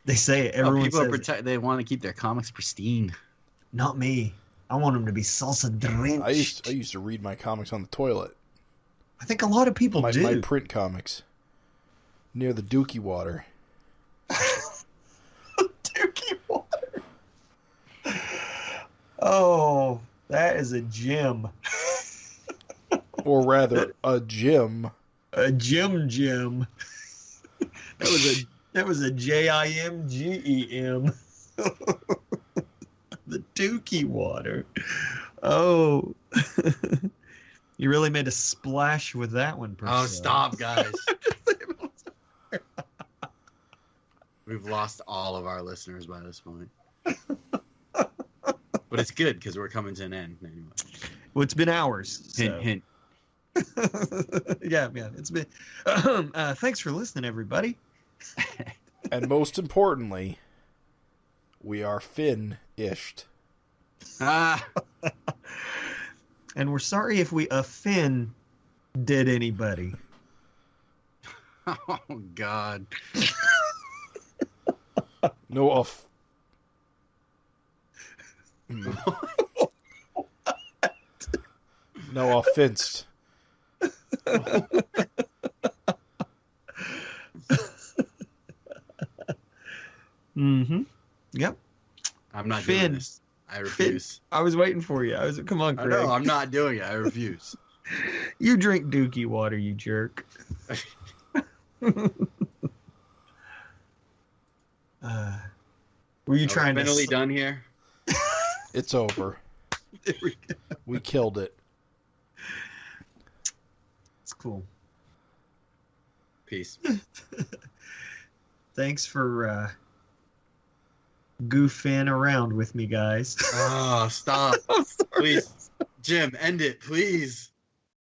They say it. Everyone people says they want to keep their comics pristine. Not me. I want them to be salsa drenched. I used to read my comics on the toilet. I think a lot of people do. My print comics. Near the Dookie Water. Dookie Water. Oh, that is a gem. Or rather, a gym. A gem. That was a JIMGEM. The Dookie Water. Oh. You really made a splash with that one, Priscilla. Oh, stop, guys. We've lost all of our listeners by this point. But it's good because we're coming to an end anyway. Well, it's been hours. So. Hint. yeah, it's been. Thanks for listening, everybody. And most importantly, we are Fin-ished. Ah. And we're sorry if we offended anybody. Oh, God. No off. No offense. Mm-hmm. Yep. I'm not Fin. doing this. I refuse. I was waiting for you. Come on, Craig. No, I'm not doing it. I refuse. You drink Dookie Water, you jerk. Were you trying to... Finally done here? It's over. There we go. We killed it. It's cool. Peace. Thanks for goofing around with me, guys. Oh, stop. I'm sorry. Please. Jim, end it, please.